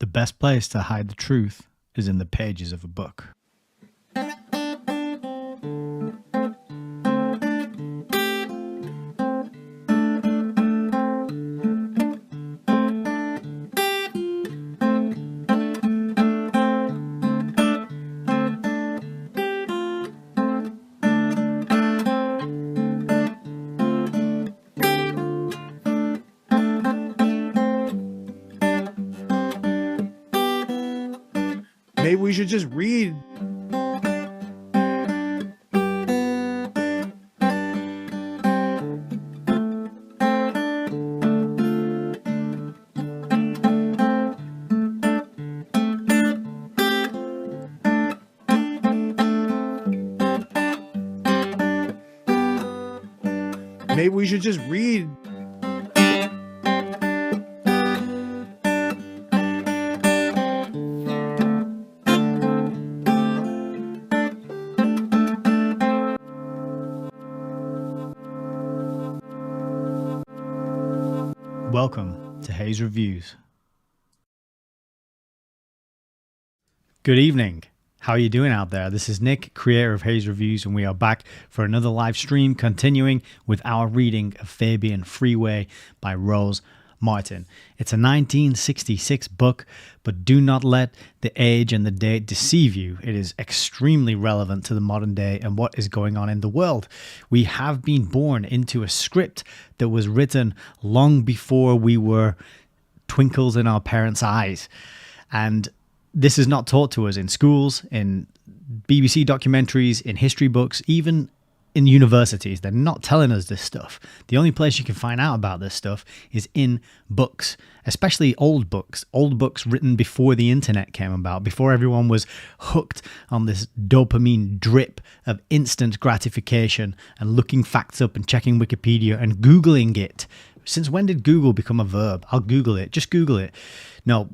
The best place to hide the truth is in the pages of a book. Maybe we should just read. Maybe we should just read. Welcome to Hayes Reviews. Good evening. How are you doing out there? This is Nick, creator of Hayes Reviews, and we are back for another live stream, continuing with our reading of Fabian, Freeway by Rose Martin. It's a 1966 book, but do not let the age and the date deceive you. It is extremely relevant to the modern day and what is going on in the world. We have been born into a script that was written long before we were twinkles in our parents' eyes. And this is not taught to us in schools, in BBC documentaries, in history books, even in universities. They're not telling us this stuff. The only place you can find out about this stuff is in books, especially old books written before the internet came about, before everyone was hooked on this dopamine drip of instant gratification and looking facts up and checking Wikipedia and Googling it. Since when did Google become a verb? I'll Google it. Just Google it. No,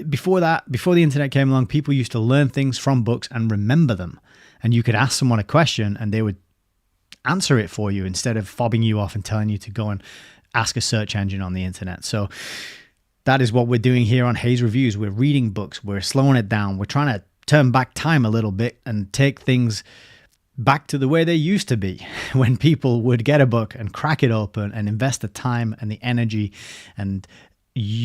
before that, before the internet came along, people used to learn things from books and remember them. And you could ask someone a question and they would answer it for you instead of fobbing you off and telling you to go and ask a search engine on the internet. So that is what we're doing here on Hayes Reviews. We're reading books. We're slowing it down. We're trying to turn back time a little bit and take things back to the way they used to be, when people would get a book and crack it open and invest the time and the energy and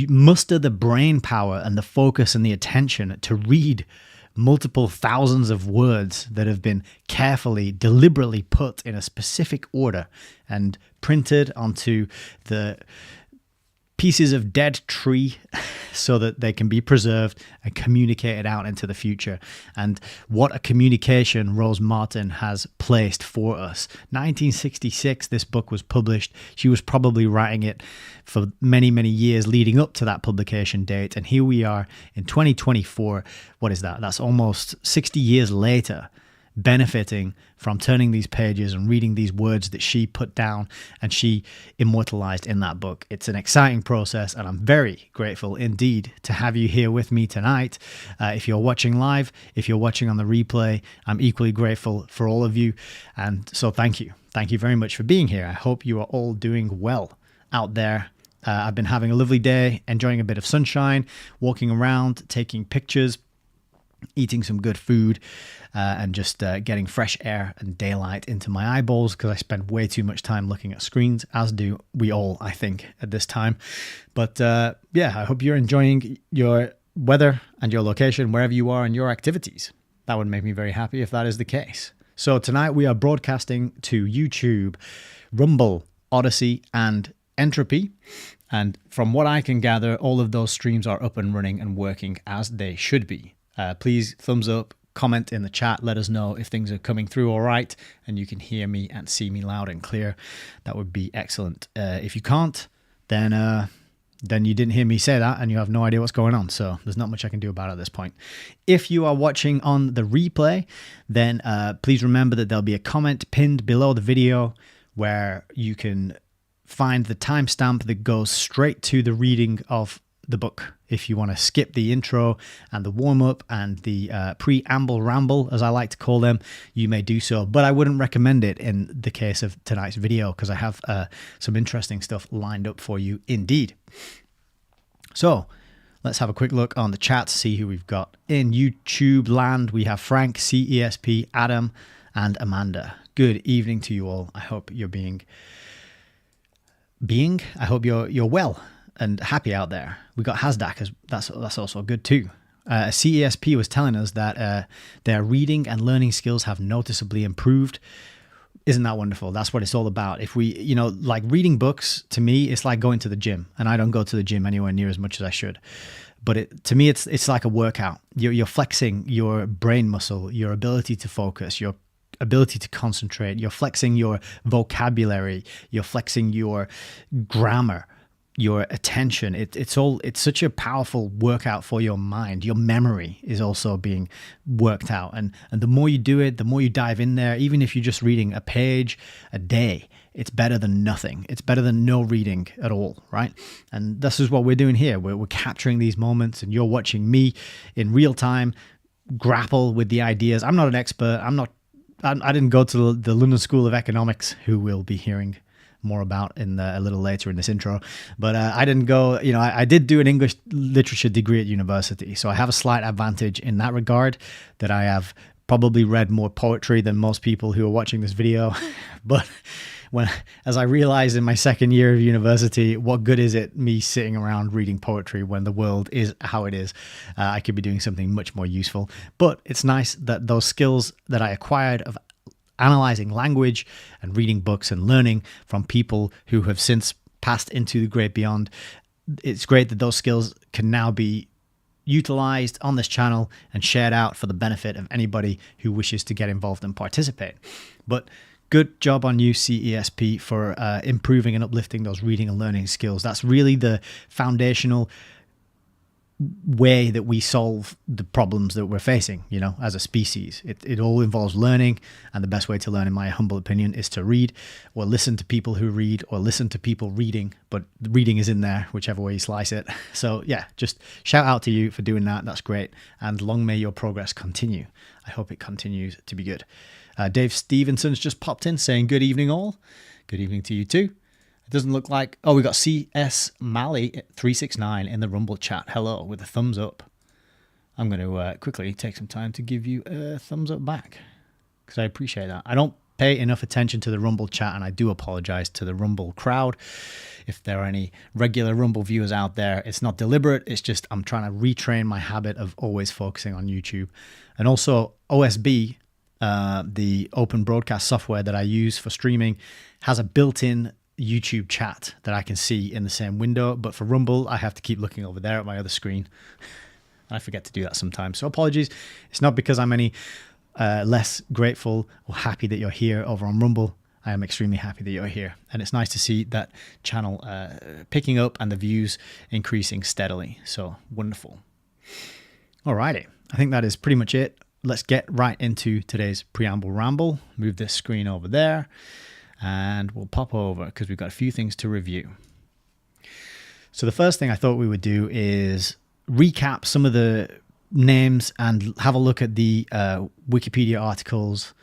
muster the brain power and the focus and the attention to read multiple thousands of words that have been carefully, deliberately put in a specific order and printed onto the pieces of dead tree so that they can be preserved and communicated out into the future. And what a communication Rose Martin has placed for us. 1966, this book was published. She was probably writing it for many, many years leading up to that publication date. And here we are in 2024. What is that? That's almost 60 years later, benefiting from turning these pages and reading these words that she put down and she immortalized in that book. It's an exciting process, and I'm very grateful indeed to have you here with me tonight. If you're watching live, if you're watching on the replay, I'm equally grateful for all of you. And so thank you. Thank you very much for being here. I hope you are all doing well out there. I've been having a lovely day, enjoying a bit of sunshine, walking around, taking pictures, eating some good food, and just getting fresh air and daylight into my eyeballs, because I spend way too much time looking at screens, as do we all, I think, at this time. But yeah, I hope you're enjoying your weather and your location, wherever you are in your activities. That would make me very happy if that is the case. So tonight we are broadcasting to YouTube, Rumble, Odyssey, and Entropy. And from what I can gather, all of those streams are up and running and working as they should be. Please thumbs up, comment in the chat, let us know if things are coming through all right and you can hear me and see me loud and clear. That would be excellent. If you can't, then you didn't hear me say that and you have no idea what's going on. So there's not much I can do about it at this point. If you are watching on the replay, then please remember that there'll be a comment pinned below the video where you can find the timestamp that goes straight to the reading of the book. If you want to skip the intro and the warm-up and the preamble ramble, as I like to call them, you may do so. But I wouldn't recommend it in the case of tonight's video, because I have some interesting stuff lined up for you indeed. So let's have a quick look on the chat to see who we've got in YouTube land. We have Frank, CESP, Adam, and Amanda. Good evening to you all. I hope you're I hope you're well and happy out there. We got Hasdak, that's also good too. CESP was telling us that their reading and learning skills have noticeably improved. Isn't that wonderful? That's what it's all about. If we, like reading books, to me, it's like going to the gym, and I don't go to the gym anywhere near as much as I should. But to me, it's like a workout. You're flexing your brain muscle, your ability to focus, your ability to concentrate. You're flexing your vocabulary. You're flexing your grammar, your attention. It's such a powerful workout for your mind. Your memory is also being worked out. And the more you do it, the more you dive in there, even if you're just reading a page a day, it's better than nothing. It's better than no reading at all, right? And this is what we're doing here. We're capturing these moments, and you're watching me in real time grapple with the ideas. I'm not an expert. I didn't go to the London School of Economics, who we'll be hearing more about a little later in this intro. But I didn't go, I did do an English literature degree at university. So I have a slight advantage in that regard, that I have probably read more poetry than most people who are watching this video. But as I realized in my second year of university, what good is it me sitting around reading poetry when the world is how it is? I could be doing something much more useful. But it's nice that those skills that I acquired of analyzing language and reading books and learning from people who have since passed into the great beyond, it's great that those skills can now be utilized on this channel and shared out for the benefit of anybody who wishes to get involved and participate. But good job on you, CESP, for improving and uplifting those reading and learning skills. That's really the foundational way that we solve the problems that we're facing, as a species. It all involves learning, and the best way to learn, in my humble opinion, is to read or listen to people who read or listen to people reading, but the reading is in there, whichever way you slice it. So yeah, just shout out to you for doing that. That's great. And long may your progress continue. I hope it continues to be good. Dave Stevenson's just popped in saying, good evening all. Good evening to you too. Doesn't look like... Oh, we got CS Mally 369 in the Rumble chat. Hello, with a thumbs up. I'm going to quickly take some time to give you a thumbs up back, because I appreciate that. I don't pay enough attention to the Rumble chat, and I do apologize to the Rumble crowd. If there are any regular Rumble viewers out there, it's not deliberate. It's just I'm trying to retrain my habit of always focusing on YouTube. And also OSB, the open broadcast software that I use for streaming, has a built-in YouTube chat that I can see in the same window. But for Rumble, I have to keep looking over there at my other screen. I forget to do that sometimes. So apologies. It's not because I'm any less grateful or happy that you're here over on Rumble. I am extremely happy that you're here. And it's nice to see that channel picking up and the views increasing steadily. So wonderful. Alrighty. I think that is pretty much it. Let's get right into today's preamble ramble. Move this screen over there and we'll pop over because we've got a few things to review. So the first thing I thought we would do is recap some of the names and have a look at the Wikipedia articles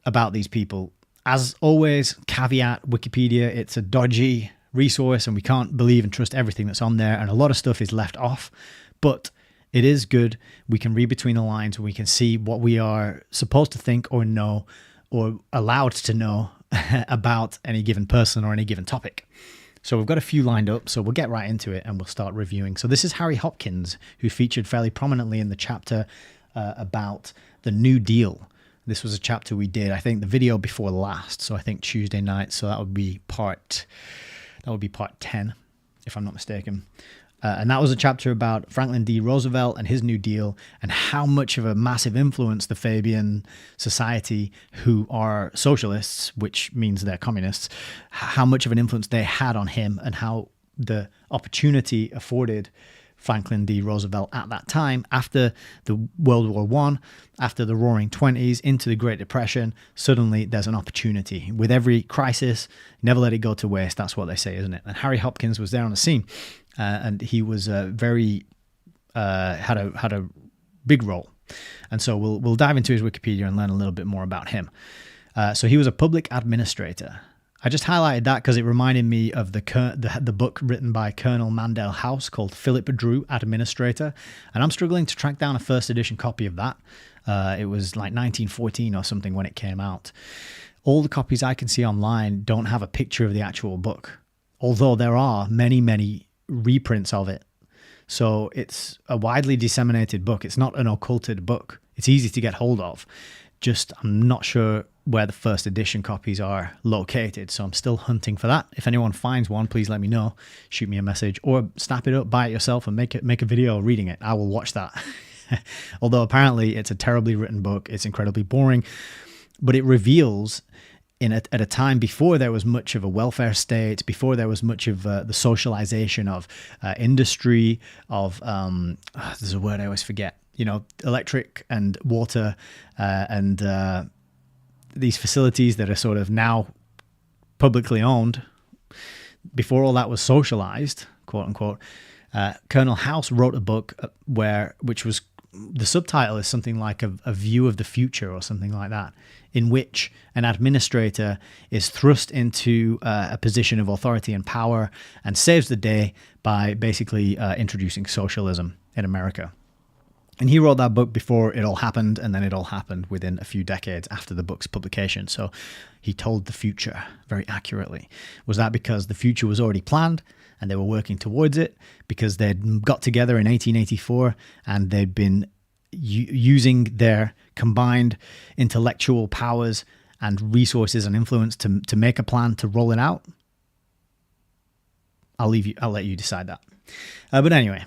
about these people. As always, caveat, Wikipedia, it's a dodgy resource and we can't believe and trust everything that's on there, and a lot of stuff is left off, but it is good. We can read between the lines and we can see what we are supposed to think or know or allowed to know about any given person or any given topic. So we've got a few lined up, so we'll get right into it and we'll start reviewing. So this is Harry Hopkins, who featured fairly prominently in the chapter about the New Deal. This was a chapter we did, I think, the video before last, so I think Tuesday night, so that would be part 10, if I'm not mistaken. And that was a chapter about Franklin D. Roosevelt and his New Deal and how much of a massive influence the Fabian Society, who are socialists, which means they're communists, how much of an influence they had on him and how the opportunity afforded Franklin D. Roosevelt at that time, after the World War I, after the Roaring '20s, into the Great Depression. Suddenly there's an opportunity. With every crisis, never let it go to waste. That's what they say, isn't it? And Harry Hopkins was there on the scene. And he was had a big role, and so we'll dive into his Wikipedia and learn a little bit more about him. So he was a public administrator. I just highlighted that because it reminded me of the book written by Colonel Mandel House called Philip Drew, Administrator, and I'm struggling to track down a first edition copy of that. It was like 1914 or something when it came out. All the copies I can see online don't have a picture of the actual book, although there are many reprints of it. So it's a widely disseminated book. It's not an occulted book. It's easy to get hold of. Just I'm not sure where the first edition copies are located, so I'm still hunting for that. If anyone finds one, please let me know. Shoot me a message or snap it up, buy it yourself and make a video reading it. I will watch that. Although apparently it's a terribly written book. It's incredibly boring, but it reveals at a time before there was much of a welfare state, before there was much of the socialization of industry, of there's a word I always forget, electric and water and these facilities that are sort of now publicly owned. Before all that was socialized, quote unquote, Colonel House wrote a book which was, the subtitle is something like a view of the future or something like that, in which an administrator is thrust into a position of authority and power and saves the day by basically introducing socialism in America. And he wrote that book before it all happened, and then it all happened within a few decades after the book's publication. So he told the future very accurately. Was that because the future was already planned and they were working towards it, because they'd got together in 1884 and they'd been using their combined intellectual powers and resources and influence to make a plan to roll it out? I'll let you decide that. But anyway,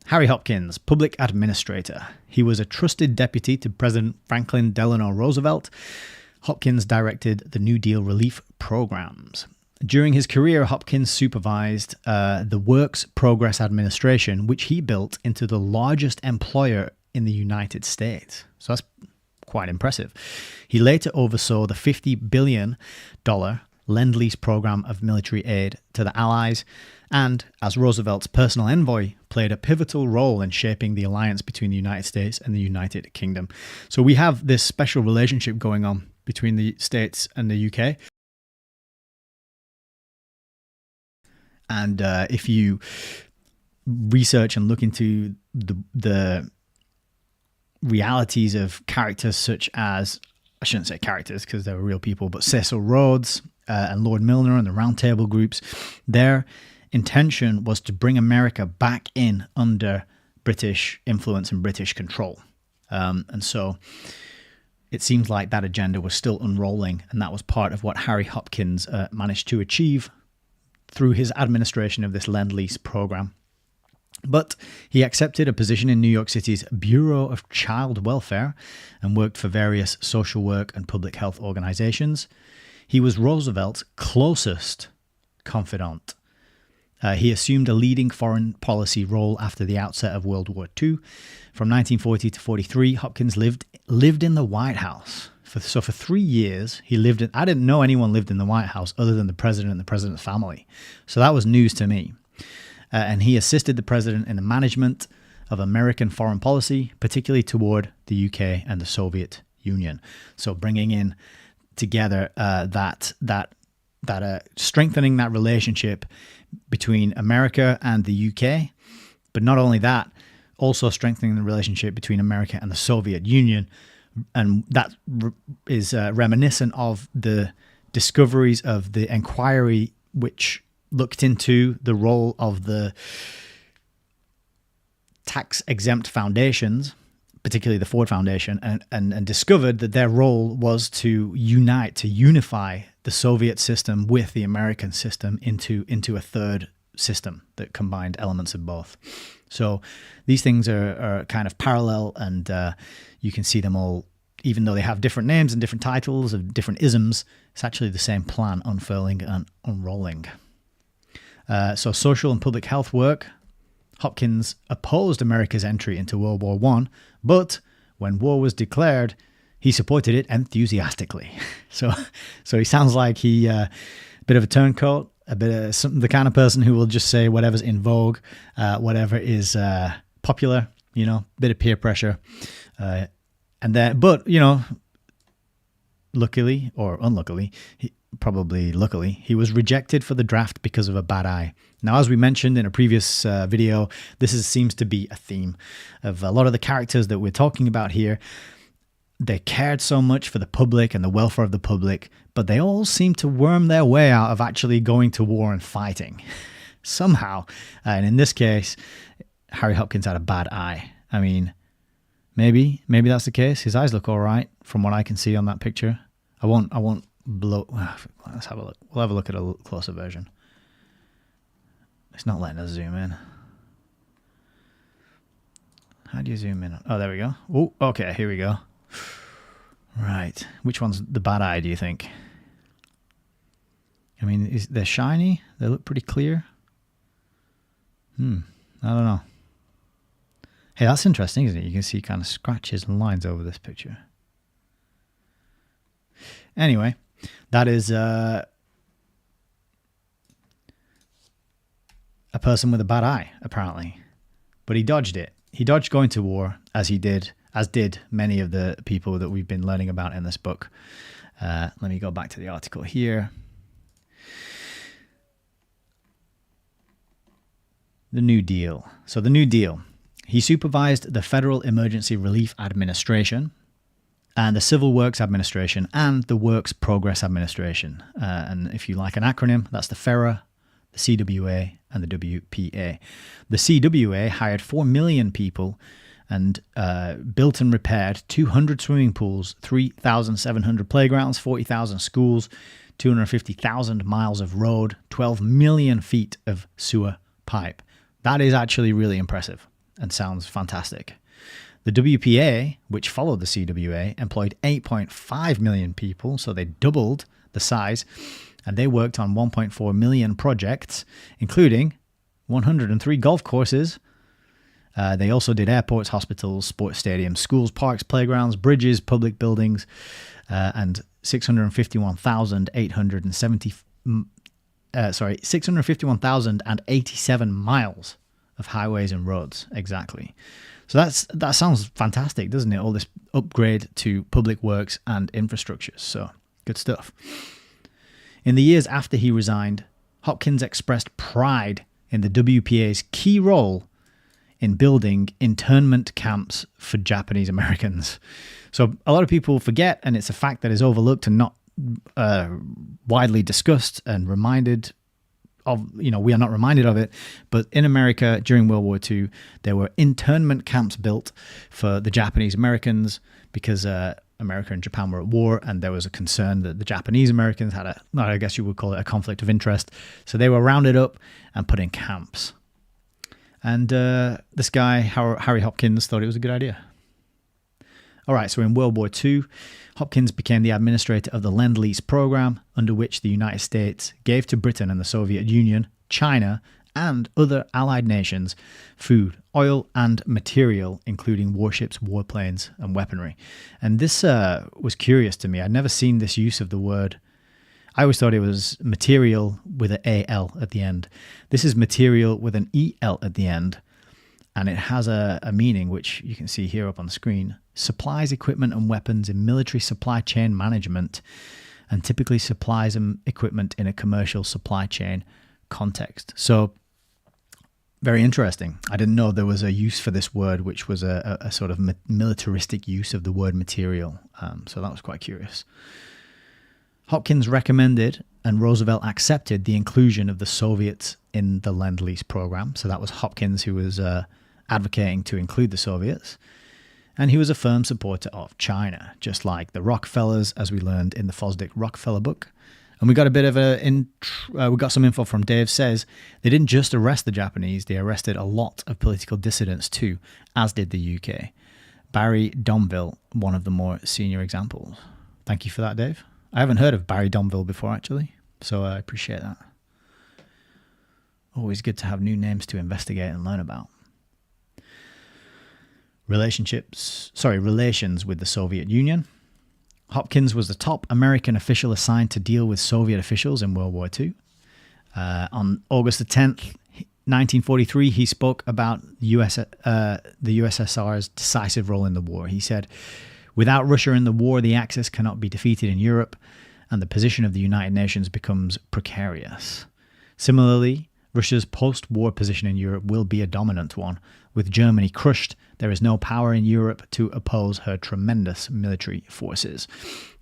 Harry Hopkins, public administrator. He was a trusted deputy to President Franklin Delano Roosevelt. Hopkins directed the New Deal relief programs. During his career, Hopkins supervised the Works Progress Administration, which he built into the largest employer in the United States. So that's quite impressive. He later oversaw the $50 billion Lend-Lease program of military aid to the Allies, and as Roosevelt's personal envoy, played a pivotal role in shaping the alliance between the United States and the United Kingdom. So we have this special relationship going on between the States and the UK. And if you research and look into the realities of characters such as, I shouldn't say characters because they were real people, but Cecil Rhodes and Lord Milner and the Round Table groups, their intention was to bring America back in under British influence and British control. And so it seems like that agenda was still unrolling, and that was part of what Harry Hopkins managed to achieve through his administration of this Lend-Lease program. But he accepted a position in New York City's Bureau of Child Welfare and worked for various social work and public health organizations. He was Roosevelt's closest confidant. He assumed a leading foreign policy role after the outset of World War II. From 1940 to 43, Hopkins lived in the White House. So for 3 years, he lived in... I didn't know anyone lived in the White House other than the president and the president's family. So that was news to me. And he assisted the president in the management of American foreign policy, particularly toward the UK and the Soviet Union. So bringing in together strengthening that relationship between America and the UK, but not only that, also strengthening the relationship between America and the Soviet Union. And that is reminiscent of the discoveries of the inquiry which looked into the role of the tax-exempt foundations, particularly the Ford Foundation, and discovered that their role was to unify the Soviet system with the American system into a third system that combined elements of both. So these things are kind of parallel, and you can see them all, even though they have different names and different titles of different isms, it's actually the same plan unfurling and unrolling. So social and public health work. Hopkins opposed America's entry into World War I, but when war was declared, he supported it enthusiastically. So he sounds like a bit of a turncoat, the kind of person who will just say whatever's in vogue, whatever is popular, bit of peer pressure. Luckily or unluckily, luckily, he was rejected for the draft because of a bad eye. Now, as we mentioned in a previous video, seems to be a theme of a lot of the characters that we're talking about here. They cared so much for the public and the welfare of the public, but they all seem to worm their way out of actually going to war and fighting somehow. And in this case, Harry Hopkins had a bad eye. I mean, maybe that's the case. His eyes look all right from what I can see on that picture. I won't blow. Let's have a look. We'll have a look at a closer version. It's not letting us zoom in. How do you zoom in? Oh, there we go. Oh, okay, here we go. Right. Which one's the bad eye, do you think? I mean, they're shiny. They look pretty clear. I don't know. Hey, that's interesting, isn't it? You can see kind of scratches and lines over this picture. Anyway, that is a person with a bad eye, apparently. But he dodged it. He dodged going to war, as did many of the people that we've been learning about in this book. Let me go back to the article here. The New Deal. So the New Deal. He supervised the Federal Emergency Relief Administration and the Civil Works Administration and the Works Progress Administration. And if you like an acronym, that's the FERA, the CWA, and the WPA. The CWA hired 4 million people and built and repaired 200 swimming pools, 3,700 playgrounds, 40,000 schools, 250,000 miles of road, 12 million feet of sewer pipe. That is actually really impressive and sounds fantastic. The WPA, which followed the CWA, employed 8.5 million people, so they doubled the size, and they worked on 1.4 million projects, including 103 golf courses. They also did airports, hospitals, sports stadiums, schools, parks, playgrounds, bridges, public buildings, and 651,087 miles of highways and roads, exactly. So that sounds fantastic, doesn't it? All this upgrade to public works and infrastructure. So good stuff. In the years after he resigned, Hopkins expressed pride in the WPA's key role in building internment camps for Japanese Americans. So a lot of people forget, and it's a fact that is overlooked and not widely discussed and reminded of, we are not reminded of it, but in America during World War II, there were internment camps built for the Japanese Americans because America and Japan were at war, and there was a concern that the Japanese Americans had I guess you would call it a conflict of interest. So they were rounded up and put in camps. And this guy, Harry Hopkins, thought it was a good idea. All right, so in World War II, Hopkins became the administrator of the Lend-Lease program, under which the United States gave to Britain and the Soviet Union, China, and other allied nations food, oil, and material, including warships, warplanes, and weaponry. And this was curious to me. I'd never seen this use of the word. I always thought it was material with an AL at the end. This is material with an EL at the end. And it has a meaning, which you can see here up on the screen. Supplies, equipment, and weapons in military supply chain management, and typically supplies and equipment in a commercial supply chain context. So, very interesting. I didn't know there was a use for this word, which was a sort of militaristic use of the word material. So that was quite curious. Hopkins recommended and Roosevelt accepted the inclusion of the Soviets in the Lend-Lease program. So that was Hopkins who was advocating to include the Soviets. And he was a firm supporter of China, just like the Rockefellers, as we learned in the Fosdick Rockefeller book. And we got a bit of we got some info from Dave. Says they didn't just arrest the Japanese, they arrested a lot of political dissidents too, as did the UK. Barry Domville, one of the more senior examples. Thank you for that, Dave. I haven't heard of Barry Domville before, actually, so I appreciate that. Always good to have new names to investigate and learn about. Relations with the Soviet Union. Hopkins was the top American official assigned to deal with Soviet officials in World War II. On August the 10th, 1943, he spoke about the USSR's decisive role in the war. He said, "Without Russia in the war, the Axis cannot be defeated in Europe, and the position of the United Nations becomes precarious. Similarly, Russia's post-war position in Europe will be a dominant one. With Germany crushed, there is no power in Europe to oppose her tremendous military forces."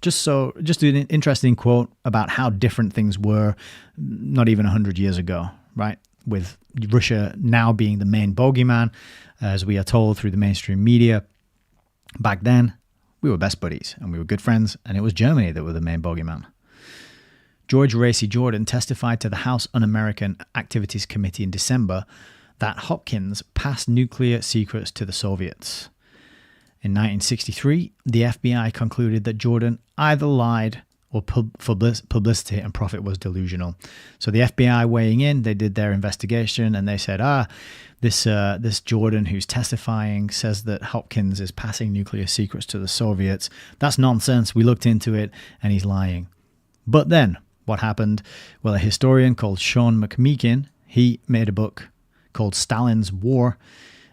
Just an interesting quote about how different things were not even 100 years ago, right? With Russia now being the main bogeyman, as we are told through the mainstream media. Back then, we were best buddies and we were good friends, and it was Germany that were the main bogeyman. George Racy Jordan testified to the House Un-American Activities Committee in December that Hopkins passed nuclear secrets to the Soviets. In 1963, the FBI concluded that Jordan either lied or publicity and profit was delusional. So the FBI weighing in, they did their investigation and they said, this Jordan who's testifying says that Hopkins is passing nuclear secrets to the Soviets. That's nonsense. We looked into it and he's lying. But then what happened? Well, a historian called Sean McMeekin, he made a book called Stalin's War,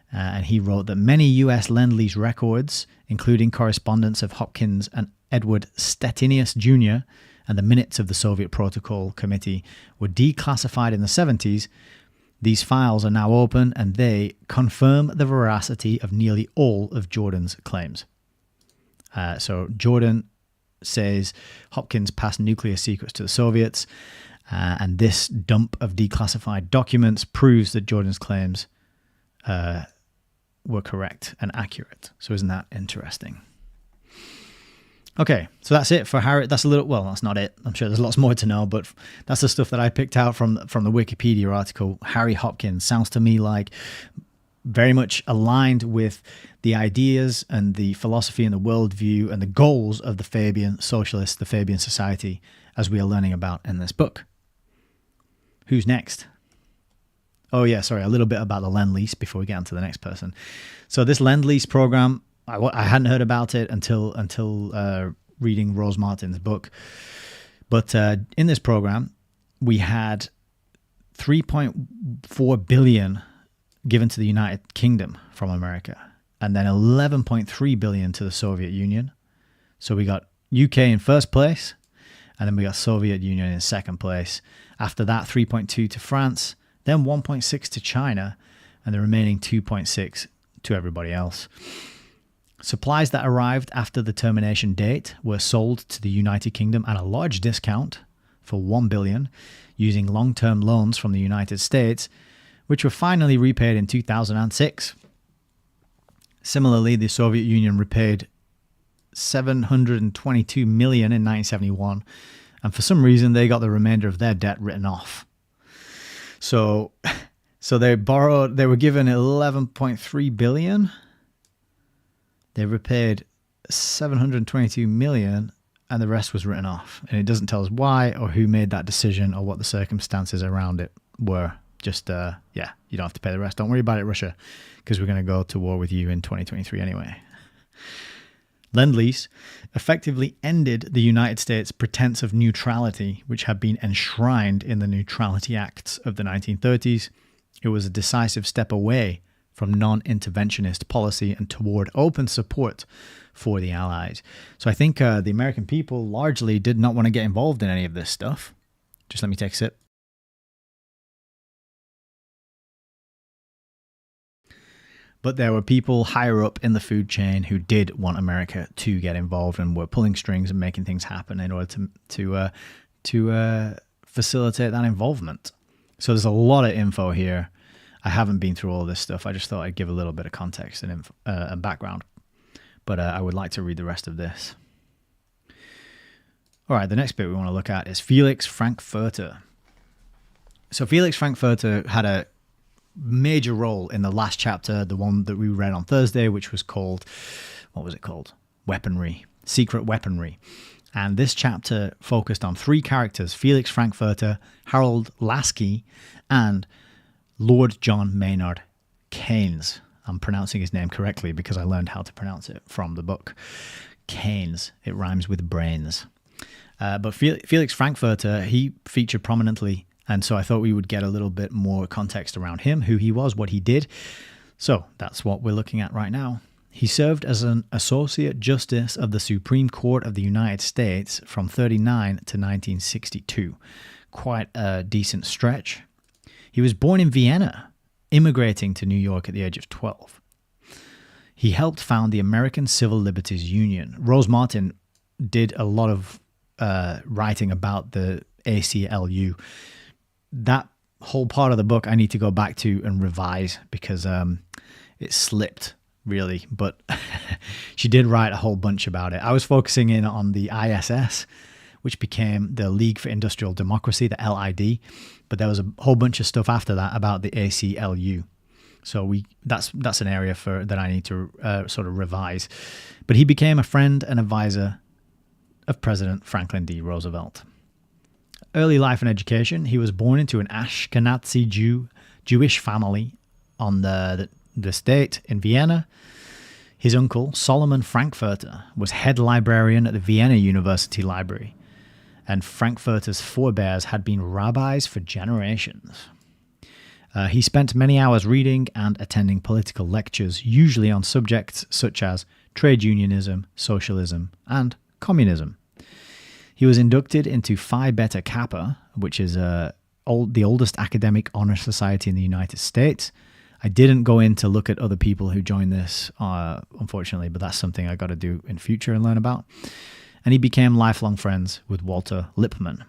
and he wrote that many U.S. Lend-Lease records, including correspondence of Hopkins and Edward Stettinius Jr. and the minutes of the Soviet Protocol Committee, were declassified in the 70s. These files are now open, and they confirm the veracity of nearly all of Jordan's claims. So Jordan says Hopkins passed nuclear secrets to the Soviets, and this dump of declassified documents proves that Jordan's claims were correct and accurate. So isn't that interesting? Okay, so that's it for Harry. That's not it. I'm sure there's lots more to know, but that's the stuff that I picked out from the Wikipedia article. Harry Hopkins sounds to me like very much aligned with the ideas and the philosophy and the worldview and the goals of the Fabian Socialists, the Fabian Society, as we are learning about in this book. Who's next? Oh yeah, sorry, a little bit about the Lend-Lease before we get on to the next person. So this Lend-Lease program, I hadn't heard about it until reading Rose Martin's book. But in this program, we had $3.4 billion given to the United Kingdom from America, and then $11.3 billion to the Soviet Union. So we got UK in first place, and then we got Soviet Union in second place. After that, 3.2 to France, then 1.6 to China, and the remaining 2.6 to everybody else. Supplies that arrived after the termination date were sold to the United Kingdom at a large discount for $1 billion using long-term loans from the United States, which were finally repaid in 2006. Similarly, the Soviet Union repaid $722 million in 1971, and for some reason they got the remainder of their debt written off. So they were given $11.3 billion. They repaid $722 million, and the rest was written off. And it doesn't tell us why or who made that decision or what the circumstances around it were. Just, you don't have to pay the rest. Don't worry about it, Russia, because we're going to go to war with you in 2023 anyway. Lend-Lease effectively ended the United States' pretense of neutrality, which had been enshrined in the Neutrality Acts of the 1930s. It was a decisive step away from non-interventionist policy and toward open support for the Allies. So I think the American people largely did not want to get involved in any of this stuff. Just let me take a sip. But there were people higher up in the food chain who did want America to get involved and were pulling strings and making things happen in order to facilitate that involvement. So there's a lot of info here. I haven't been through all this stuff. I just thought I'd give a little bit of context and background. But I would like to read the rest of this. All right, the next bit we want to look at is Felix Frankfurter. So Felix Frankfurter had a major role in the last chapter, the one that we read on Thursday, which was called, what was it called? Weaponry, Secret Weaponry. And this chapter focused on three characters, Felix Frankfurter, Harold Lasky, and Lord John Maynard Keynes. I'm pronouncing his name correctly because I learned how to pronounce it from the book. Keynes. It rhymes with brains. But Felix Frankfurter, he featured prominently, and so I thought we would get a little bit more context around him, who he was, what he did. So that's what we're looking at right now. He served as an Associate Justice of the Supreme Court of the United States from 1939 to 1962. Quite a decent stretch. He was born in Vienna, immigrating to New York at the age of 12. He helped found the American Civil Liberties Union. Rose Martin did a lot of writing about the ACLU. That whole part of the book I need to go back to and revise because it slipped, really. But she did write a whole bunch about it. I was focusing in on the ISS, which became the League for Industrial Democracy, the LID. But there was a whole bunch of stuff after that about the ACLU. So that's an area that I need to sort of revise. But he became a friend and advisor of President Franklin D. Roosevelt. Early life and education, he was born into an Ashkenazi Jewish family on the estate in Vienna. His uncle, Solomon Frankfurter, was head librarian at the Vienna University Library, and Frankfurter's forebears had been rabbis for generations. He spent many hours reading and attending political lectures, usually on subjects such as trade unionism, socialism, and communism. He was inducted into Phi Beta Kappa, which is the oldest academic honor society in the United States. I didn't go in to look at other people who joined this, unfortunately, but that's something I got to do in future and learn about. And he became lifelong friends with Walter Lippmann.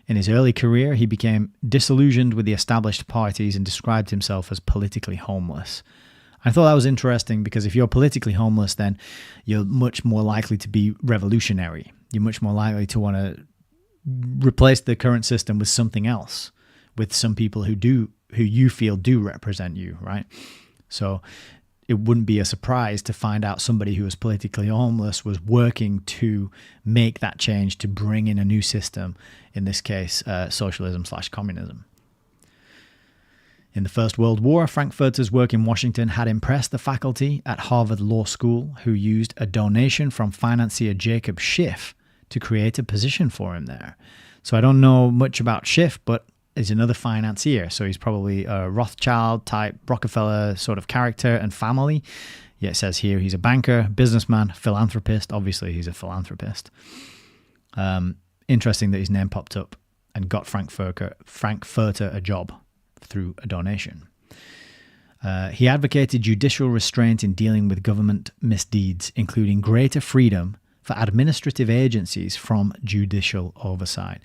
In his early career, he became disillusioned with the established parties and described himself as politically homeless. I thought that was interesting because if you're politically homeless, then you're much more likely to be revolutionary. You're much more likely to want to replace the current system with something else, with some people who you feel do represent you, right? So it wouldn't be a surprise to find out somebody who was politically homeless was working to make that change, to bring in a new system, in this case, socialism/communism. In the First World War, Frankfurter's work in Washington had impressed the faculty at Harvard Law School, who used a donation from financier Jacob Schiff to create a position for him there. So I don't know much about Schiff, but he's another financier. So he's probably a Rothschild type, Rockefeller sort of character and family. Yeah, it says here he's a banker, businessman, philanthropist. Obviously, he's a philanthropist. Interesting that his name popped up and got Frankfurter a job through a donation. He advocated judicial restraint in dealing with government misdeeds, including greater freedom for administrative agencies from judicial oversight.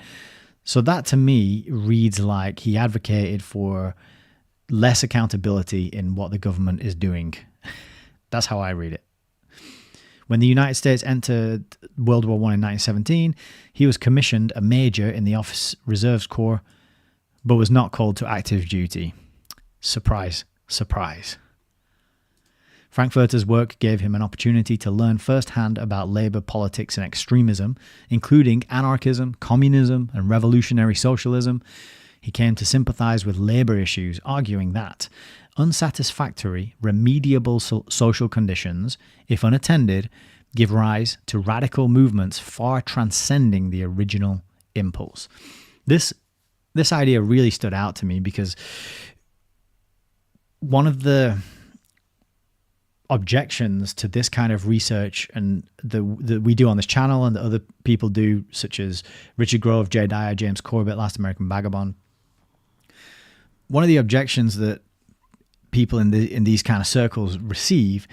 So that to me reads like he advocated for less accountability in what the government is doing. That's how I read it. When the United States entered World War I in 1917, he was commissioned a major in the Office Reserves Corps, but was not called to active duty. Surprise, surprise. Frankfurter's work gave him an opportunity to learn firsthand about labor politics and extremism, including anarchism, communism, and revolutionary socialism. He came to sympathize with labor issues, arguing that unsatisfactory, remediable social conditions, if unattended, give rise to radical movements far transcending the original impulse. This idea really stood out to me because one of the objections to this kind of research and that we do on this channel and that other people do, such as Richard Grove, Jay Dyer, James Corbett, Last American Vagabond, one of the objections that people in these kind of circles receive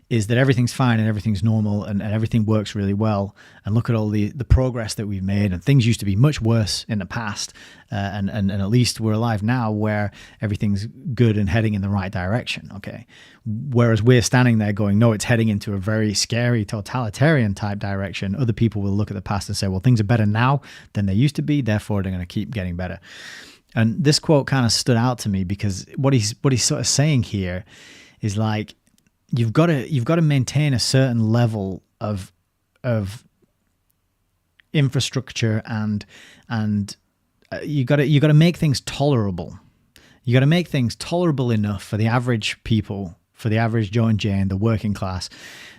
is that everything's fine and everything's normal and everything works really well. And look at all the progress that we've made, and things used to be much worse in the past. And at least we're alive now where everything's good and heading in the right direction. Okay. Whereas we're standing there going, no, it's heading into a very scary totalitarian type direction. Other people will look at the past and say, well, things are better now than they used to be. Therefore, they're going to keep getting better. And this quote kind of stood out to me because what he's sort of saying here is like, you've got to maintain a certain level of infrastructure and you got to make things tolerable. You got to make things tolerable enough for the average people, for the average Joe and Jane, the working class,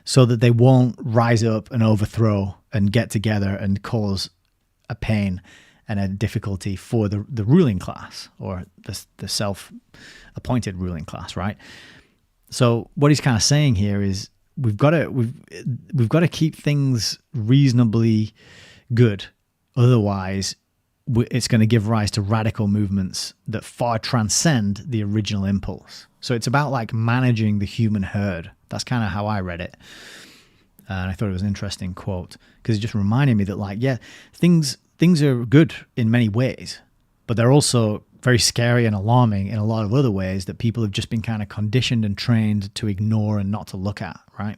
so that they won't rise up and overthrow and get together and cause a pain and a difficulty for the ruling class or the self-appointed ruling class, right? So what he's kind of saying here is we've got to keep things reasonably good. Otherwise, it's going to give rise to radical movements that far transcend the original impulse. So it's about like managing the human herd. That's kind of how I read it. And I thought it was an interesting quote because it just reminded me that like, yeah, things are good in many ways, but they're also very scary and alarming in a lot of other ways that people have just been kind of conditioned and trained to ignore and not to look at, right?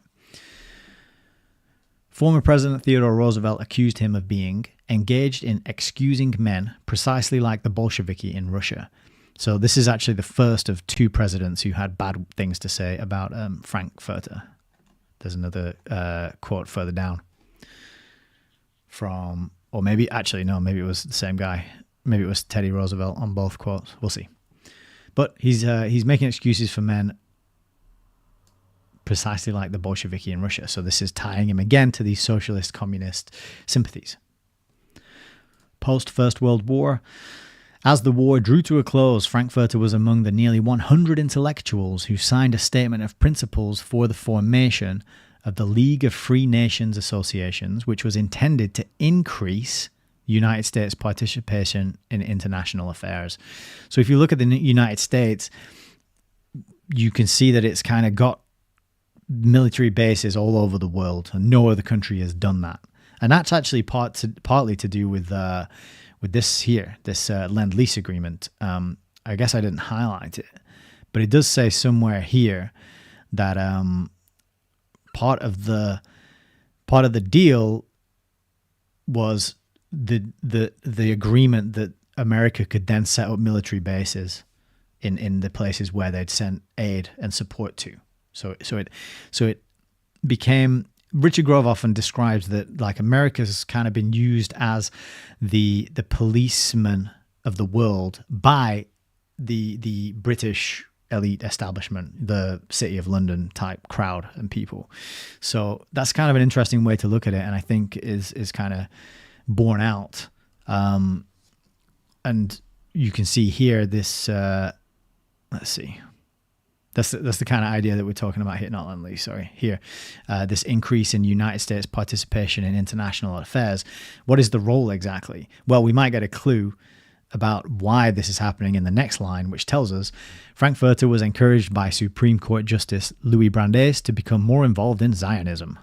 Former President Theodore Roosevelt accused him of being engaged in excusing men precisely like the Bolsheviki in Russia. So this is actually the first of two presidents who had bad things to say about Frankfurter. There's another quote further down from, or maybe actually, no, maybe it was the same guy. Maybe it was Teddy Roosevelt on both quotes. We'll see. But he's making excuses for men precisely like the Bolsheviki in Russia. So this is tying him again to these socialist communist sympathies. Post First World War, as the war drew to a close, Frankfurter was among the nearly 100 intellectuals who signed a statement of principles for the formation of the League of Free Nations Associations, which was intended to increase United States participation in international affairs. So if you look at the United States, you can see that it's kind of got military bases all over the world, and no other country has done that. And that's actually partly to do with this here, this Lend-Lease agreement. I guess I didn't highlight it, but it does say somewhere here that part of the deal was the agreement that America could then set up military bases in the places where they'd sent aid and support to. So it became, Richard Grove often describes that like America's kind of been used as the policeman of the world by the British elite establishment, the City of London type crowd and people. So that's kind of an interesting way to look at it, and I think is kind of borne out. And you can see here this, let's see, That's the kind of idea that we're talking about here, not only, here. This increase in United States participation in international affairs. What is the role exactly? Well, we might get a clue about why this is happening in the next line, which tells us Frankfurter was encouraged by Supreme Court Justice Louis Brandeis to become more involved in Zionism.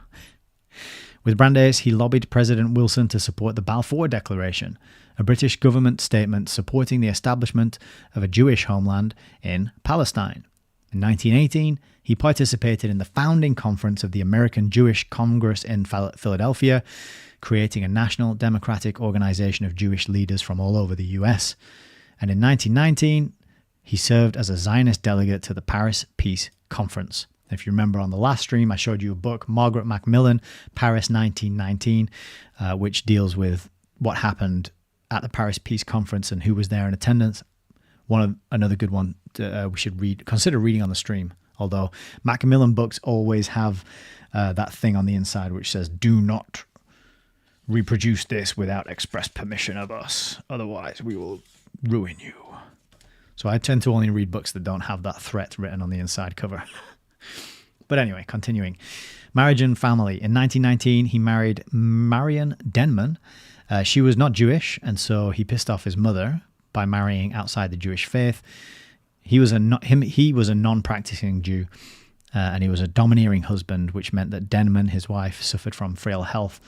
With Brandeis, he lobbied President Wilson to support the Balfour Declaration, a British government statement supporting the establishment of a Jewish homeland in Palestine. In 1918, he participated in the founding conference of the American Jewish Congress in Philadelphia, creating a national democratic organization of Jewish leaders from all over the US. And in 1919, he served as a Zionist delegate to the Paris Peace Conference. If you remember on the last stream, I showed you a book, Margaret Macmillan, Paris 1919, which deals with what happened at the Paris Peace Conference and who was there in attendance. Another good one we should consider reading on the stream. Although Macmillan books always have that thing on the inside which says, "Do not reproduce this without express permission of us. Otherwise, we will ruin you." So I tend to only read books that don't have that threat written on the inside cover. But anyway, continuing. Marriage and family. In 1919, he married Marion Denman. She was not Jewish, and so he pissed off his mother by marrying outside the Jewish faith. He was a non-practicing Jew, and he was a domineering husband, which meant that Denman, his wife, suffered from frail health.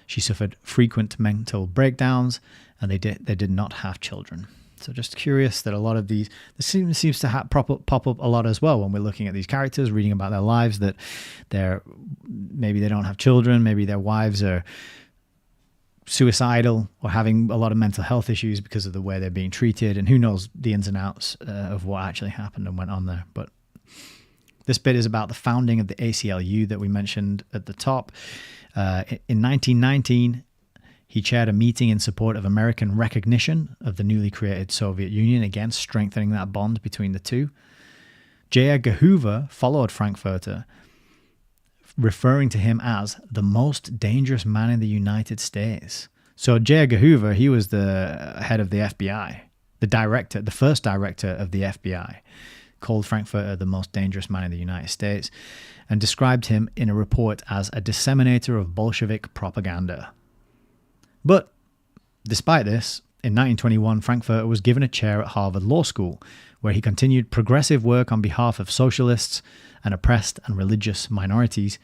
She suffered frequent mental breakdowns, and they did not have children. So just curious that a lot of these, this seems to pop up a lot as well when we're looking at these characters, reading about their lives, that maybe they don't have children, maybe their wives are suicidal or having a lot of mental health issues because of the way they're being treated, and who knows the ins and outs of what actually happened and went on there. But this bit is about the founding of the ACLU that we mentioned at the top. In 1919, he chaired a meeting in support of American recognition of the newly created Soviet Union, again strengthening that bond between the two. J. Edgar Hoover followed Frankfurter, referring to him as the most dangerous man in the United States. So J. Edgar Hoover, he was the head of the FBI, the first director of the FBI, called Frankfurter the most dangerous man in the United States, and described him in a report as a disseminator of Bolshevik propaganda. But despite this, in 1921, Frankfurter was given a chair at Harvard Law School, where he continued progressive work on behalf of socialists and oppressed and religious minorities.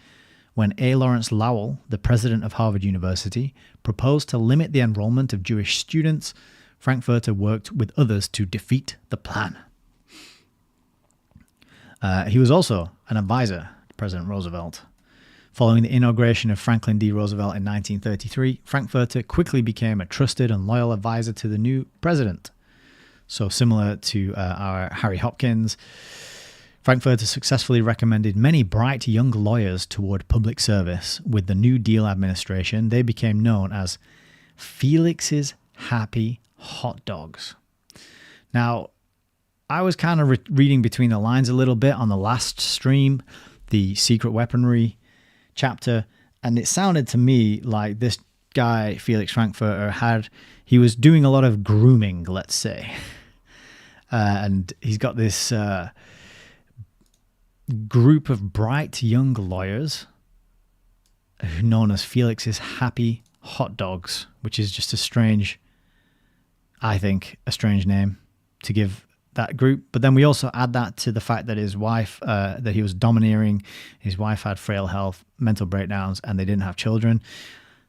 When A. Lawrence Lowell, the president of Harvard University, proposed to limit the enrollment of Jewish students, Frankfurter worked with others to defeat the plan. He was also an advisor to President Roosevelt. Following the inauguration of Franklin D. Roosevelt in 1933, Frankfurter quickly became a trusted and loyal advisor to the new president. So similar to our Harry Hopkins, Frankfurter successfully recommended many bright young lawyers toward public service. With the New Deal administration, they became known as Felix's Happy Hot Dogs. Now, I was kind of reading between the lines a little bit on the last stream, the secret weaponry chapter, and it sounded to me like this guy, Felix Frankfurter, he was doing a lot of grooming, let's say. And he's got this group of bright young lawyers known as Felix's Happy Hot Dogs, which is just a strange name to give that group. But then we also add that to the fact that his wife, that he was domineering, his wife had frail health, mental breakdowns, and they didn't have children.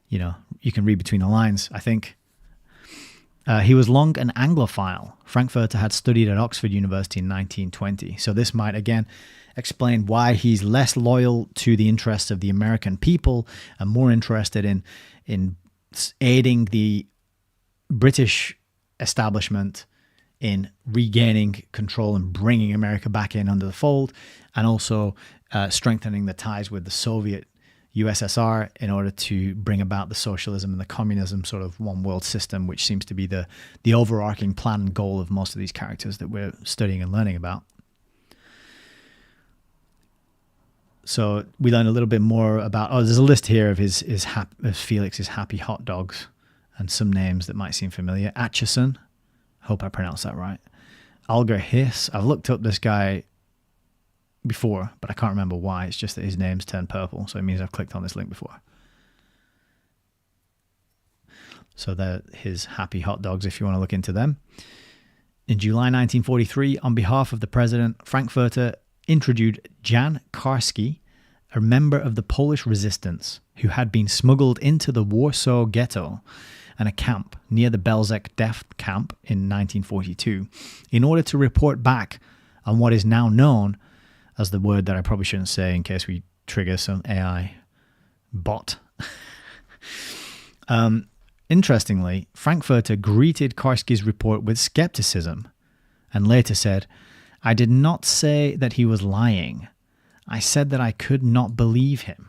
You know, you can read between the lines, I think. He was long an Anglophile. Frankfurter had studied at Oxford University in 1920. So this might, again, explain why he's less loyal to the interests of the American people and more interested in aiding the British establishment in regaining control and bringing America back in under the fold, and also strengthening the ties with the Soviet USSR in order to bring about the socialism and the communism sort of one world system, which seems to be the overarching plan and goal of most of these characters that we're studying and learning about. So we learn a little bit more about, there's a list here of of Felix's Happy Hot Dogs and some names that might seem familiar. Atchison, hope I pronounced that right. Alger Hiss, I've looked up this guy before, but I can't remember why. It's just that his name's turned purple, so it means I've clicked on this link before. So they're his happy hot dogs if you want to look into them. In July 1943, on behalf of the president, Frankfurter introduced Jan Karski, a member of the Polish resistance who had been smuggled into the Warsaw Ghetto and a camp near the Belzec death camp in 1942 in order to report back on what is now known as the word that I probably shouldn't say in case we trigger some AI bot. Interestingly, Frankfurter greeted Karski's report with skepticism and later said, "I did not say that he was lying. I said that I could not believe him."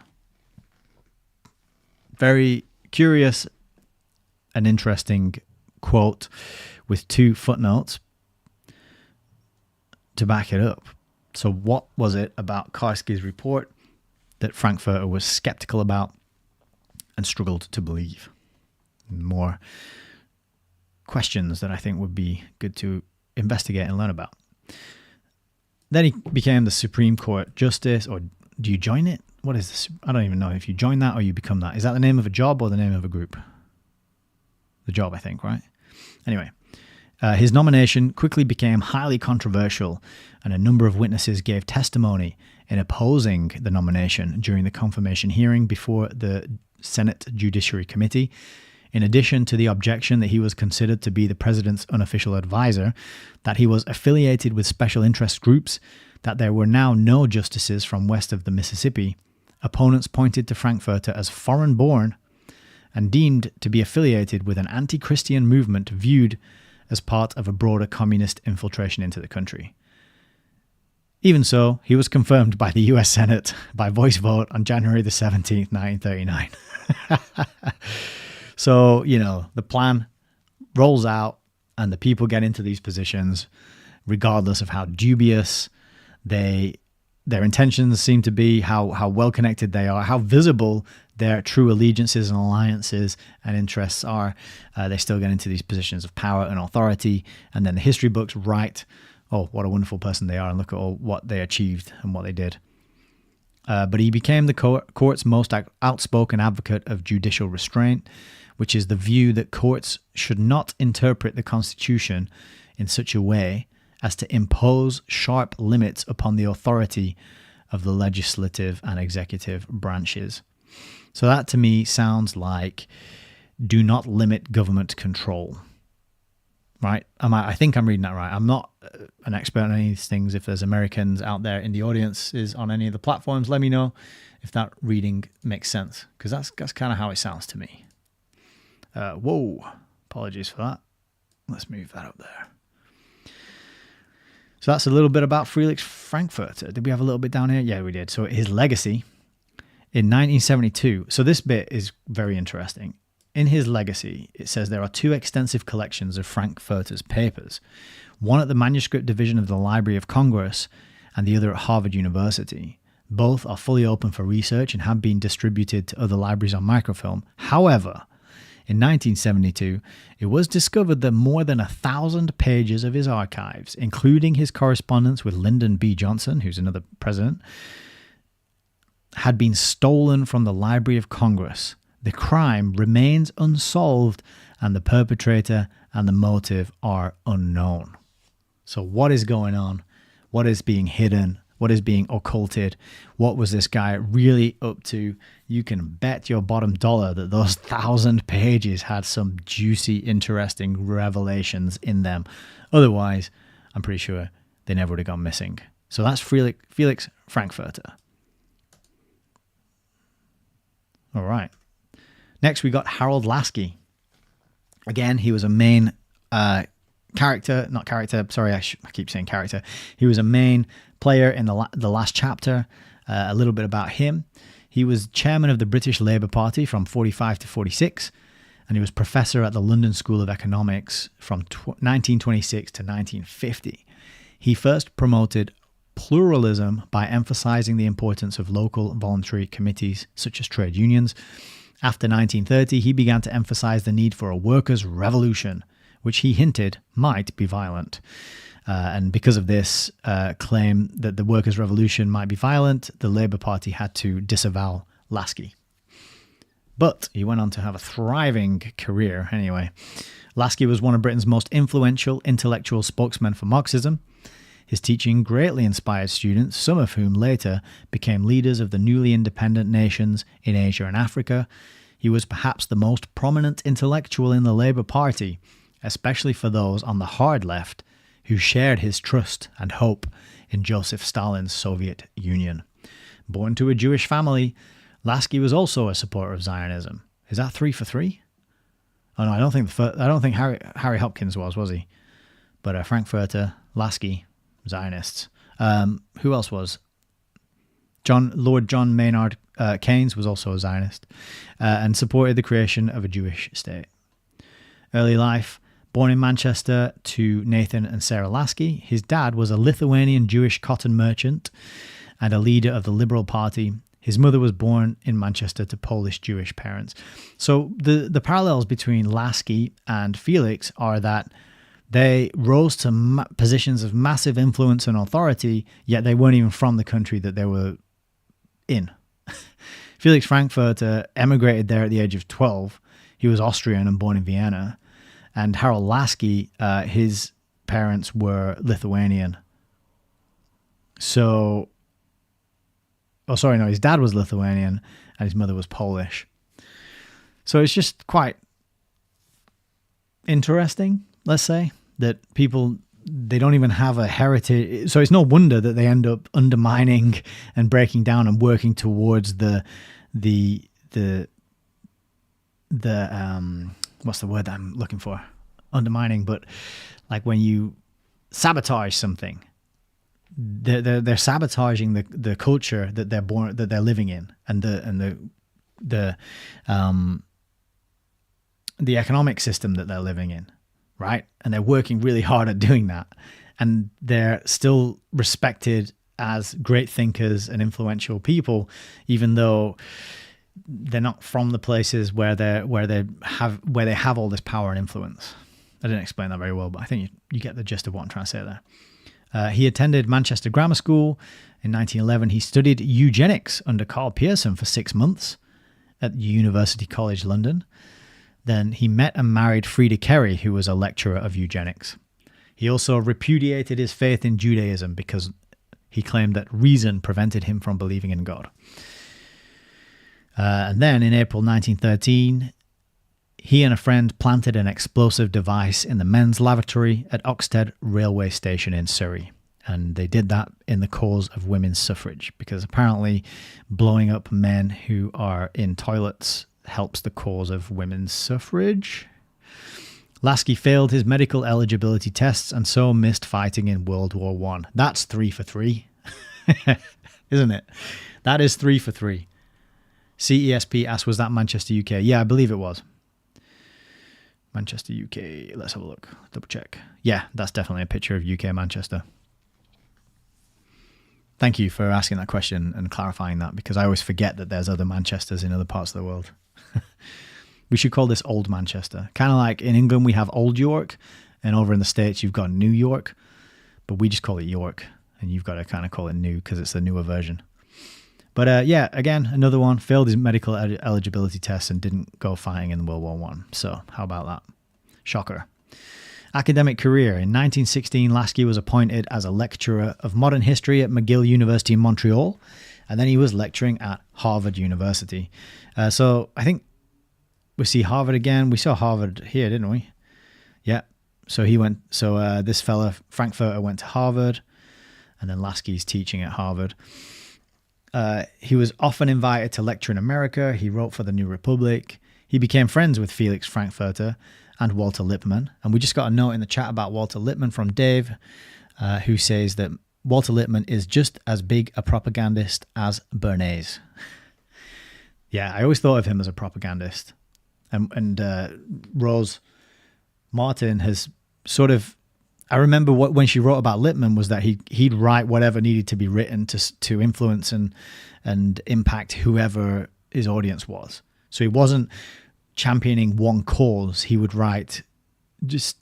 Very curious and interesting quote with 2 footnotes to back it up. So what was it about Karski's report that Frankfurter was skeptical about and struggled to believe? More questions that I think would be good to investigate and learn about. Then he became the Supreme Court Justice, or do you join it? What is this? I don't even know if you join that or you become that. Is that the name of a job or the name of a group? The job, I think, right? Anyway, his nomination quickly became highly controversial, and a number of witnesses gave testimony in opposing the nomination during the confirmation hearing before the Senate Judiciary Committee. In addition to the objection that he was considered to be the president's unofficial advisor, that he was affiliated with special interest groups, that there were now no justices from west of the Mississippi, opponents pointed to Frankfurter as foreign-born and deemed to be affiliated with an anti-Christian movement viewed as part of a broader communist infiltration into the country. Even so, he was confirmed by the US Senate by voice vote on January the 17th, 1939. So, the plan rolls out and the people get into these positions regardless of how dubious their intentions seem to be, how well-connected they are, how visible their true allegiances and alliances and interests are. They still get into these positions of power and authority. And then the history books write, oh, what a wonderful person they are, and look at all what they achieved and what they did. But he became the court's most outspoken advocate of judicial restraint, which is the view that courts should not interpret the Constitution in such a way as to impose sharp limits upon the authority of the legislative and executive branches. So that to me sounds like do not limit government control. Right? I think I'm reading that right. I'm not an expert on any of these things. If there's Americans out there in the audience is on any of the platforms, let me know if that reading makes sense, because that's kind of how it sounds to me. Whoa, apologies for that. Let's move that up there. So that's a little bit about Felix Frankfurter. Did we have a little bit down here? Yeah, we did. So his legacy in 1972. So this bit is very interesting. In his legacy, it says there are 2 extensive collections of Frankfurter's papers, one at the Manuscript Division of the Library of Congress and the other at Harvard University. Both are fully open for research and have been distributed to other libraries on microfilm. However, in 1972, it was discovered that more than 1,000 pages of his archives, including his correspondence with Lyndon B. Johnson, who's another president, had been stolen from the Library of Congress. The crime remains unsolved, and the perpetrator and the motive are unknown. So what is going on? What is being hidden? What is being occulted? What was this guy really up to? You can bet your bottom dollar that those 1,000 pages had some juicy, interesting revelations in them. Otherwise, I'm pretty sure they never would have gone missing. So that's Felix Frankfurter. All right. Next, we got Harold Lasky. Again, he was a main character. Sorry, I keep saying character. He was a main player in the last chapter. A little bit about him. He was chairman of the British Labour Party from 45 to 46, and he was professor at the London School of Economics from 1926 to 1950. He first promoted pluralism by emphasizing the importance of local voluntary committees such as trade unions. After 1930, he began to emphasize the need for a workers' revolution, which he hinted might be violent. And because of this claim that the workers' revolution might be violent, the Labour Party had to disavow Lasky. But he went on to have a thriving career anyway. Lasky was one of Britain's most influential intellectual spokesmen for Marxism. His teaching greatly inspired students, some of whom later became leaders of the newly independent nations in Asia and Africa. He was perhaps the most prominent intellectual in the Labour Party, especially for those on the hard left who shared his trust and hope in Joseph Stalin's Soviet Union. Born to a Jewish family, Lasky was also a supporter of Zionism. Is that 3 for 3? Oh no, I don't think Harry Hopkins was he? But Frankfurter, Lasky, Zionists. Who else was? Lord John Maynard Keynes was also a Zionist and supported the creation of a Jewish state. Early life, born in Manchester to Nathan and Sarah Lasky, his dad was a Lithuanian Jewish cotton merchant and a leader of the Liberal Party. His mother was born in Manchester to Polish Jewish parents. So the parallels between Lasky and Felix are that they rose to positions of massive influence and authority, yet they weren't even from the country that they were in. Felix Frankfurter emigrated there at the age of 12. He was Austrian and born in Vienna. And Harold Lasky, his parents were Lithuanian. His dad was Lithuanian and his mother was Polish. So it's just quite interesting, let's say, that people, they don't even have a heritage. So it's no wonder that they end up undermining and breaking down and working towards the what's the word that I'm looking for? Undermining, but like when you sabotage something, they're sabotaging the culture that they're living in, and the economic system that they're living in, right? And they're working really hard at doing that, and they're still respected as great thinkers and influential people, even though they're not from the places where they have all this power and influence. I didn't explain that very well, but I think you get the gist of what I'm trying to say there. He attended Manchester Grammar School. In 1911, he studied eugenics under Carl Pearson for 6 months at University College London. Then he met and married Frida Kerry, who was a lecturer of eugenics. He also repudiated his faith in Judaism because he claimed that reason prevented him from believing in God. And then in April 1913, he and a friend planted an explosive device in the men's lavatory at Oxted railway station in Surrey. And they did that in the cause of women's suffrage, because apparently blowing up men who are in toilets helps the cause of women's suffrage. Lasky failed his medical eligibility tests and so missed fighting in World War I. That's 3 for 3, isn't it? That is 3 for 3. CESP asked, was that Manchester, UK? Yeah, I believe it was. Manchester, UK. Let's have a look. Double check. Yeah, that's definitely a picture of UK Manchester. Thank you for asking that question and clarifying that, because I always forget that there's other Manchesters in other parts of the world. We should call this Old Manchester. Kind of like in England we have Old York, and over in the States you've got New York, but we just call it York, and you've got to kind of call it New because it's the newer version. But yeah, again, another one, failed his medical eligibility test and didn't go fighting in World War I. So how about that? Shocker. Academic career. In 1916, Lasky was appointed as a lecturer of modern history at McGill University in Montreal, and then he was lecturing at Harvard University. So I think we see Harvard again. We saw Harvard here, didn't we? Yeah. So he went. So this fella, Frankfurter, went to Harvard, and then Lasky's teaching at Harvard. He was often invited to lecture in America. He wrote for the New Republic. He became friends with Felix Frankfurter and Walter Lippmann. And we just got a note in the chat about Walter Lippmann from Dave, who says that Walter Lippmann is just as big a propagandist as Bernays. Yeah, I always thought of him as a propagandist. And Rose Martin has sort of, I remember when she wrote about Lippmann was that he'd write whatever needed to be written to influence and impact whoever his audience was. So he wasn't championing one cause. He would write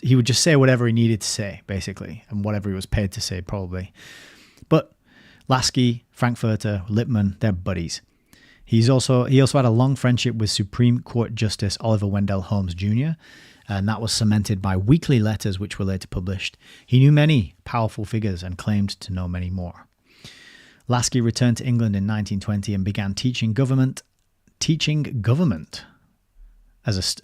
he would just say whatever he needed to say, basically, and whatever he was paid to say, probably. But Lasky, Frankfurter, Lippmann, they're buddies. He also had a long friendship with Supreme Court Justice Oliver Wendell Holmes Jr., and that was cemented by weekly letters which were later published. He knew many powerful figures and claimed to know many more. Lasky returned to England in 1920 and began teaching government as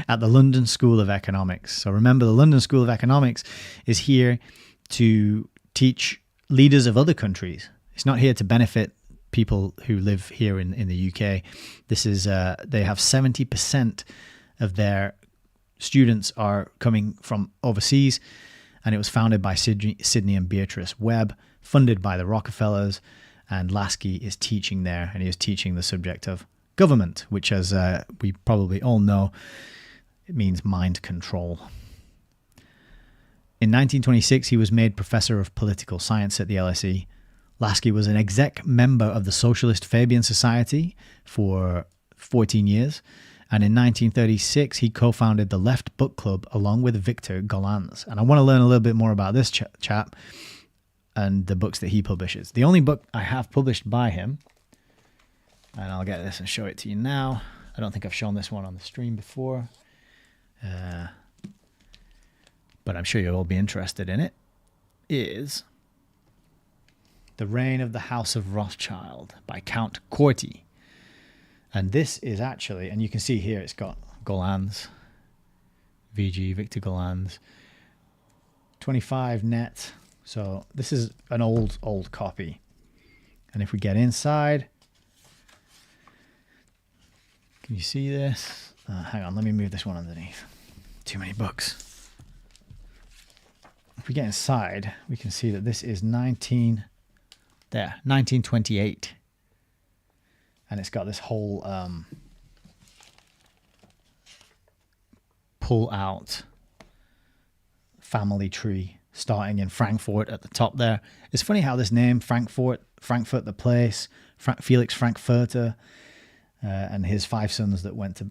at the London School of Economics. So remember, the London School of Economics is here to teach leaders of other countries. It's not here to benefit people who live here in the UK. This is they have 70% of their students are coming from overseas, and it was founded by Sydney and Beatrice Webb, funded by the Rockefellers, and Lasky is teaching there, and he is teaching the subject of government, which, as we probably all know, it means mind control. In 1926, he was made Professor of Political Science at the LSE. Lasky was an exec member of the Socialist Fabian Society for 14 years, and in 1936, he co-founded the Left Book Club along with Victor Gollancz. And I want to learn a little bit more about this chap and the books that he publishes. The only book I have published by him, and I'll get this and show it to you now. I don't think I've shown this one on the stream before, but I'm sure you'll all be interested in it, is The Reign of the House of Rothschild by Count Corti. And this is actually, and you can see here it's got Gollancz, VG, Victor Gollancz, 25 net. So this is an old copy. And if we get inside, can you see this? Hang on, let me move this one underneath. Too many books. If we get inside, we can see that this is 1928. And it's got this whole pull-out family tree starting in Frankfurt at the top there. It's funny how this name, Frankfurt the place, Felix Frankfurter, and his 5 sons that went to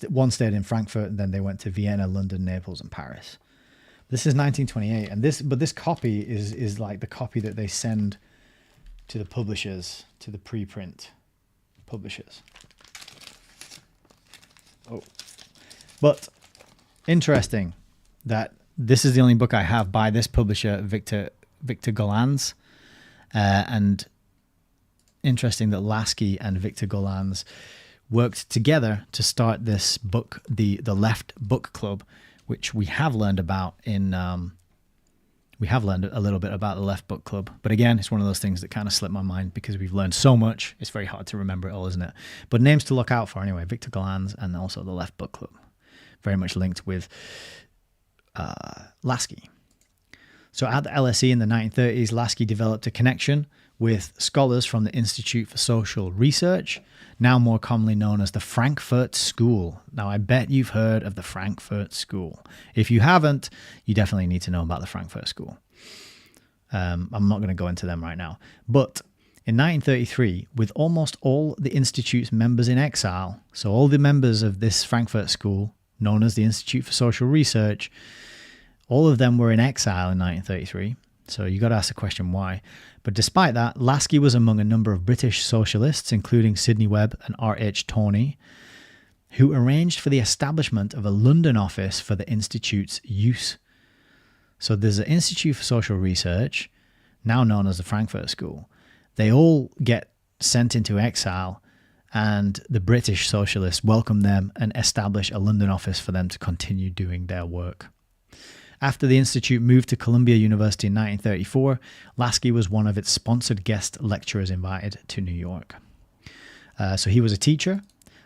one stayed in Frankfurt, and then they went to Vienna, London, Naples, and Paris. This is 1928, and this copy is like the copy that they send to the publishers, to the preprint publishers. Oh, but interesting that this is the only book I have by this publisher, Victor Gollancz, and interesting that Lasky and Victor Gollancz worked together to start this book, the Left Book Club, which we have learned about we have learned a little bit about the Left Book Club. But again, it's one of those things that kind of slipped my mind because we've learned so much. It's very hard to remember it all, isn't it? But names to look out for anyway, Victor Gollancz and also the Left Book Club. Very much linked with Lasky. So at the LSE in the 1930s, Lasky developed a connection with scholars from the Institute for Social Research, now more commonly known as the Frankfurt School. Now, I bet you've heard of the Frankfurt School. If you haven't, you definitely need to know about the Frankfurt School. I'm not going to go into them right now. But in 1933, with almost all the Institute's members in exile, so all the members of this Frankfurt School, known as the Institute for Social Research, all of them were in exile in 1933. So you got to ask the question why. But despite that, Lasky was among a number of British socialists, including Sidney Webb and R.H. Tawney, who arranged for the establishment of a London office for the Institute's use. So there's an Institute for Social Research, now known as the Frankfurt School. They all get sent into exile, and the British socialists welcome them and establish a London office for them to continue doing their work. After the Institute moved to Columbia University in 1934, Lasky was one of its sponsored guest lecturers invited to New York. So he was a teacher.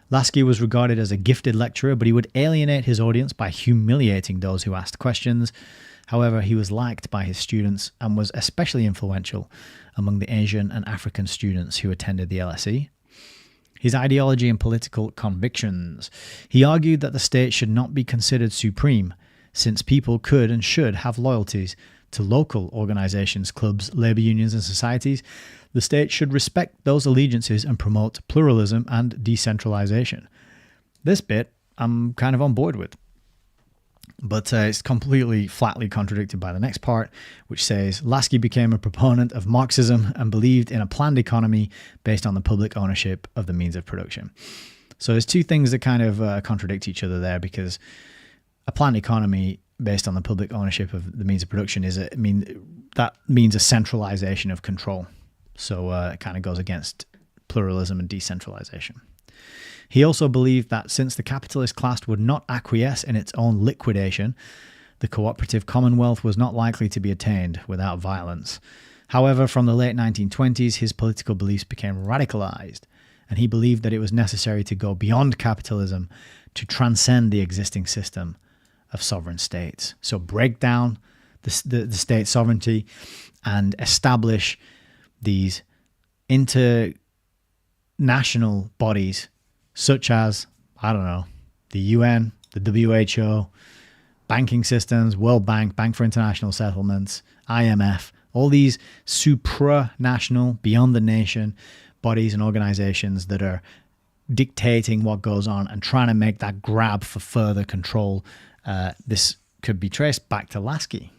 Lasky was regarded as a gifted lecturer, but he would alienate his audience by humiliating those who asked questions. However, he was liked by his students and was especially influential among the Asian and African students who attended the LSE. His ideology and political convictions. He argued that the state should not be considered supreme, since people could and should have loyalties to local organizations, clubs, labor unions, and societies. The state should respect those allegiances and promote pluralism and decentralization. This bit I'm kind of on board with. But it's completely flatly contradicted by the next part, which says Lasky became a proponent of Marxism and believed in a planned economy based on the public ownership of the means of production. So there's two things that kind of contradict each other there, because a planned economy based on the public ownership of the means of production that means a centralization of control. So it kind of goes against pluralism and decentralization. He also believed that since the capitalist class would not acquiesce in its own liquidation, the cooperative commonwealth was not likely to be attained without violence. However, from the late 1920s, his political beliefs became radicalized, and he believed that it was necessary to go beyond capitalism to transcend the existing system of sovereign states. So break down the state sovereignty and establish these international bodies such as, I don't know, the UN, the WHO, banking systems, World Bank, Bank for International Settlements, IMF, all these supranational, beyond the nation bodies and organizations that are dictating what goes on and trying to make that grab for further control. This could be traced back to Lasky.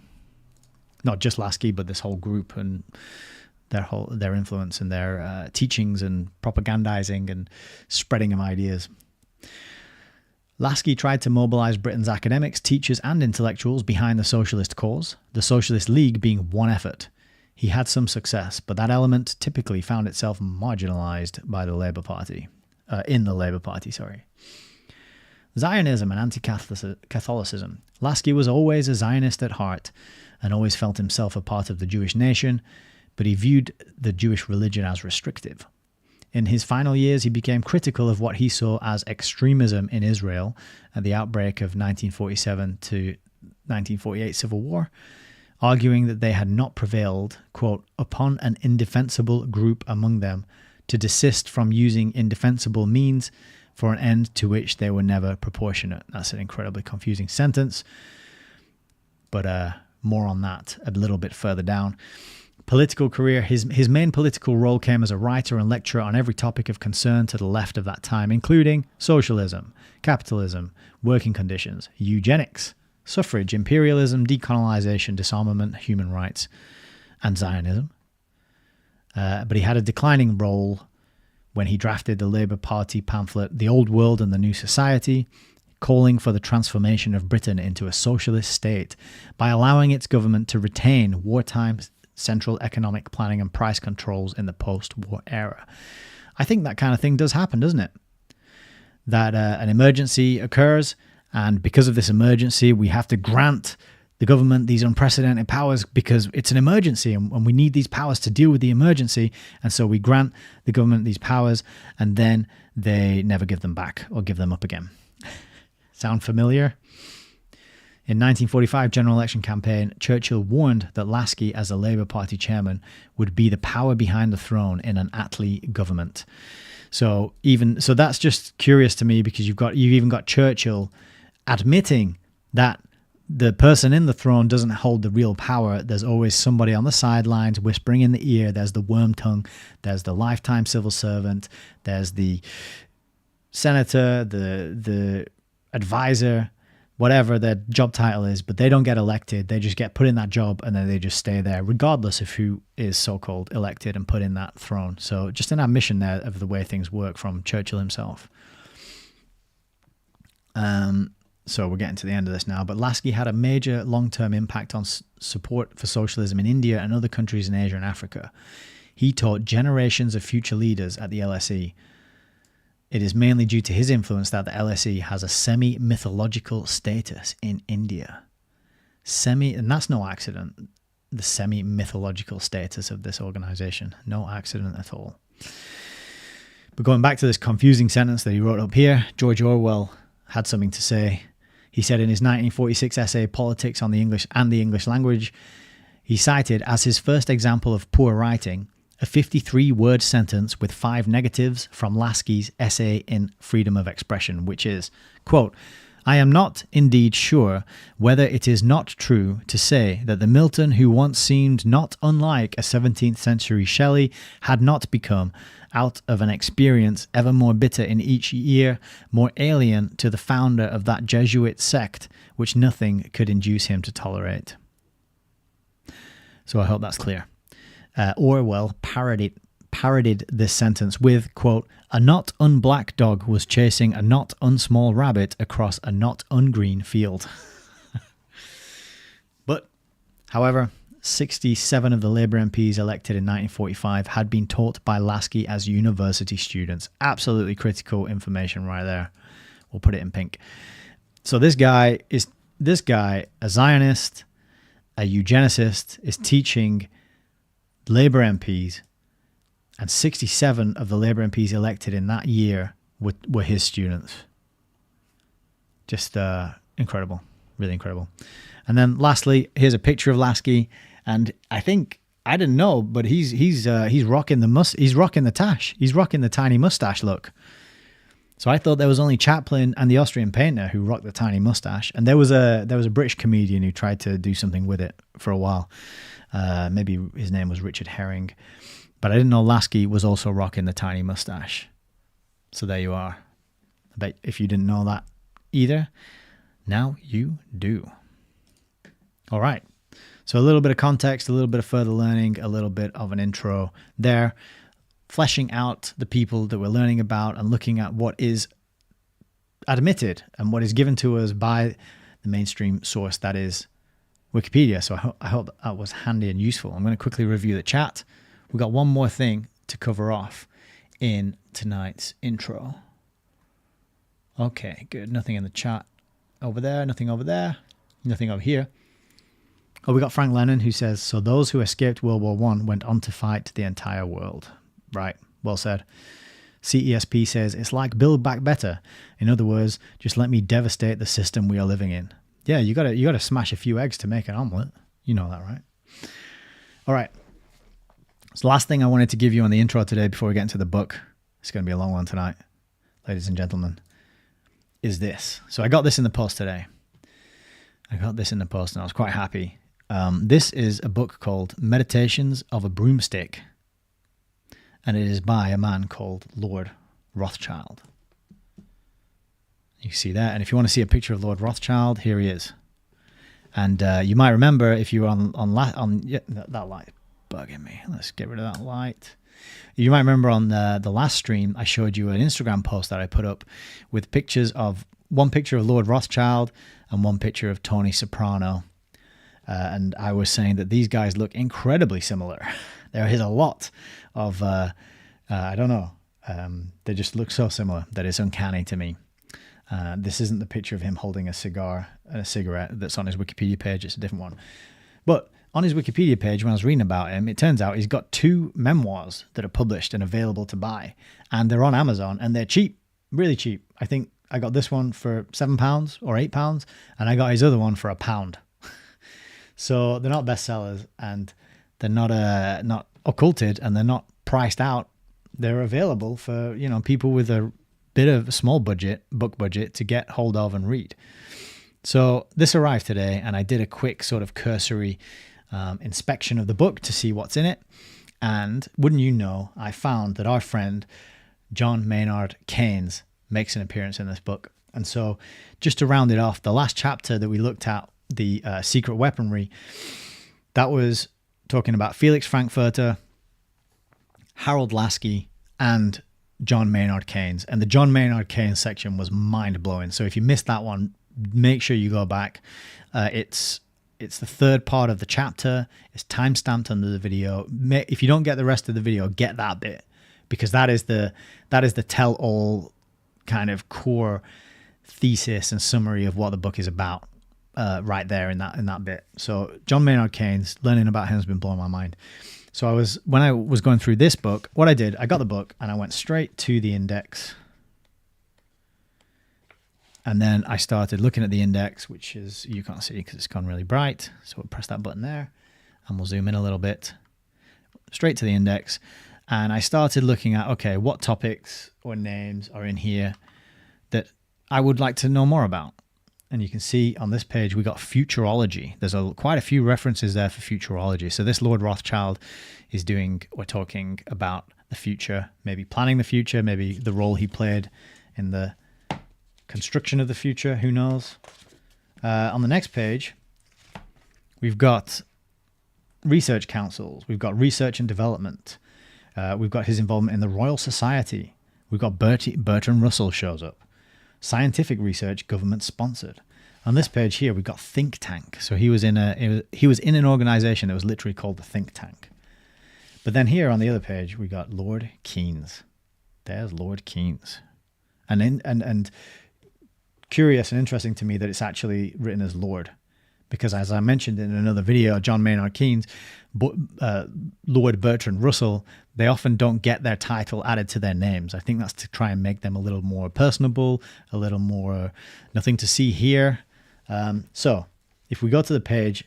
Not just Lasky, but this whole group and their influence and their teachings and propagandizing and spreading of ideas. Lasky tried to mobilize Britain's academics, teachers and intellectuals behind the socialist cause, the Socialist League being one effort. He had some success, but that element typically found itself marginalized by the Labour Party. Zionism and anti-Catholicism. Lasky was always a Zionist at heart and always felt himself a part of the Jewish nation, but he viewed the Jewish religion as restrictive. In his final years, he became critical of what he saw as extremism in Israel at the outbreak of 1947 to 1948 civil war, arguing that they had not prevailed, quote, upon an indefensible group among them to desist from using indefensible means for an end to which they were never proportionate. That's an incredibly confusing sentence, but more on that a little bit further down. Political career. His main political role came as a writer and lecturer on every topic of concern to the left of that time, including socialism, capitalism, working conditions, eugenics, suffrage, imperialism, decolonization, disarmament, human rights, and Zionism. But he had a declining role when he drafted the Labour Party pamphlet, The Old World and the New Society, calling for the transformation of Britain into a socialist state by allowing its government to retain wartime central economic planning and price controls in the post-war era. I think that kind of thing does happen, doesn't it? That an emergency occurs, and because of this emergency, we have to grant the government these unprecedented powers because it's an emergency and we need these powers to deal with the emergency. And so we grant the government these powers and then they never give them back or give them up again. Sound familiar? In 1945 general election campaign, Churchill warned that Lasky, as the Labour Party chairman, would be the power behind the throne in an Attlee government. So that's just curious to me, because you've even got Churchill admitting that the person in the throne doesn't hold the real power. There's always somebody on the sidelines whispering in the ear. There's the worm tongue. There's the lifetime civil servant. There's the senator, the advisor, whatever their job title is, but they don't get elected. They just get put in that job and then they just stay there, regardless of who is so-called elected and put in that throne. So just an admission there of the way things work from Churchill himself. So we're getting to the end of this now, but Lasky had a major long-term impact on support for socialism in India and other countries in Asia and Africa. He taught generations of future leaders at the LSE. It is mainly due to his influence that the LSE has a semi-mythological status in India. And that's no accident, the semi-mythological status of this organization. No accident at all. But going back to this confusing sentence that he wrote up here, George Orwell had something to say. He said in his 1946 essay, Politics on the English and the English Language, he cited as his first example of poor writing a 53-word sentence with 5 negatives from Lasky's essay in Freedom of Expression, which is, quote, I am not indeed sure whether it is not true to say that the Milton who once seemed not unlike a 17th century Shelley had not become, out of an experience ever more bitter in each year, more alien to the founder of that Jesuit sect which nothing could induce him to tolerate. So I hope that's clear. Orwell parodied this sentence with, quote, "A not unblack dog was chasing a not unsmall rabbit across a not ungreen field." But, however, 67 of the Labour MPs elected in 1945 had been taught by Lasky as university students. Absolutely critical information right there. We'll put it in pink. So this guy, a Zionist, a eugenicist, is teaching Labour MPs, and 67 of the Labour MPs elected in that year were his students. Just incredible, really incredible. And then lastly, here's a picture of Lasky, and I didn't know, but he's rocking the tash. He's rocking the tiny mustache look. So I thought there was only Chaplin and the Austrian painter who rocked the tiny mustache, and there was a British comedian who tried to do something with it for a while. Maybe his name was Richard Herring, but I didn't know Lasky was also rocking the tiny mustache. So there you are. I bet if you didn't know that either, now you do. All right. So a little bit of context, a little bit of further learning, a little bit of an intro there, fleshing out the people that we're learning about and looking at what is admitted and what is given to us by the mainstream source, that is Wikipedia. So I hope that was handy and useful. I'm going to quickly review the chat. We've got one more thing to cover off in tonight's intro. Okay, good. Nothing in the chat over there, nothing over there, nothing over here. Oh, we got Frank Lennon who says, so those who escaped World War I went on to fight the entire world. Right, well said. CESP says, it's like Build Back Better. In other words, just let me devastate the system we are living in. Yeah, you gotta smash a few eggs to make an omelet. You know that, right? All right. So the last thing I wanted to give you on the intro today before we get into the book, it's going to be a long one tonight, ladies and gentlemen, is this. So I got this in the post today. And I was quite happy. This is a book called Meditations of a Broomstick, and it is by a man called Lord Rothschild. You see that, and if you want to see a picture of Lord Rothschild, here he is. And you might remember if you were that light bugging me. Let's get rid of that light. You might remember on the last stream, I showed you an Instagram post that I put up with pictures of one picture of Lord Rothschild and one picture of Tony Soprano. And I was saying that these guys look incredibly similar. There is a lot of, I don't know, they just look so similar that it's uncanny to me. This isn't the picture of him holding a cigar and a cigarette that's on his Wikipedia page. It's a different one. But on his Wikipedia page, when I was reading about him, it turns out he's got 2 memoirs that are published and available to buy. And they're on Amazon, and they're cheap, really cheap. I think I got this one for £7 or £8, and I got his other one for £1. So they're not bestsellers, and they're not occulted, and they're not priced out. They're available for, people with a bit of a small book budget to get hold of and read. So this arrived today, and I did a quick sort of cursory inspection of the book to see what's in it. And wouldn't you know, I found that our friend John Maynard Keynes makes an appearance in this book. And so just to round it off, the last chapter that we looked at, the secret weaponry, that was talking about Felix Frankfurter, Harold Lasky, and John Maynard Keynes. And the John Maynard Keynes section was mind-blowing. So if you missed that one, make sure you go back. It's the third part of the chapter. It's time-stamped under the video. If you don't get the rest of the video, get that bit, because that is the tell-all kind of core thesis and summary of what the book is about, right there in that bit. So John Maynard Keynes, learning about him has been blowing my mind. So when I was going through this book, what I did, I got the book and I went straight to the index. And then I started looking at the index, which is, you can't see because it's gone really bright. So we'll press that button there and we'll zoom in a little bit. Straight to the index. And I started looking at, okay, what topics or names are in here that I would like to know more about. And you can see on this page, we got futurology. There's quite a few references there for futurology. So this Lord Rothschild is we're talking about the future, maybe planning the future, maybe the role he played in the construction of the future, who knows. On the next page, we've got research councils. We've got research and development. We've got his involvement in the Royal Society. We've got Bertrand Russell shows up. Scientific research, government sponsored. On this page here, we've got think tank. So he was in an organization that was literally called the think tank. But then here on the other page, we got Lord Keynes. There's Lord Keynes. And curious and interesting to me that it's actually written as Lord. Because as I mentioned in another video, John Maynard Keynes, Lord Bertrand Russell, they often don't get their title added to their names. I think that's to try and make them a little more personable, a little more nothing to see here. So if we go to the page,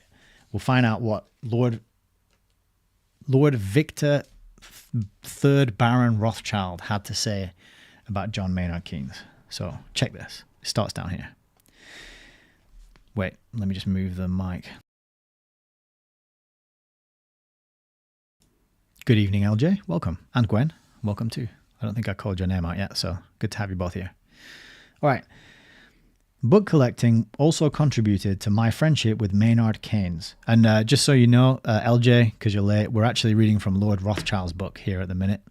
we'll find out what Lord Victor III Baron Rothschild had to say about John Maynard Keynes. So check this. It starts down here. Wait, let me just move the mic. Good evening, LJ. Welcome. And Gwen, welcome too. I don't think I called your name out yet, so good to have you both here. All right. Book collecting also contributed to my friendship with Maynard Keynes. And just so you know, LJ, because you're late, we're actually reading from Lord Rothschild's book here at the minute,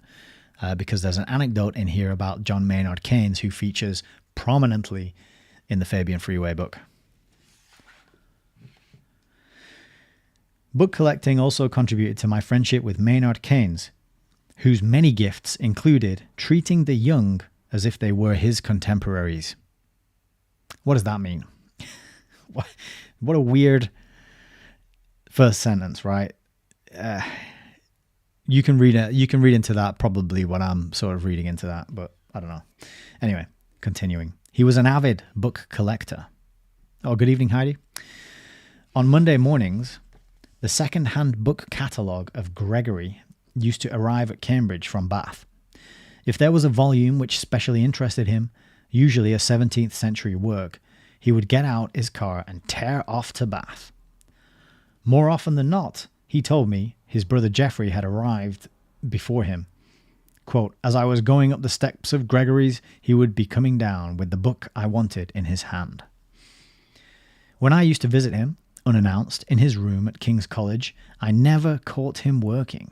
because there's an anecdote in here about John Maynard Keynes who features prominently in the Fabian Freeway book. Book collecting also contributed to my friendship with Maynard Keynes, whose many gifts included treating the young as if they were his contemporaries. What does that mean? What a weird first sentence, right? You can read into that probably what I'm sort of reading into that, but I don't know. Anyway, continuing. He was an avid book collector. Oh, good evening, Heidi. On Monday mornings, the second-hand book catalogue of Gregory used to arrive at Cambridge from Bath. If there was a volume which specially interested him, usually a 17th century work, he would get out his car and tear off to Bath. More often than not, he told me, his brother Geoffrey had arrived before him. Quote, as I was going up the steps of Gregory's, he would be coming down with the book I wanted in his hand. When I used to visit him, unannounced, in his room at King's College, I never caught him working.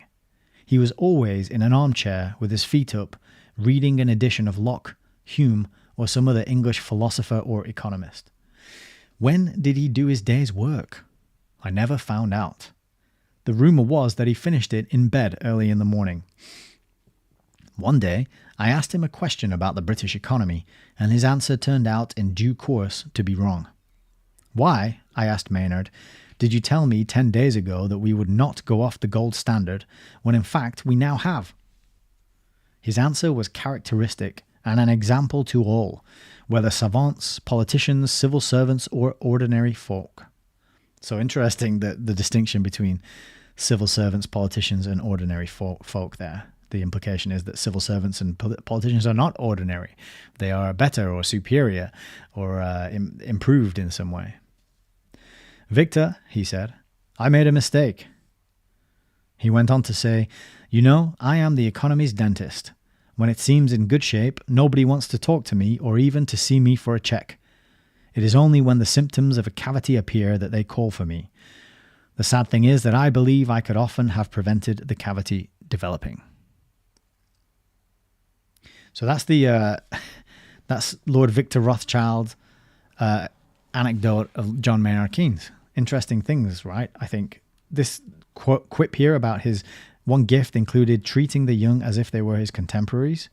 He was always in an armchair with his feet up, reading an edition of Locke, Hume, or some other English philosopher or economist. When did he do his day's work? I never found out. The rumour was that he finished it in bed early in the morning. One day, I asked him a question about the British economy, and his answer turned out in due course to be wrong. Why, I asked Maynard, did you tell me 10 days ago that we would not go off the gold standard, when in fact we now have? His answer was characteristic and an example to all, whether savants, politicians, civil servants, or ordinary folk. So interesting the distinction between civil servants, politicians, and ordinary folk there. The implication is that civil servants and politicians are not ordinary. They are better or superior or improved in some way. Victor, he said, I made a mistake. He went on to say, you know, I am the economy's dentist. When it seems in good shape, nobody wants to talk to me or even to see me for a check. It is only when the symptoms of a cavity appear that they call for me. The sad thing is that I believe I could often have prevented the cavity developing. So that's that's Lord Victor Rothschild anecdote of John Maynard Keynes. Interesting things, right? I think this quip here about his one gift included treating the young as if they were his contemporaries.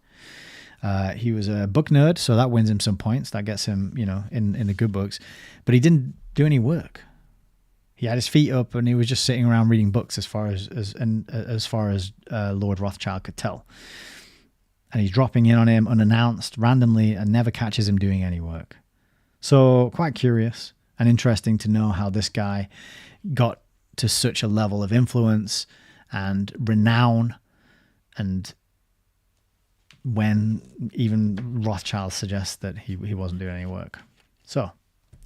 He was a book nerd, so that wins him some points. That gets him, in the good books. But he didn't do any work. He had his feet up and he was just sitting around reading books as far as Lord Rothschild could tell. And he's dropping in on him unannounced, randomly, and never catches him doing any work. So quite curious and interesting to know how this guy got to such a level of influence and renown, and when even Rothschild suggests that he wasn't doing any work. So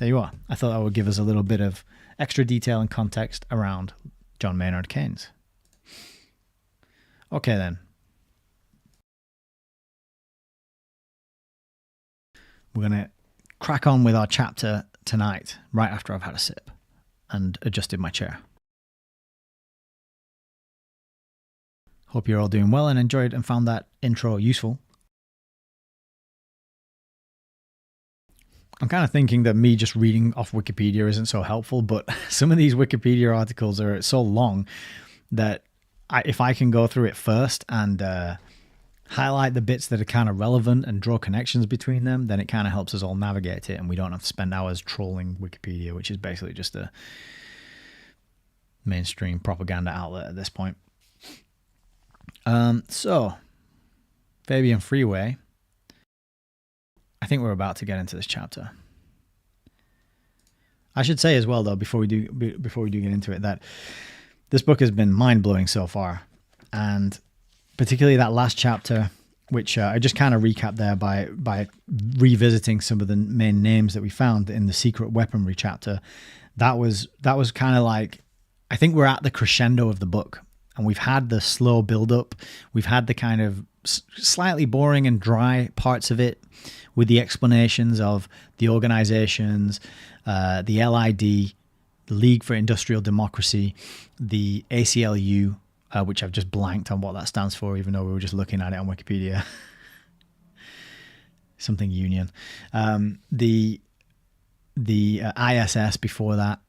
there you are. I thought that would give us a little bit of extra detail and context around John Maynard Keynes. Okay then. We're going to crack on with our chapter tonight, right after I've had a sip and adjusted my chair. Hope you're all doing well and enjoyed and found that intro useful. I'm kind of thinking that me just reading off Wikipedia isn't so helpful, but some of these Wikipedia articles are so long that if I can go through it first and highlight the bits that are kind of relevant and draw connections between them, then it kind of helps us all navigate it and we don't have to spend hours trolling Wikipedia, which is basically just a mainstream propaganda outlet at this point. So, Fabian Freeway. I think we're about to get into this chapter. I should say as well, though, before we do get into it, that this book has been mind-blowing so far, and particularly that last chapter, which I just kind of recapped there by revisiting some of the main names that we found in the secret weaponry chapter. That was kind of like, I think we're at the crescendo of the book, and we've had the slow build-up, we've had the kind of slightly boring and dry parts of it, with the explanations of the organizations, the LID, the League for Industrial Democracy, the ACLU, which I've just blanked on what that stands for, even though we were just looking at it on Wikipedia. Something union. The ISS before that.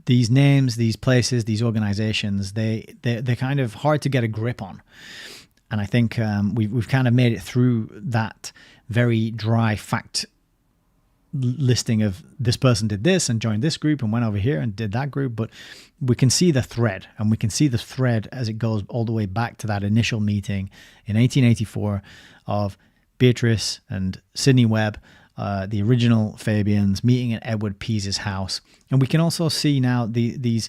These names, these places, these organizations, they're kind of hard to get a grip on. And I think we've kind of made it through that very dry fact listing of this person did this and joined this group and went over here and did that group. But we can see the thread, and we can see the thread as it goes all the way back to that initial meeting in 1884 of Beatrice and Sidney Webb, the original Fabians, meeting at Edward Pease's house. And we can also see now these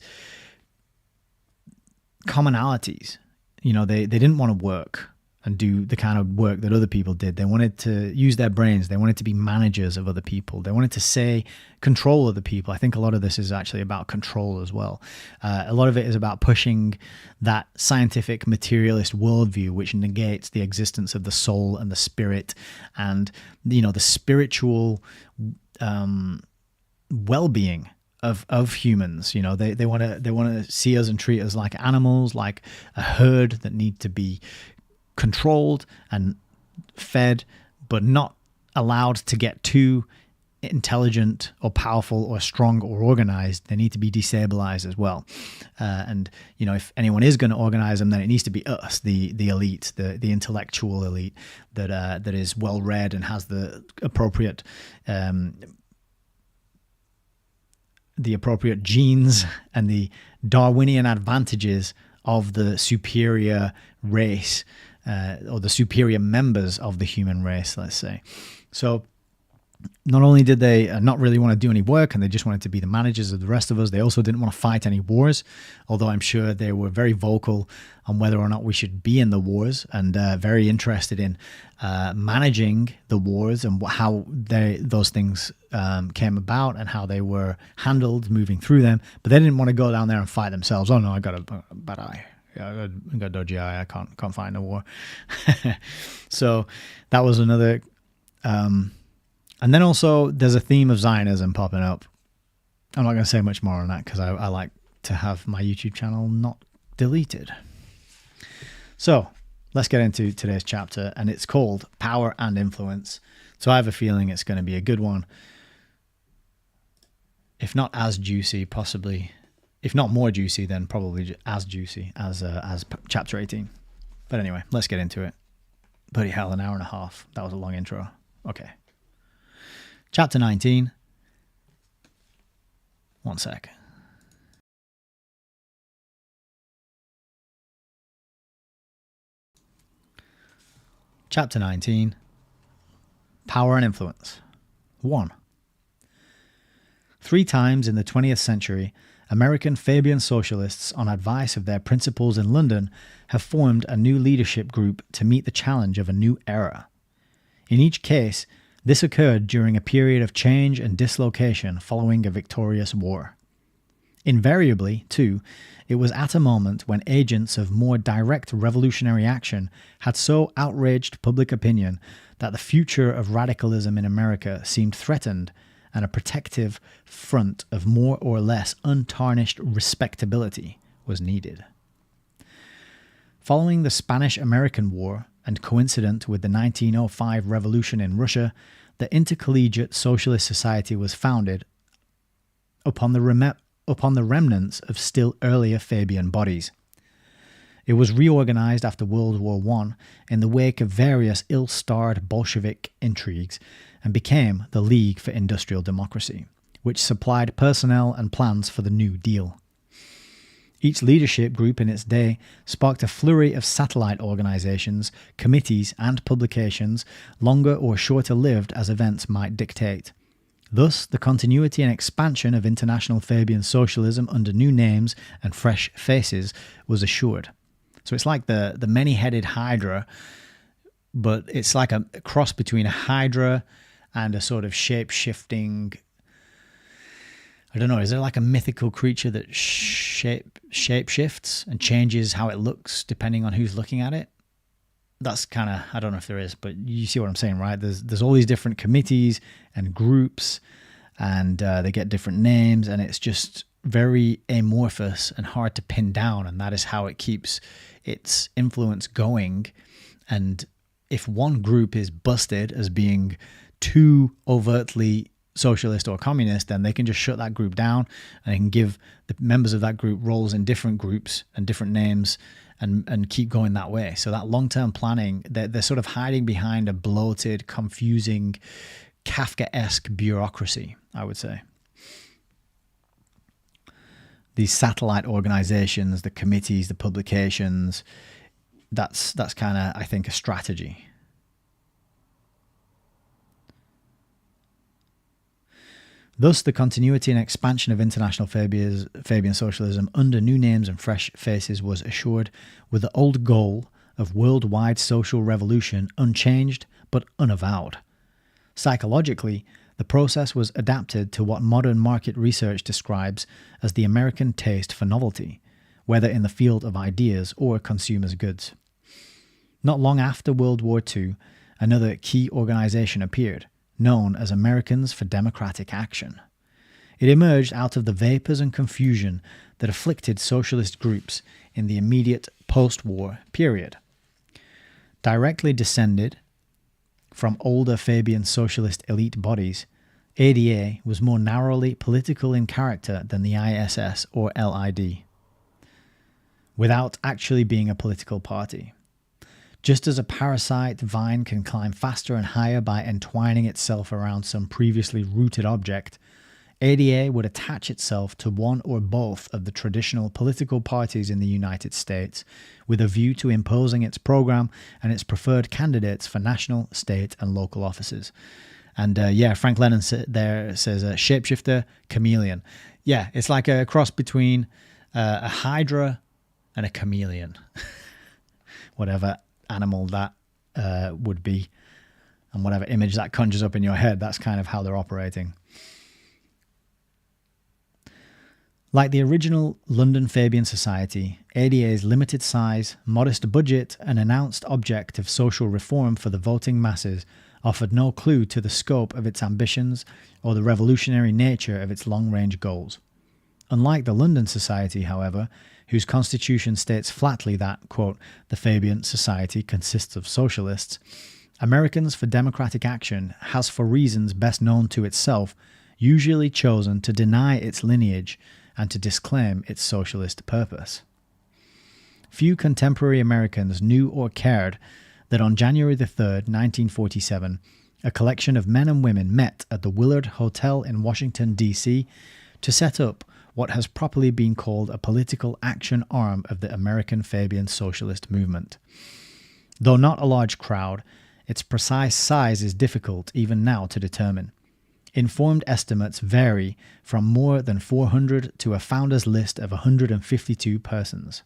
commonalities. You know, they didn't want to work and do the kind of work that other people did. They wanted to use their brains. They wanted to be managers of other people. They wanted to control other people. I think a lot of this is actually about control as well. A lot of it is about pushing that scientific materialist worldview, which negates the existence of the soul and the spirit and, you know, the spiritual well-being of humans. You know, they want to see us and treat us like animals, like a herd that need to be controlled and fed, but not allowed to get too intelligent or powerful or strong or organized. They need to be destabilized as well. And, you know, if anyone is going to organize them, then it needs to be us, the elite, the intellectual elite that is well read and has the appropriate genes and the Darwinian advantages of the superior race, or the superior members of the human race, let's say. So not only did they not really want to do any work and they just wanted to be the managers of the rest of us, they also didn't want to fight any wars, although I'm sure they were very vocal on whether or not we should be in the wars, and very interested in managing the wars and how those things came about and how they were handled moving through them. But they didn't want to go down there and fight themselves. Oh no, I got a bad eye. Yeah, I got a dodgy eye. I can't fight no war. So that was another. And then also there's a theme of Zionism popping up. I'm not going to say much more on that because I like to have my YouTube channel not deleted. So let's get into today's chapter, and it's called Power and Influence. So I have a feeling it's going to be a good one. If not as juicy, possibly. If not more juicy, then probably as juicy as chapter 18. But anyway, let's get into it. Bloody hell, an hour and a half. That was a long intro. Okay. Chapter 19. One sec. Chapter 19. Power and Influence. 1. 3 times in the 20th century, American Fabian socialists, on advice of their principals in London, have formed a new leadership group to meet the challenge of a new era. In each case, This occurred during a period of change and dislocation following a victorious war. Invariably, too, it was at a moment when agents of more direct revolutionary action had so outraged public opinion that the future of radicalism in America seemed threatened and a protective front of more or less untarnished respectability was needed. Following the Spanish-American War and coincident with the 1905 revolution in Russia, the Intercollegiate Socialist Society was founded upon the remnants of still earlier Fabian bodies. It was reorganized after World War I in the wake of various ill-starred Bolshevik intrigues and became the League for Industrial Democracy, which supplied personnel and plans for the New Deal. Each leadership group in its day sparked a flurry of satellite organizations, committees, and publications, longer or shorter lived as events might dictate. Thus, the continuity and expansion of international Fabian socialism under new names and fresh faces was assured. So it's like the many-headed hydra, but it's like a cross between a hydra and a sort of shape-shifting, I don't know, is there like a mythical creature that shape shifts and changes how it looks depending on who's looking at it? That's kind of, I don't know if there is, but you see what I'm saying, right? There's all these different committees and groups, and they get different names, and it's just very amorphous and hard to pin down, and that is how it keeps its influence going. And if one group is busted as being too overtly socialist or communist, then they can just shut that group down, and they can give the members of that group roles in different groups and different names and keep going that way. So that long-term planning, they're sort of hiding behind a bloated, confusing, Kafkaesque bureaucracy, I would say. These satellite organizations, the committees, the publications, that's kind of, I think, a strategy. Thus, the continuity and expansion of international Fabian socialism under new names and fresh faces was assured, with the old goal of worldwide social revolution unchanged but unavowed. Psychologically, the process was adapted to what modern market research describes as the American taste for novelty, whether in the field of ideas or consumers' goods. Not long after World War II, another key organization appeared, known as Americans for Democratic Action. It emerged out of the vapors and confusion that afflicted socialist groups in the immediate post-war period. Directly descended from older Fabian socialist elite bodies, ADA was more narrowly political in character than the ISS or LID, without actually being a political party. Just as a parasite vine can climb faster and higher by entwining itself around some previously rooted object, ADA would attach itself to one or both of the traditional political parties in the United States with a view to imposing its program and its preferred candidates for national, state, and local offices. And Frank Lennon there says shapeshifter, chameleon. Yeah, it's like a cross between a hydra and a chameleon. Whatever animal that would be, and whatever image that conjures up in your head, that's kind of how they're operating. Like the original London Fabian Society, ADA's limited size, modest budget, and announced object of social reform for the voting masses offered no clue to the scope of its ambitions or the revolutionary nature of its long-range goals. Unlike the London Society, however, whose constitution states flatly that, quote, the Fabian Society consists of socialists, Americans for Democratic Action has, for reasons best known to itself, usually chosen to deny its lineage and to disclaim its socialist purpose. Few contemporary Americans knew or cared that on January the 3rd, 1947, a collection of men and women met at the Willard Hotel in Washington, D.C. to set up what has properly been called a political action arm of the American Fabian socialist movement. Though not a large crowd, its precise size is difficult even now to determine. Informed estimates vary from more than 400 to a founders list of 152 persons.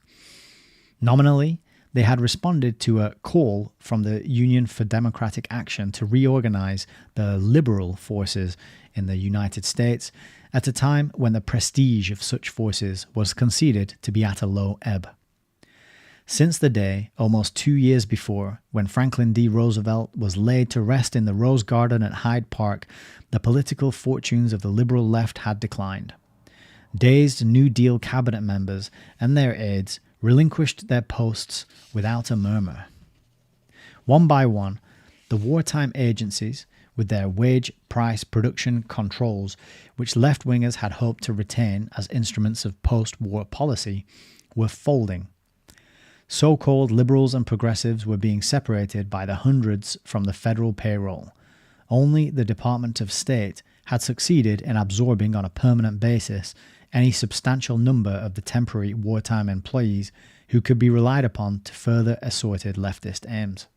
Nominally, they had responded to a call from the Union for Democratic Action to reorganize the liberal forces in the United States at a time when the prestige of such forces was conceded to be at a low ebb. Since the day, almost 2 years before, when Franklin D. Roosevelt was laid to rest in the Rose Garden at Hyde Park, the political fortunes of the liberal left had declined. Dazed New Deal cabinet members and their aides relinquished their posts without a murmur. One by one, the wartime agencies, with their wage price production controls, which left-wingers had hoped to retain as instruments of post-war policy, were folding. So-called liberals and progressives were being separated by the hundreds from the federal payroll. Only the Department of State had succeeded in absorbing on a permanent basis any substantial number of the temporary wartime employees who could be relied upon to further assorted leftist aims.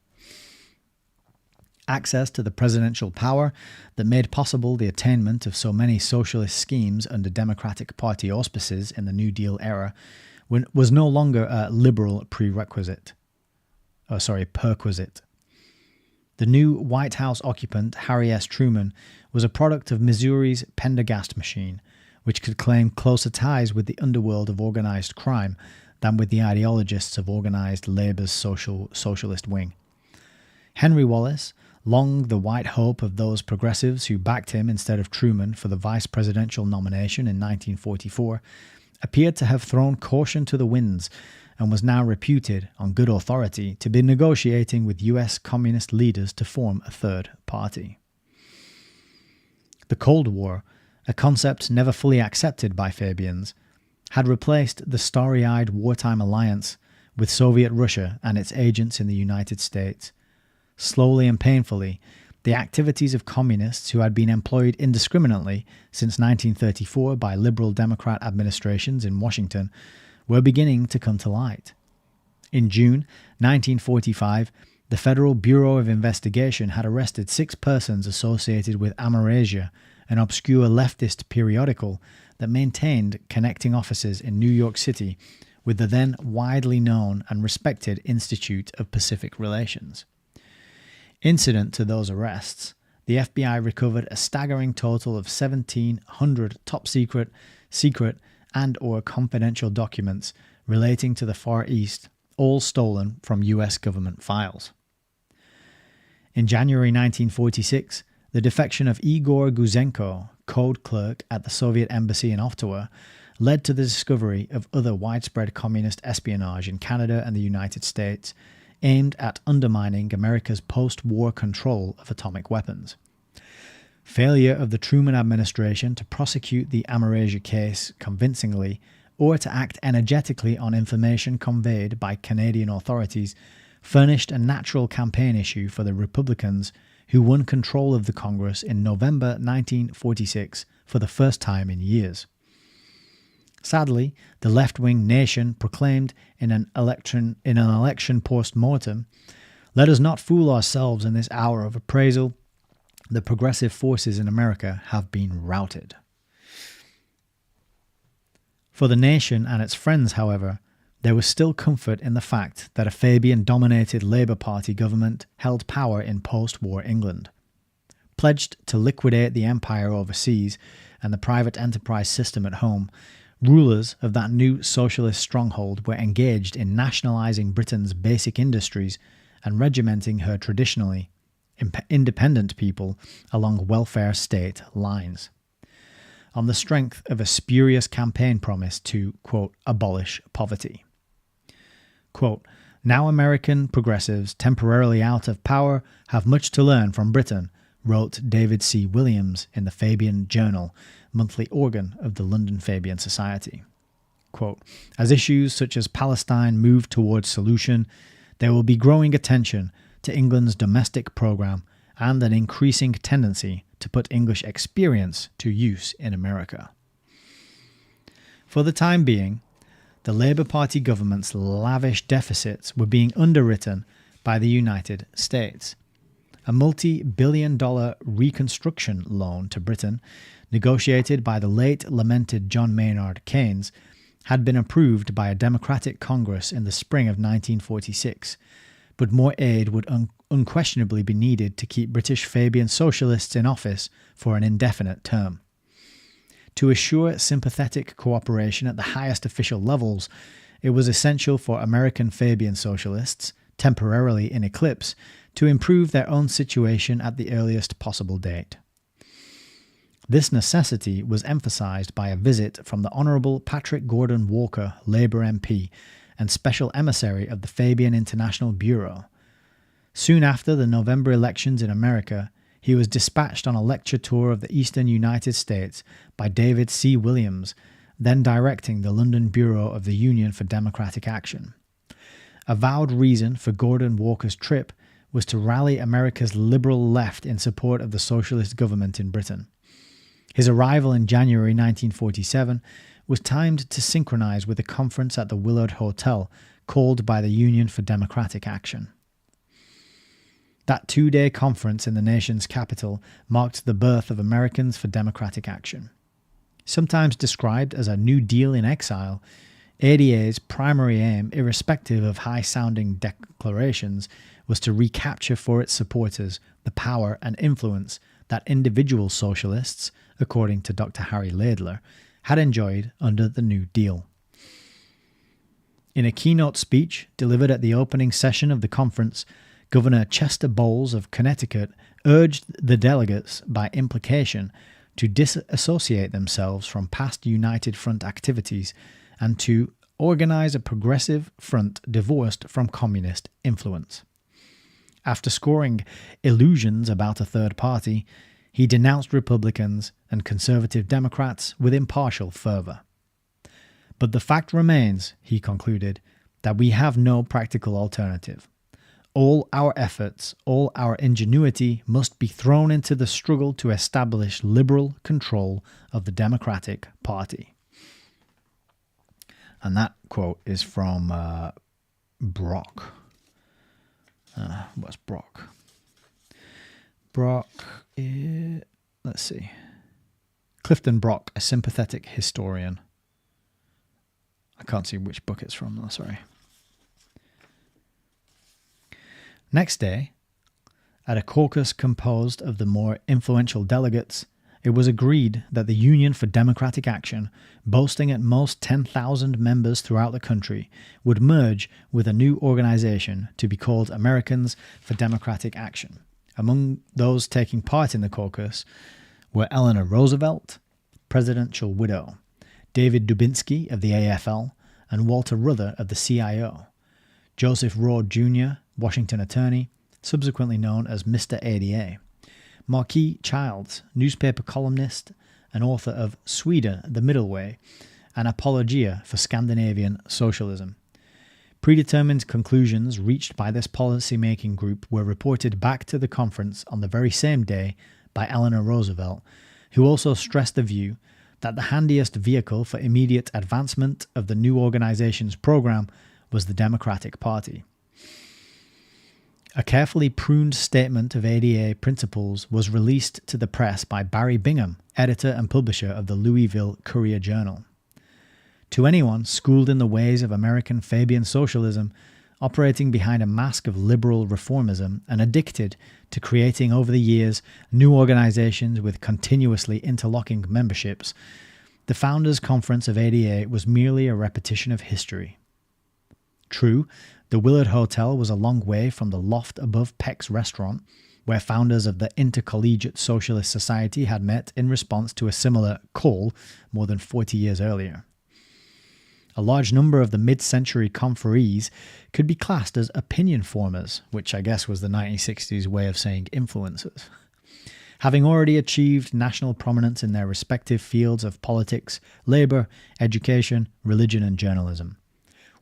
Access to the presidential power that made possible the attainment of so many socialist schemes under Democratic Party auspices in the New Deal era was no longer a liberal perquisite. The new White House occupant, Harry S. Truman, was a product of Missouri's Pendergast machine, which could claim closer ties with the underworld of organized crime than with the ideologists of organized Labour's socialist wing. Henry Wallace, long the white hope of those progressives who backed him instead of Truman for the vice presidential nomination in 1944, appeared to have thrown caution to the winds and was now reputed, on good authority, to be negotiating with US communist leaders to form a third party. The Cold War, a concept never fully accepted by Fabians, had replaced the starry-eyed wartime alliance with Soviet Russia and its agents in the United States. Slowly and painfully, the activities of communists who had been employed indiscriminately since 1934 by liberal Democrat administrations in Washington were beginning to come to light. In June 1945, the Federal Bureau of Investigation had arrested 6 persons associated with Amerasia, an obscure leftist periodical that maintained connecting offices in New York City with the then widely known and respected Institute of Pacific Relations. Incident to those arrests, the FBI recovered a staggering total of 1,700 top-secret, secret, and/or confidential documents relating to the Far East, all stolen from U.S. government files. In January 1946, the defection of Igor Guzenko, code clerk at the Soviet embassy in Ottawa, led to the discovery of other widespread communist espionage in Canada and the United States, aimed at undermining America's post-war control of atomic weapons. Failure of the Truman administration to prosecute the Amerasia case convincingly or to act energetically on information conveyed by Canadian authorities furnished a natural campaign issue for the Republicans who won control of the Congress in November 1946 for the first time in years. Sadly, the left-wing nation proclaimed in an election post-mortem, "Let us not fool ourselves in this hour of appraisal. The progressive forces in America have been routed." For the nation and its friends, however, there was still comfort in the fact that a Fabian-dominated Labour Party government held power in post-war England. Pledged to liquidate the empire overseas and the private enterprise system at home, rulers of that new socialist stronghold were engaged in nationalising Britain's basic industries and regimenting her traditionally independent people along welfare state lines, on the strength of a spurious campaign promise to, quote, abolish poverty. Quote, "Now American progressives, temporarily out of power, have much to learn from Britain," wrote David C. Williams in the Fabian Journal, monthly organ of the London Fabian Society. Quote, "As issues such as Palestine move towards solution, there will be growing attention to England's domestic programme and an increasing tendency to put English experience to use in America." For the time being, the Labour Party government's lavish deficits were being underwritten by the United States. A multi-billion-dollar reconstruction loan to Britain, negotiated by the late lamented John Maynard Keynes, had been approved by a Democratic Congress in the spring of 1946, but more aid would unquestionably be needed to keep British Fabian socialists in office for an indefinite term. To assure sympathetic cooperation at the highest official levels, it was essential for American Fabian socialists, temporarily in eclipse, to improve their own situation at the earliest possible date. This necessity was emphasised by a visit from the Honourable Patrick Gordon Walker, Labour MP, and Special Emissary of the Fabian International Bureau. Soon after the November elections in America, he was dispatched on a lecture tour of the eastern United States by David C. Williams, then directing the London Bureau of the Union for Democratic Action. Avowed reason for Gordon Walker's trip was to rally America's liberal left in support of the socialist government in Britain. His arrival in January 1947 was timed to synchronize with a conference at the Willard Hotel called by the Union for Democratic Action. That two-day conference in the nation's capital marked the birth of Americans for Democratic Action. Sometimes described as a New Deal in exile, ADA's primary aim, irrespective of high-sounding declarations, was to recapture for its supporters the power and influence that individual socialists, according to Dr. Harry Laidler, had enjoyed under the New Deal. In a keynote speech delivered at the opening session of the conference, Governor Chester Bowles of Connecticut urged the delegates, by implication, to disassociate themselves from past United Front activities and to organize a progressive front divorced from communist influence. After scoring illusions about a third party, he denounced Republicans and conservative Democrats with impartial fervor. But the fact remains, he concluded, that we have no practical alternative. All our efforts, all our ingenuity must be thrown into the struggle to establish liberal control of the Democratic Party. And that quote is from Brock. What's Brock? Brock is, let's see. Clifton Brock, a sympathetic historian. I can't see which book it's from, though, sorry. Next day, at a caucus composed of the more influential delegates, it was agreed that the Union for Democratic Action, boasting at most 10,000 members throughout the country, would merge with a new organization to be called Americans for Democratic Action. Among those taking part in the caucus were Eleanor Roosevelt, presidential widow, David Dubinsky of the AFL, and Walter Ruther of the CIO, Joseph Rohr Jr., Washington attorney, subsequently known as Mr. ADA, Marquis Childs, newspaper columnist and author of Sweden, the Middle Way, an apologia for Scandinavian socialism. Predetermined conclusions reached by this policy-making group were reported back to the conference on the very same day by Eleanor Roosevelt, who also stressed the view that the handiest vehicle for immediate advancement of the new organization's program was the Democratic Party. A carefully pruned statement of ADA principles was released to the press by Barry Bingham, editor and publisher of the Louisville Courier-Journal. To anyone schooled in the ways of American Fabian socialism, operating behind a mask of liberal reformism and addicted to creating over the years new organizations with continuously interlocking memberships, the Founders Conference of ADA was merely a repetition of history. True, the Willard Hotel was a long way from the loft above Peck's restaurant, where founders of the Intercollegiate Socialist Society had met in response to a similar call more than 40 years earlier. A large number of the mid-century conferees could be classed as opinion formers, which I guess was the 1960s way of saying influencers, having already achieved national prominence in their respective fields of politics, labor, education, religion, and journalism,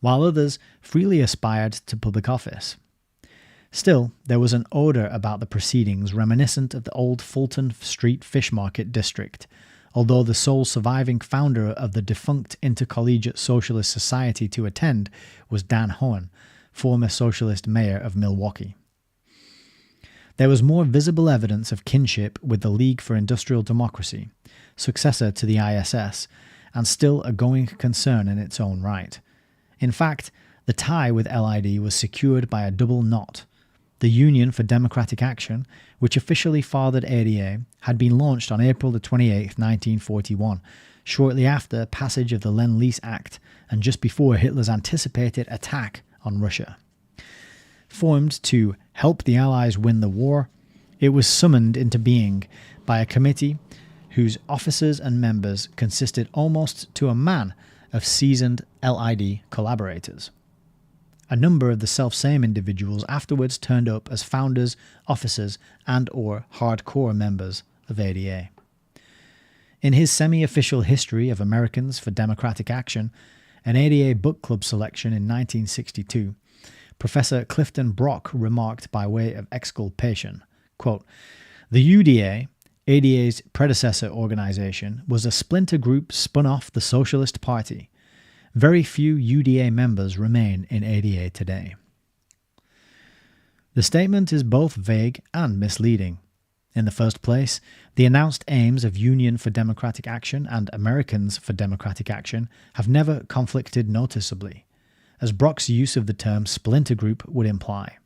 while others freely aspired to public office. Still, there was an odour about the proceedings reminiscent of the old Fulton Street Fish Market district, although the sole surviving founder of the defunct Intercollegiate Socialist Society to attend was Dan Hoan, former socialist mayor of Milwaukee. There was more visible evidence of kinship with the League for Industrial Democracy, successor to the ISS, and still a going concern in its own right. In fact, the tie with LID was secured by a double knot. The Union for Democratic Action, which officially fathered ADA, had been launched on April 28, 1941, shortly after passage of the Lend-Lease Act and just before Hitler's anticipated attack on Russia. Formed to help the Allies win the war, it was summoned into being by a committee whose officers and members consisted almost to a man of seasoned LID collaborators. A number of the self-same individuals afterwards turned up as founders, officers, and/or hardcore members of ADA. In his semi-official History of Americans for Democratic Action, an ADA book club selection in 1962, Professor Clifton Brock remarked by way of exculpation, quote, "The UDA, ADA's predecessor organization, was a splinter group spun off the Socialist Party. Very few UDA members remain in ADA today." The statement is both vague and misleading. In the first place, the announced aims of Union for Democratic Action and Americans for Democratic Action have never conflicted noticeably, as Brock's use of the term splinter group would imply,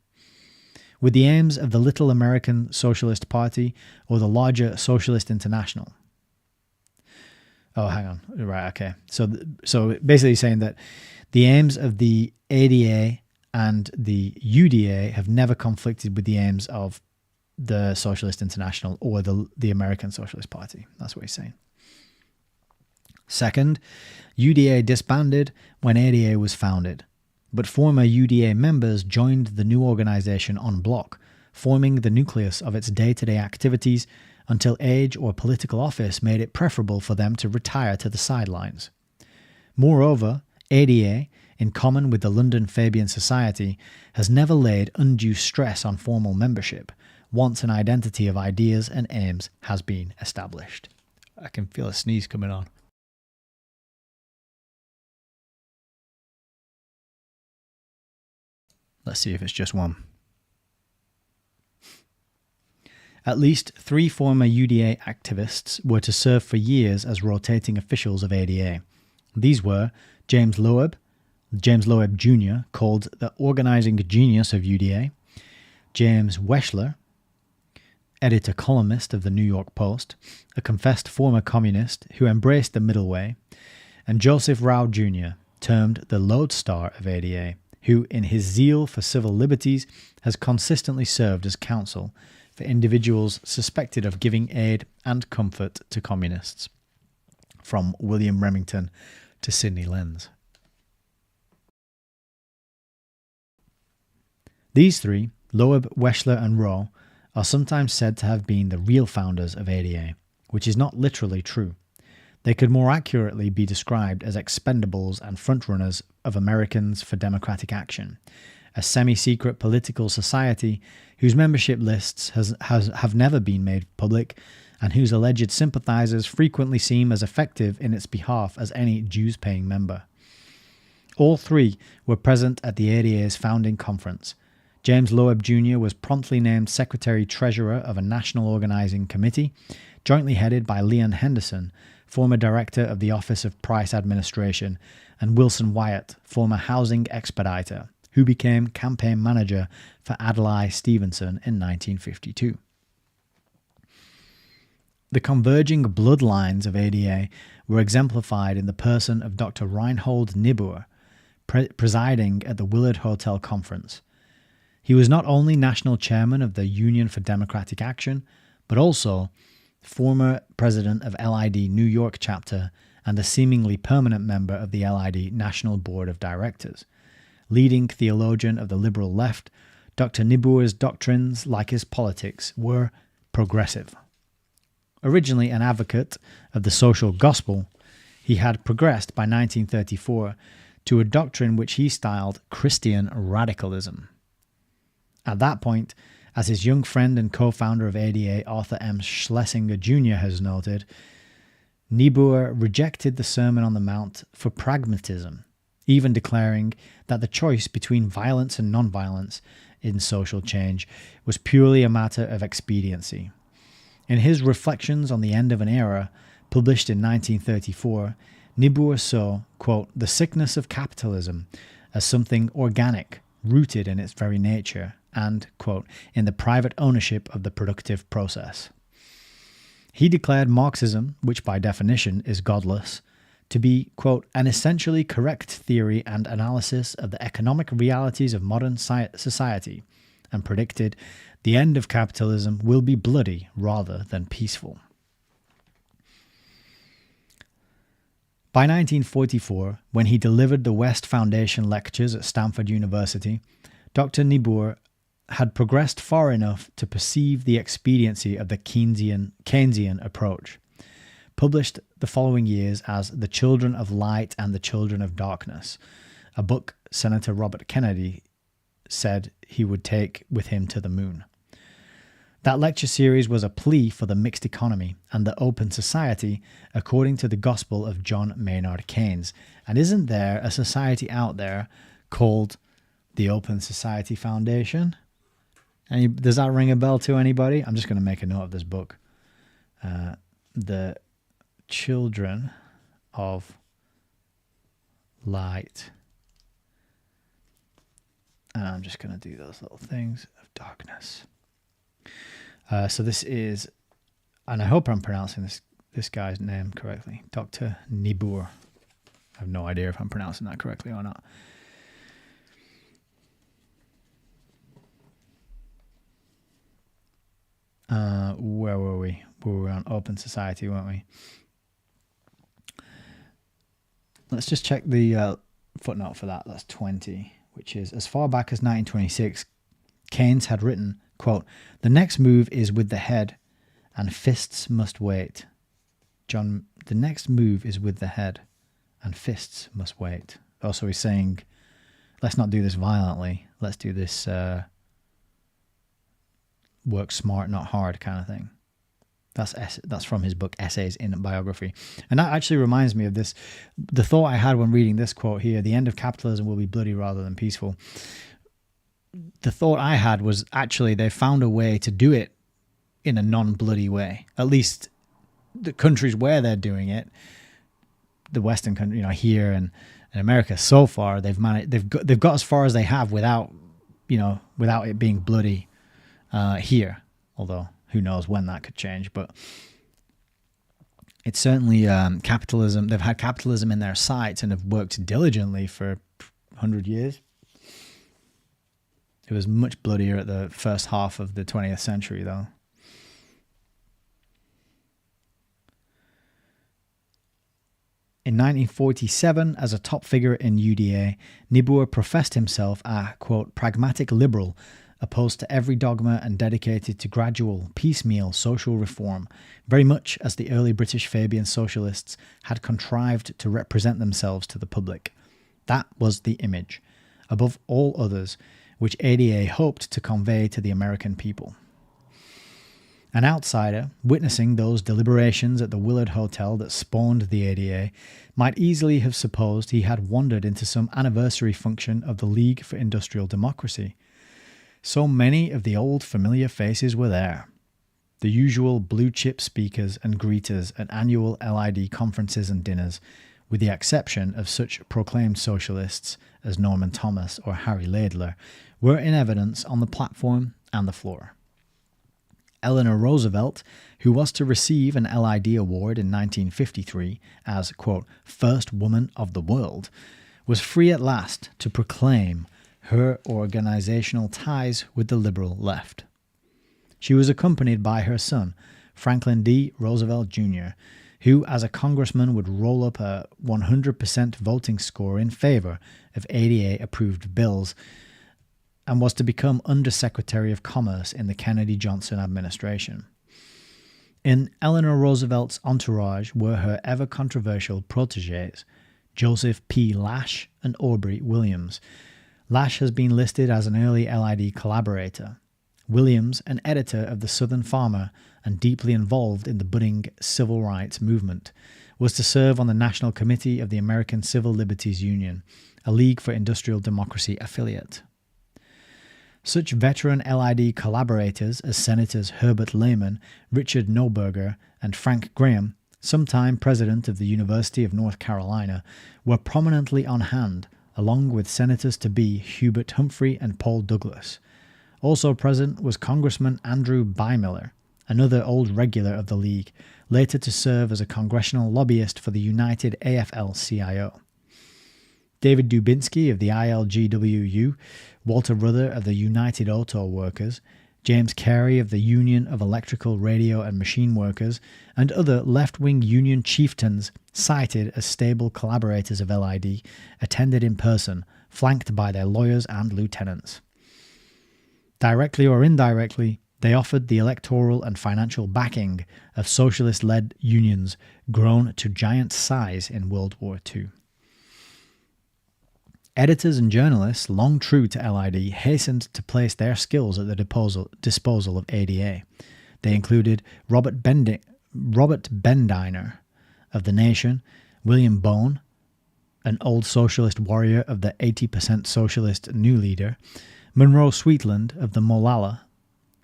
with the aims of the Little American Socialist Party or the larger Socialist International. Oh, hang on. Right, okay. So basically saying that the aims of the ADA and the UDA have never conflicted with the aims of the Socialist International or the American Socialist Party. That's what he's saying. Second, UDA disbanded when ADA was founded, but former UDA members joined the new organization en bloc, forming the nucleus of its day-to-day activities until age or political office made it preferable for them to retire to the sidelines. Moreover, ADA, in common with the London Fabian Society, has never laid undue stress on formal membership, once an identity of ideas and aims has been established. I can feel a sneeze coming on. Let's see if it's just one. At least 3 former UDA activists were to serve for years as rotating officials of ADA. These were James Loeb Jr., called the organizing genius of UDA, James Weschler, editor-columnist of the New York Post, a confessed former communist who embraced the middle way, and Joseph Rao Jr., termed the lodestar of ADA, who, in his zeal for civil liberties, has consistently served as counsel for individuals suspected of giving aid and comfort to communists, from William Remington to Sidney Lenz. These 3, Loeb, Weschler, and Rao, are sometimes said to have been the real founders of ADA, which is not literally true. They could more accurately be described as expendables and frontrunners of Americans for Democratic Action, a semi-secret political society whose membership lists have never been made public and whose alleged sympathizers frequently seem as effective in its behalf as any dues-paying member. All 3 were present at the ADA's founding conference. James Loeb Jr. was promptly named Secretary-Treasurer of a National Organizing Committee, jointly headed by Leon Henderson, former Director of the Office of Price Administration, and Wilson Wyatt, former Housing Expediter, who became campaign manager for Adlai Stevenson in 1952. The converging bloodlines of ADA were exemplified in the person of Dr. Reinhold Niebuhr, presiding at the Willard Hotel Conference. He was not only national chairman of the Union for Democratic Action, but also former president of LID New York chapter and a seemingly permanent member of the LID National Board of Directors. Leading theologian of the liberal left, Dr. Niebuhr's doctrines, like his politics, were progressive. Originally an advocate of the social gospel, he had progressed by 1934 to a doctrine which he styled Christian radicalism. At that point, as his young friend and co-founder of ADA, Arthur M. Schlesinger Jr. has noted, Niebuhr rejected the Sermon on the Mount for pragmatism, even declaring that the choice between violence and nonviolence in social change was purely a matter of expediency. In his Reflections on the End of an Era, published in 1934, Niebuhr saw, quote, the sickness of capitalism as something organic, rooted in its very nature, and, quote, in the private ownership of the productive process. He declared Marxism, which by definition is godless, to be, quote, an essentially correct theory and analysis of the economic realities of modern society, and predicted the end of capitalism will be bloody rather than peaceful. By 1944, when he delivered the West Foundation lectures at Stanford University, Dr. Niebuhr had progressed far enough to perceive the expediency of the Keynesian approach, published the following years as The Children of Light and the Children of Darkness, a book Senator Robert Kennedy said he would take with him to the moon. That lecture series was a plea for the mixed economy and the open society according to the gospel of John Maynard Keynes. And isn't there a society out there called the Open Society Foundation? Does that ring a bell to anybody? I'm just going to make a note of this book. The Children of Light. And I'm just going to do those little things of darkness. So this is, and I hope I'm pronouncing this guy's name correctly, Dr. Niebuhr. I have no idea if I'm pronouncing that correctly or not. Where were we? We were on Open Society, weren't we? Let's just check the footnote for that. That's 20, which is as far back as 1926, Keynes had written, quote, the next move is with the head and fists must wait. The next move is with the head and fists must wait. Also, he's saying, let's not do this violently. Let's do this work smart, not hard kind of thing. That's from his book, Essays in Biography. And that actually reminds me of this. The thought I had when reading this quote here, the end of capitalism will be bloody rather than peaceful. The thought I had was actually they found a way to do it in a non-bloody way. At least the countries where they're doing it, the Western country, here and in America, so far they've got as far as they have without it being bloody here. Although who knows when that could change, but it's certainly capitalism. They've had capitalism in their sights and have worked diligently for 100 years. It was much bloodier at the first half of the 20th century, though. In 1947, as a top figure in UDA, Niebuhr professed himself a, quote, pragmatic liberal, opposed to every dogma and dedicated to gradual, piecemeal social reform, very much as the early British Fabian socialists had contrived to represent themselves to the public. That was the image, above all others, which ADA hoped to convey to the American people. An outsider, witnessing those deliberations at the Willard Hotel that spawned the ADA, might easily have supposed he had wandered into some anniversary function of the League for Industrial Democracy. So many of the old familiar faces were there. The usual blue-chip speakers and greeters at annual LID conferences and dinners, with the exception of such proclaimed socialists as Norman Thomas or Harry Laidler, were in evidence on the platform and the floor. Eleanor Roosevelt, who was to receive an LID award in 1953 as, quote, first woman of the world, was free at last to proclaim her organizational ties with the liberal left. She was accompanied by her son, Franklin D. Roosevelt Jr., who as a congressman would roll up a 100% voting score in favor of ADA-approved bills and was to become Undersecretary of Commerce in the Kennedy-Johnson administration. In Eleanor Roosevelt's entourage were her ever-controversial protégés, Joseph P. Lash and Aubrey Williams. Lash has been listed as an early LID collaborator. Williams, an editor of the Southern Farmer and deeply involved in the budding civil rights movement, was to serve on the National Committee of the American Civil Liberties Union, a League for Industrial Democracy affiliate. Such veteran LID collaborators as Senators Herbert Lehman, Richard Neuberger, and Frank Graham sometime president of the University of North Carolina, were prominently on hand, along with Senators-to-be Hubert Humphrey and Paul Douglas. Also present was Congressman Andrew Bymiller, another old regular of the League, later to serve as a congressional lobbyist for the United AFL-CIO. David Dubinsky of the ILGWU, Walter Ruther of the United Auto Workers, James Carey of the Union of Electrical, Radio and Machine Workers, and other left-wing union chieftains cited as stable collaborators of LID attended in person, flanked by their lawyers and lieutenants. Directly or indirectly, they offered the electoral and financial backing of socialist-led unions grown to giant size in World War II. Editors and journalists, long true to LID, hastened to place their skills at the disposal of ADA. They included Robert Bendiner of The Nation, William Bone, an old socialist warrior of the 80% Socialist New Leader, Monroe Sweetland of the Molalla,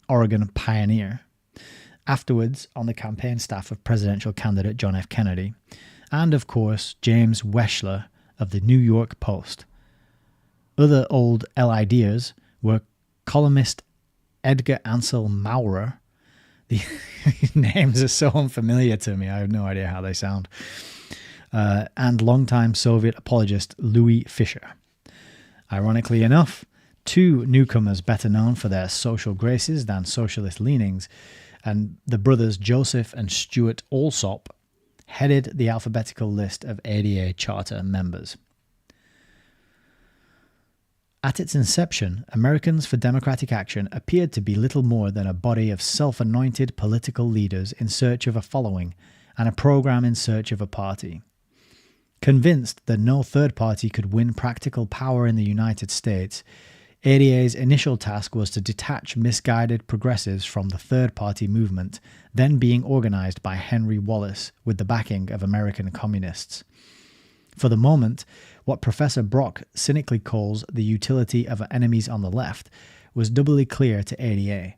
Oregon Pioneer, afterwards on the campaign staff of presidential candidate John F. Kennedy, and of course James Weschler of the New York Post. Other old LIDers were columnist Edgar Ansel Maurer. The names are so unfamiliar to me, I have no idea how they sound. And longtime Soviet apologist Louis Fisher. Ironically enough, two newcomers better known for their social graces than socialist leanings, and the brothers Joseph and Stuart Alsop, headed the alphabetical list of ADA Charter members. At its inception, Americans for Democratic Action appeared to be little more than a body of self-anointed political leaders in search of a following and a program in search of a party. Convinced that no third party could win practical power in the United States, ADA's initial task was to detach misguided progressives from the third party movement, then being organized by Henry Wallace with the backing of American communists. For the moment, what Professor Brock cynically calls the utility of enemies on the left was doubly clear to ADA.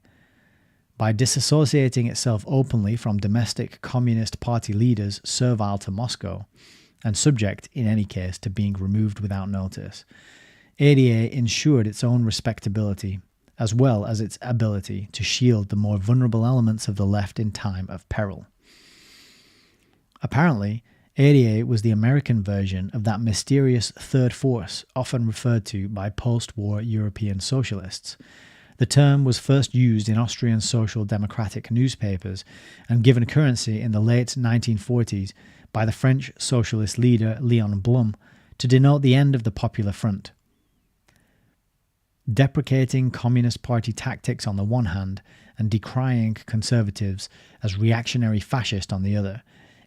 By disassociating itself openly from domestic Communist Party leaders servile to Moscow, and subject, in any case, to being removed without notice, ADA ensured its own respectability, as well as its ability to shield the more vulnerable elements of the left in time of peril. Apparently, ADA was the American version of that mysterious third force often referred to by post-war European socialists. The term was first used in Austrian social democratic newspapers and given currency in the late 1940s by the French socialist leader Léon Blum to denote the end of the Popular Front. Deprecating Communist Party tactics on the one hand and decrying conservatives as reactionary fascist on the other,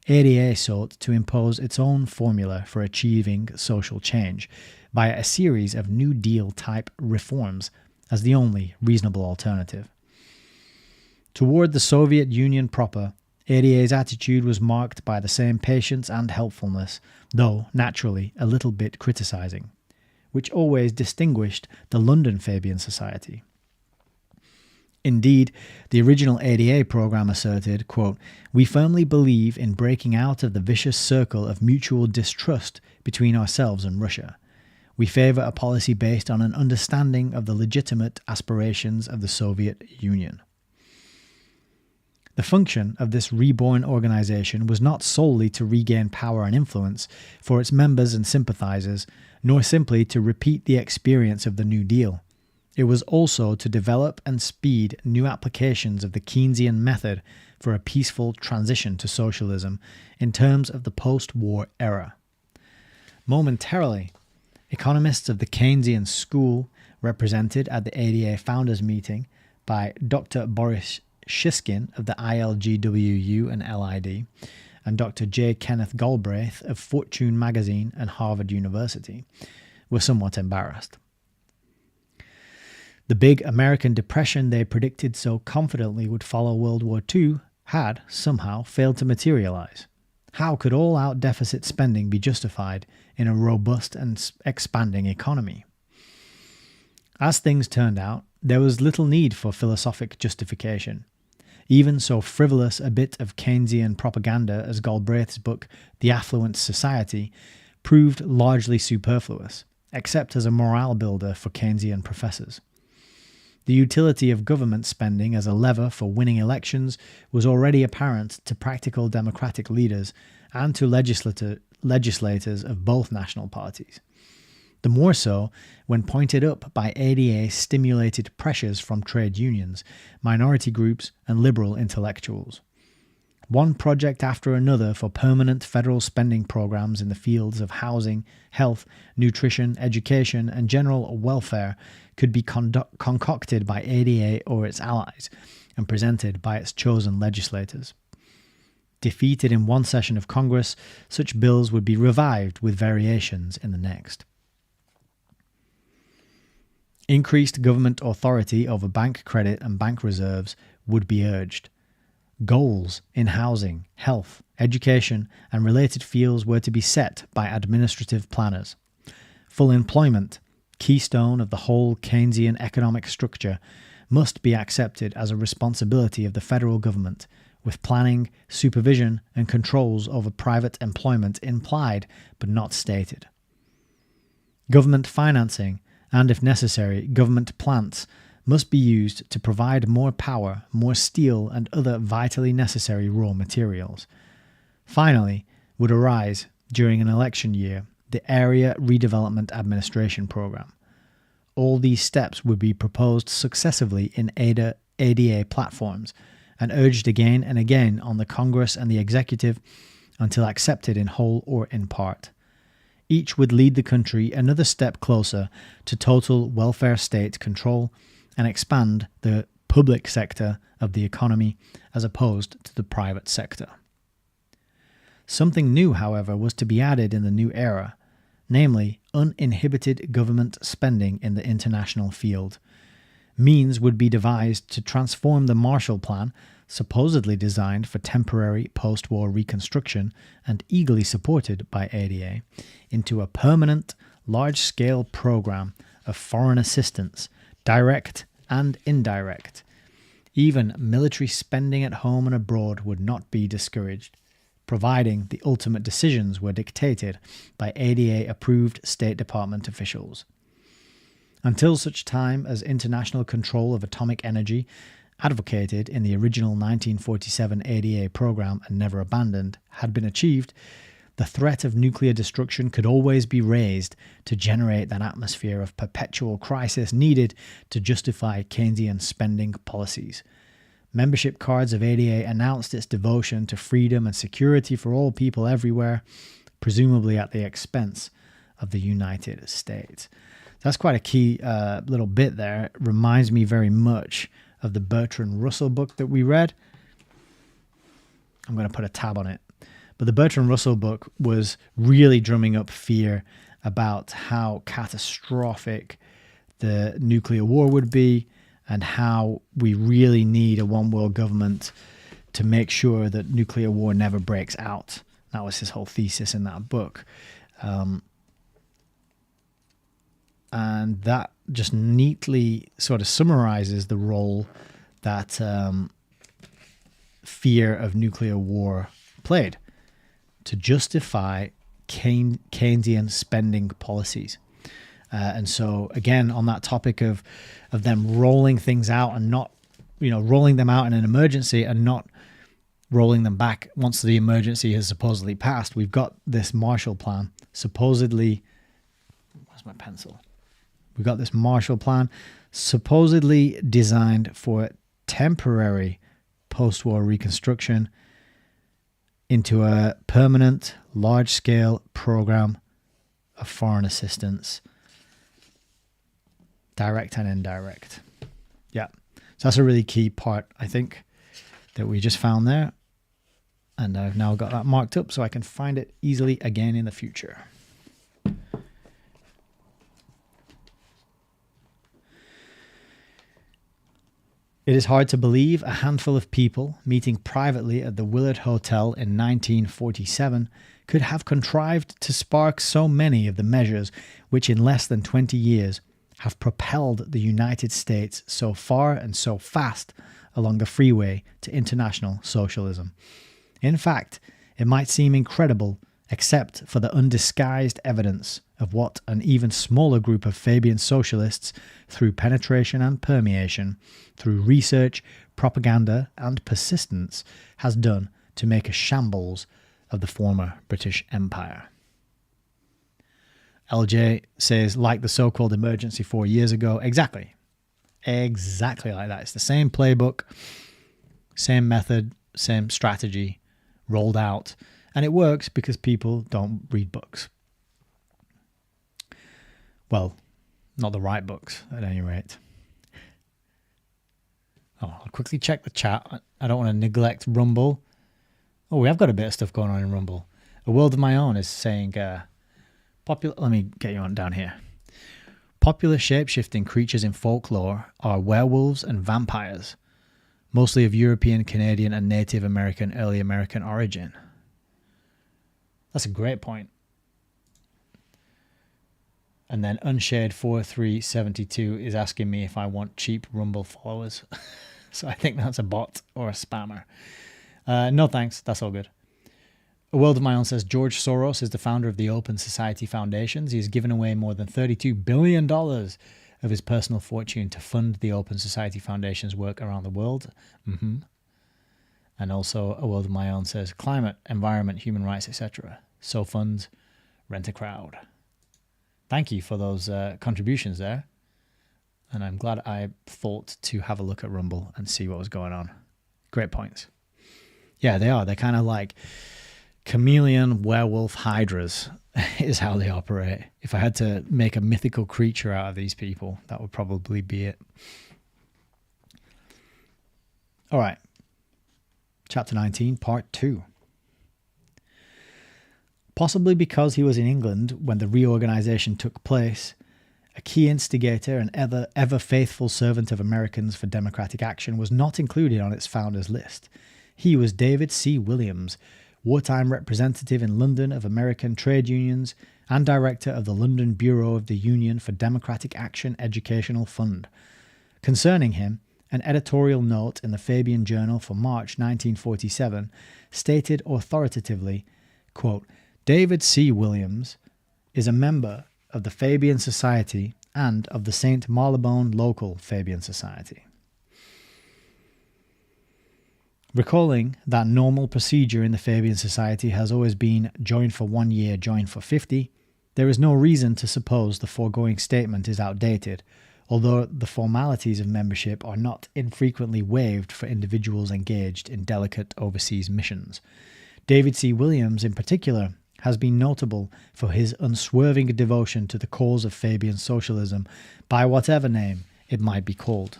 ADA sought to impose its own formula for achieving social change via a series of New Deal-type reforms as the only reasonable alternative. Toward the Soviet Union proper, ADA's attitude was marked by the same patience and helpfulness, though naturally a little bit criticizing, which always distinguished the London Fabian Society. Indeed, the original ADA program asserted, quote, "We firmly believe in breaking out of the vicious circle of mutual distrust between ourselves and Russia. We favor a policy based on an understanding of the legitimate aspirations of the Soviet Union." The function of this reborn organization was not solely to regain power and influence for its members and sympathizers, nor simply to repeat the experience of the New Deal. It was also to develop and speed new applications of the Keynesian method for a peaceful transition to socialism in terms of the post-war era. Momentarily, economists of the Keynesian school, represented at the ADA founders meeting by Dr. Boris Shiskin of the ILGWU and LID, and Dr. J. Kenneth Galbraith of Fortune magazine and Harvard University, were somewhat embarrassed. The big American Depression they predicted so confidently would follow World War II had, somehow, failed to materialize. How could all-out deficit spending be justified in a robust and expanding economy? As things turned out, there was little need for philosophic justification. Even so frivolous a bit of Keynesian propaganda as Galbraith's book The Affluent Society proved largely superfluous, except as a morale builder for Keynesian professors. The utility of government spending as a lever for winning elections was already apparent to practical democratic leaders and to legislators of both national parties. The more so when pointed up by ADA-stimulated pressures from trade unions, minority groups, and liberal intellectuals. One project after another for permanent federal spending programs in the fields of housing, health, nutrition, education, and general welfare could be concocted by ADA or its allies and presented by its chosen legislators. Defeated in one session of Congress, such bills would be revived with variations in the next. Increased government authority over bank credit and bank reserves would be urged. Goals in housing, health, education, and related fields were to be set by administrative planners. Full employment, keystone of the whole Keynesian economic structure, must be accepted as a responsibility of the federal government, with planning, supervision, and controls over private employment implied but not stated. Government financing, and if necessary, government plants, must be used to provide more power, more steel, and other vitally necessary raw materials. Finally, would arise, during an election year, the Area Redevelopment Administration Program. All these steps would be proposed successively in ADA platforms and urged again and again on the Congress and the Executive until accepted in whole or in part. Each would lead the country another step closer to total welfare state control and expand the public sector of the economy as opposed to the private sector. Something new, however, was to be added in the new era, namely uninhibited government spending in the international field. Means would be devised to transform the Marshall Plan, supposedly designed for temporary post-war reconstruction and eagerly supported by ADA, into a permanent, large-scale program of foreign assistance, direct and indirect. Even military spending at home and abroad would not be discouraged, providing the ultimate decisions were dictated by ADA-approved State Department officials. Until such time as international control of atomic energy, advocated in the original 1947 ADA program and never abandoned, had been achieved, the threat of nuclear destruction could always be raised to generate that atmosphere of perpetual crisis needed to justify Keynesian spending policies. Membership cards of ADA announced its devotion to freedom and security for all people everywhere, presumably at the expense of the United States. That's quite a key little bit there. It reminds me very much of the Bertrand Russell book that we read. I'm going to put a tab on it. But the Bertrand Russell book was really drumming up fear about how catastrophic the nuclear war would be and how we really need a one-world government to make sure that nuclear war never breaks out. That was his whole thesis in that book. And that just neatly sort of summarizes the role that fear of nuclear war played to justify Keynesian spending policies. And so, again, on that topic of them rolling things out and not, rolling them out in an emergency and not rolling them back once the emergency has supposedly passed, we've got this Marshall Plan supposedly. Where's my pencil? We've got this Marshall Plan supposedly designed for temporary post-war reconstruction into a permanent, large-scale program of foreign assistance, direct and indirect. Yeah, so that's a really key part, I think, that we just found there. And I've now got that marked up so I can find it easily again in the future. It is hard to believe a handful of people meeting privately at the Willard Hotel in 1947 could have contrived to spark so many of the measures which in less than 20 years have propelled the United States so far and so fast along the freeway to international socialism. In fact, it might seem incredible except for the undisguised evidence of what an even smaller group of Fabian socialists, through penetration and permeation, through research, propaganda and persistence, has done to make a shambles of the former British Empire. LJ says, like the so-called emergency 4 years ago. Exactly like that. It's the same playbook, same method, same strategy rolled out. And it works because people don't read books. Well, not the right books, at any rate. Oh, I'll quickly check the chat. I don't want to neglect Rumble. Oh, we have got a bit of stuff going on in Rumble. A World of My Own is saying, let me get you on down here. Popular shape-shifting creatures in folklore are werewolves and vampires, mostly of European, Canadian, and Native American, early American origin. That's a great point. And then Unshade4372 is asking me if I want cheap Rumble followers. So I think that's a bot or a spammer. No thanks, that's all good. A World of My Own says George Soros is the founder of the Open Society Foundations. He has given away more than $32 billion of his personal fortune to fund the Open Society Foundation's work around the world. And also A World of My Own says climate, environment, human rights, etc. So funds, rent a crowd. Thank you for those contributions there. And I'm glad I thought to have a look at Rumble and see what was going on. Great points. Yeah, they are. They're kind of like chameleon, werewolf, hydras is how they operate. If I had to make a mythical creature out of these people, that would probably be it. All right. Chapter 19, Part 2. Possibly because he was in England when the reorganization took place, a key instigator and ever faithful servant of Americans for Democratic Action was not included on its founders list. He was David C. Williams, wartime representative in London of American trade unions and director of the London Bureau of the Union for Democratic Action Educational Fund. Concerning him, an editorial note in the Fabian Journal for March 1947 stated authoritatively, quote, David C. Williams is a member of the Fabian Society and of the St. Marylebone Local Fabian Society. Recalling that normal procedure in the Fabian Society has always been join for 1 year, join for 50, there is no reason to suppose the foregoing statement is outdated, although the formalities of membership are not infrequently waived for individuals engaged in delicate overseas missions. David C. Williams, in particular, has been notable for his unswerving devotion to the cause of Fabian socialism, by whatever name it might be called.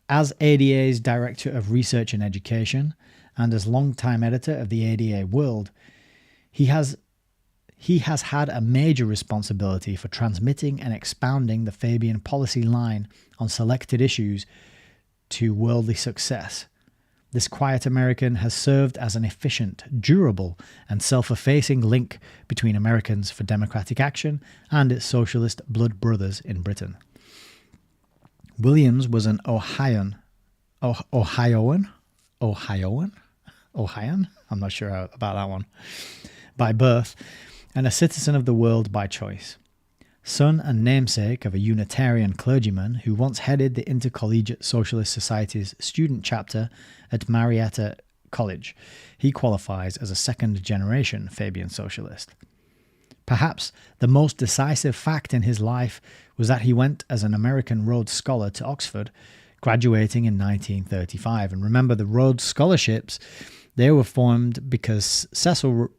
As ADA's Director of Research and Education, and as longtime editor of the ADA World, he has had a major responsibility for transmitting and expounding the Fabian policy line on selected issues to worldly success. This quiet American has served as an efficient, durable, and self-effacing link between Americans for Democratic Action and its socialist blood brothers in Britain. Williams was an Ohioan? I'm not sure about that one. By birth, and a citizen of the world by choice. Son and namesake of a Unitarian clergyman who once headed the Intercollegiate Socialist Society's student chapter at Marietta College, he qualifies as a second-generation Fabian socialist. Perhaps the most decisive fact in his life was that he went as an American Rhodes Scholar to Oxford, graduating in 1935. And remember, the Rhodes Scholarships, they were formed because Cecil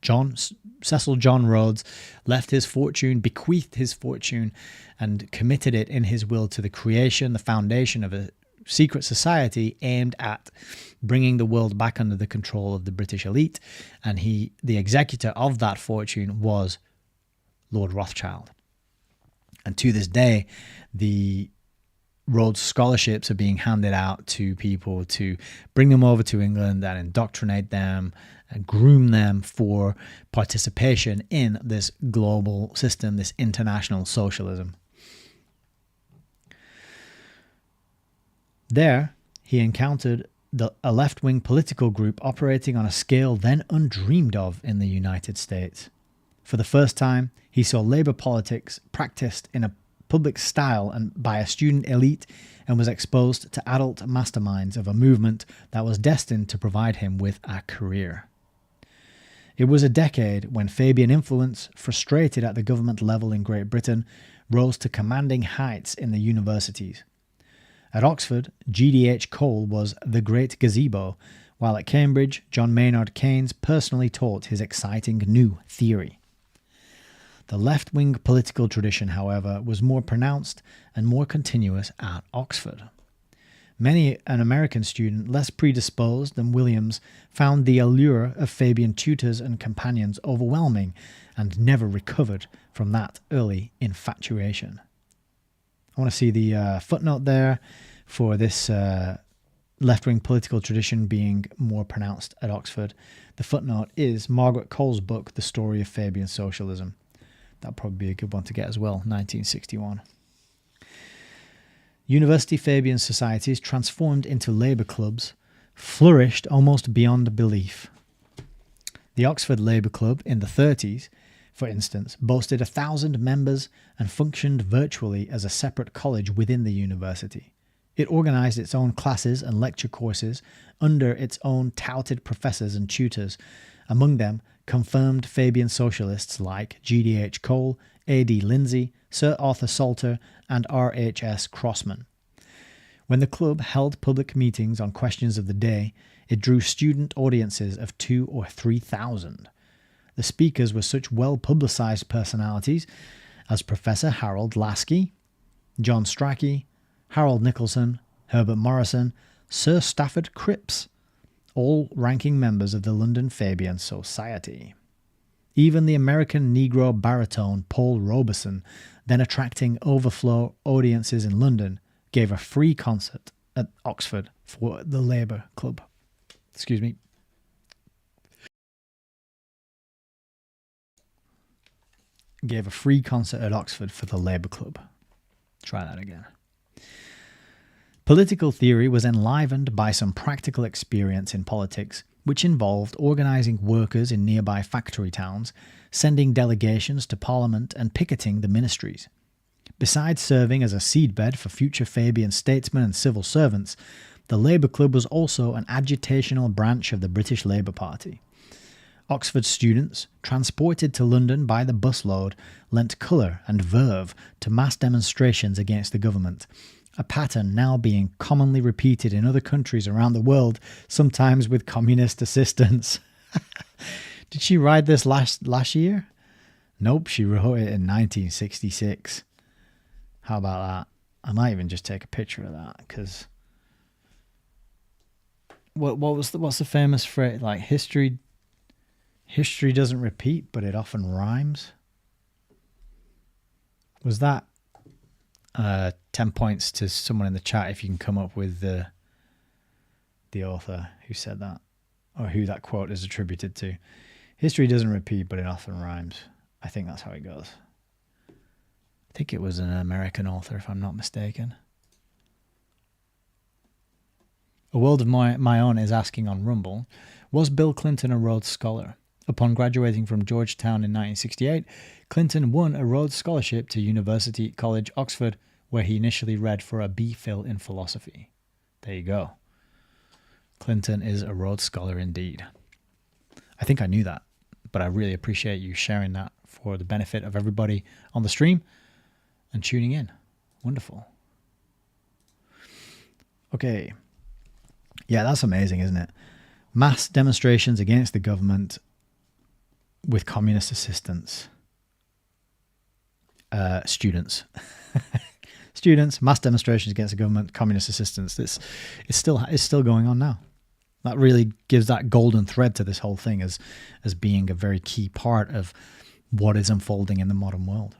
John Rhodes left his fortune, bequeathed his fortune, and committed it in his will to the creation, the foundation of a secret society aimed at bringing the world back under the control of the British elite. And the executor of that fortune was Lord Rothschild. And to this day, the Rhodes Scholarships are being handed out to people to bring them over to England and indoctrinate them and groom them for participation in this global system, this international socialism. There, he encountered a left-wing political group operating on a scale then undreamed of in the United States. For the first time, he saw labor politics practiced in a public style and by a student elite, and was exposed to adult masterminds of a movement that was destined to provide him with a career. It was a decade when Fabian influence, frustrated at the government level in Great Britain, rose to commanding heights in the universities. At Oxford, GDH Cole was the Great Gazebo, while at Cambridge, John Maynard Keynes personally taught his exciting new theory. The left-wing political tradition, however, was more pronounced and more continuous at Oxford. Many an American student less predisposed than Williams found the allure of Fabian tutors and companions overwhelming and never recovered from that early infatuation. I want to see the footnote there for this left-wing political tradition being more pronounced at Oxford. The footnote is Margaret Cole's book, The Story of Fabian Socialism. That'll probably be a good one to get as well, 1961. University Fabian societies transformed into labour clubs, flourished almost beyond belief. The Oxford Labour Club in the 30s, for instance, boasted 1,000 members and functioned virtually as a separate college within the university. It organised its own classes and lecture courses under its own touted professors and tutors, among them confirmed Fabian socialists like GDH Cole, A.D. Lindsay, Sir Arthur Salter, and R.H.S. Crossman. When the club held public meetings on questions of the day, it drew student audiences of 2,000 or 3,000. The speakers were such well-publicised personalities as Professor Harold Lasky, John Strachey, Harold Nicholson, Herbert Morrison, Sir Stafford Cripps, all ranking members of the London Fabian Society. Even the American Negro baritone Paul Robeson, then attracting overflow audiences in London, gave a free concert at Oxford for the Labour Club. Excuse me. Gave a free concert at Oxford for the Labour Club. Try that again. Political theory was enlivened by some practical experience in politics, which involved organising workers in nearby factory towns, sending delegations to Parliament and picketing the ministries. Besides serving as a seedbed for future Fabian statesmen and civil servants, the Labour Club was also an agitational branch of the British Labour Party. Oxford students, transported to London by the busload, lent colour and verve to mass demonstrations against the government, a pattern now being commonly repeated in other countries around the world, sometimes with communist assistance. Did she write this last year? Nope, she wrote it in 1966. How about that? I might even just take a picture of that, because what's the famous phrase? Like history doesn't repeat, but it often rhymes. Was that 10 points to someone in the chat if you can come up with the author who said that, or who that quote is attributed to? History doesn't repeat, but it often rhymes. I think that's how it goes. I think it was an American author, if I'm not mistaken. A World of My Own is asking on Rumble, was Bill Clinton a Rhodes Scholar? Upon graduating from Georgetown in 1968, Clinton won a Rhodes Scholarship to University College, Oxford, where he initially read for a B.Phil in philosophy. There you go. Clinton is a Rhodes Scholar indeed. I think I knew that, but I really appreciate you sharing that for the benefit of everybody on the stream and tuning in. Wonderful. Okay. Yeah, that's amazing, isn't it? Mass demonstrations against the government with communist assistance. Students. Students, mass demonstrations against the government, communist assistance. It's still going on now. That really gives that golden thread to this whole thing as being a very key part of what is unfolding in the modern world.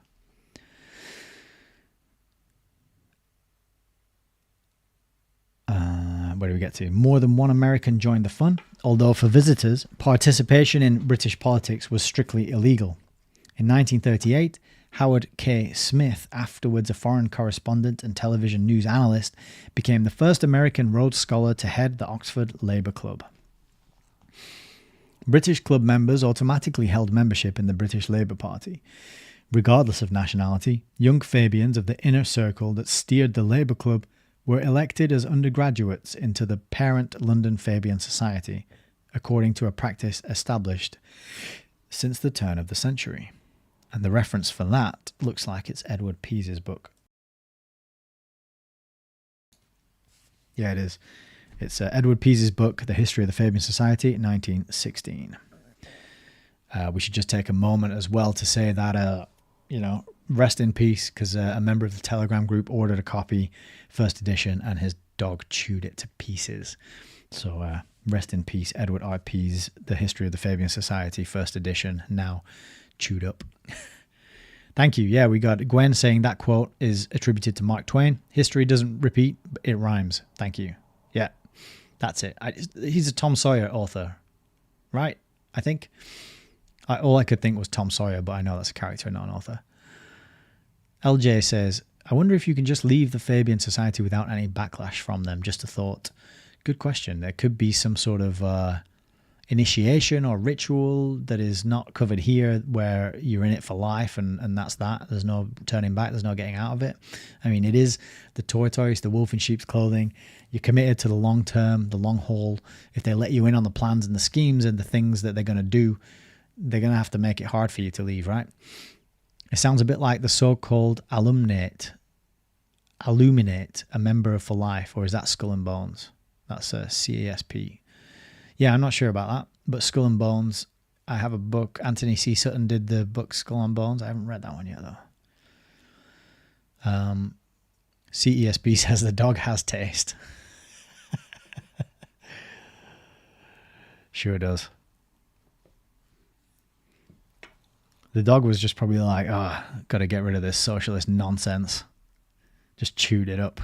Where do we get to? More than one American joined the fun, although for visitors, participation in British politics was strictly illegal. In 1938, Howard K. Smith, afterwards a foreign correspondent and television news analyst, became the first American Rhodes Scholar to head the Oxford Labour Club. British club members automatically held membership in the British Labour Party. Regardless of nationality, young Fabians of the inner circle that steered the Labour Club were elected as undergraduates into the parent London Fabian Society, according to a practice established since the turn of the century. And the reference for that looks like it's Edward Pease's book. Yeah, it is. It's Edward Pease's book, The History of the Fabian Society, 1916. We should just take a moment as well to say that, rest in peace, because a member of the Telegram group ordered a copy, first edition, and his dog chewed it to pieces. So rest in peace, Edward R. Pease, The History of the Fabian Society, first edition, now chewed up. Thank you. Yeah, we got Gwen saying that quote is attributed to Mark Twain. History doesn't repeat, it rhymes. Thank you. Yeah, that's it. He's a Tom Sawyer author, right? I think. All I could think was Tom Sawyer, but I know that's a character, not an author. LJ says, I wonder if you can just leave the Fabian Society without any backlash from them. Just a thought. Good question. There could be some sort of initiation or ritual that is not covered here where you're in it for life and that's that. There's no turning back. There's no getting out of it. I mean, it is the tortoise, the wolf in sheep's clothing. You're committed to the long term, the long haul. If they let you in on the plans and the schemes and the things that they're going to do, they're going to have to make it hard for you to leave, right? It sounds a bit like the so-called illuminate, a member for life, or is that Skull and Bones? That's a CASP. Yeah, I'm not sure about that, but Skull and Bones, I have a book. Anthony C. Sutton did the book Skull and Bones. I haven't read that one yet, though. CESP says the dog has taste. Sure does. The dog was just probably like, got to get rid of this socialist nonsense. Just chewed it up.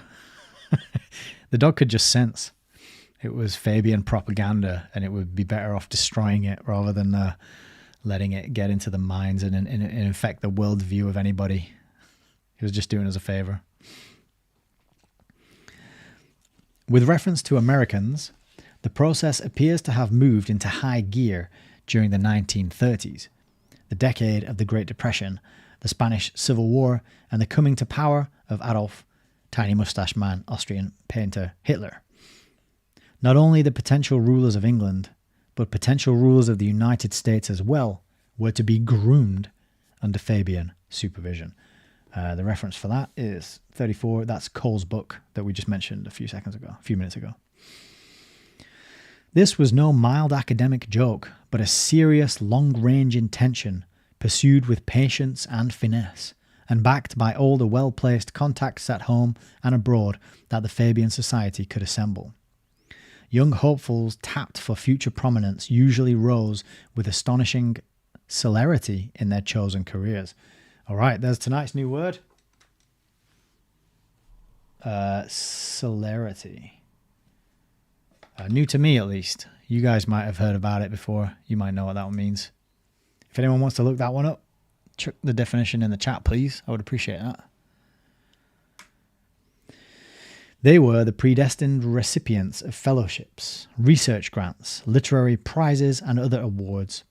The dog could just sense it was Fabian propaganda and it would be better off destroying it rather than letting it get into the minds and infect the worldview of anybody. He was just doing us a favor. With reference to Americans, the process appears to have moved into high gear during the 1930s. The decade of the Great Depression, the Spanish Civil War, and the coming to power of Adolf, tiny mustache man, Austrian painter Hitler. Not only the potential rulers of England, but potential rulers of the United States as well, were to be groomed under Fabian supervision. The reference for that is 34. That's Cole's book that we just mentioned a few minutes ago. This was no mild academic joke, but a serious long-range intention pursued with patience and finesse, and backed by all the well-placed contacts at home and abroad that the Fabian Society could assemble. Young hopefuls tapped for future prominence usually rose with astonishing celerity in their chosen careers. All right, there's tonight's new word. Celerity. New to me, at least. You guys might have heard about it before. You might know what that one means. If anyone wants to look that one up, check the definition in the chat, please. I would appreciate that. They were the predestined recipients of fellowships, research grants, literary prizes, and other awards,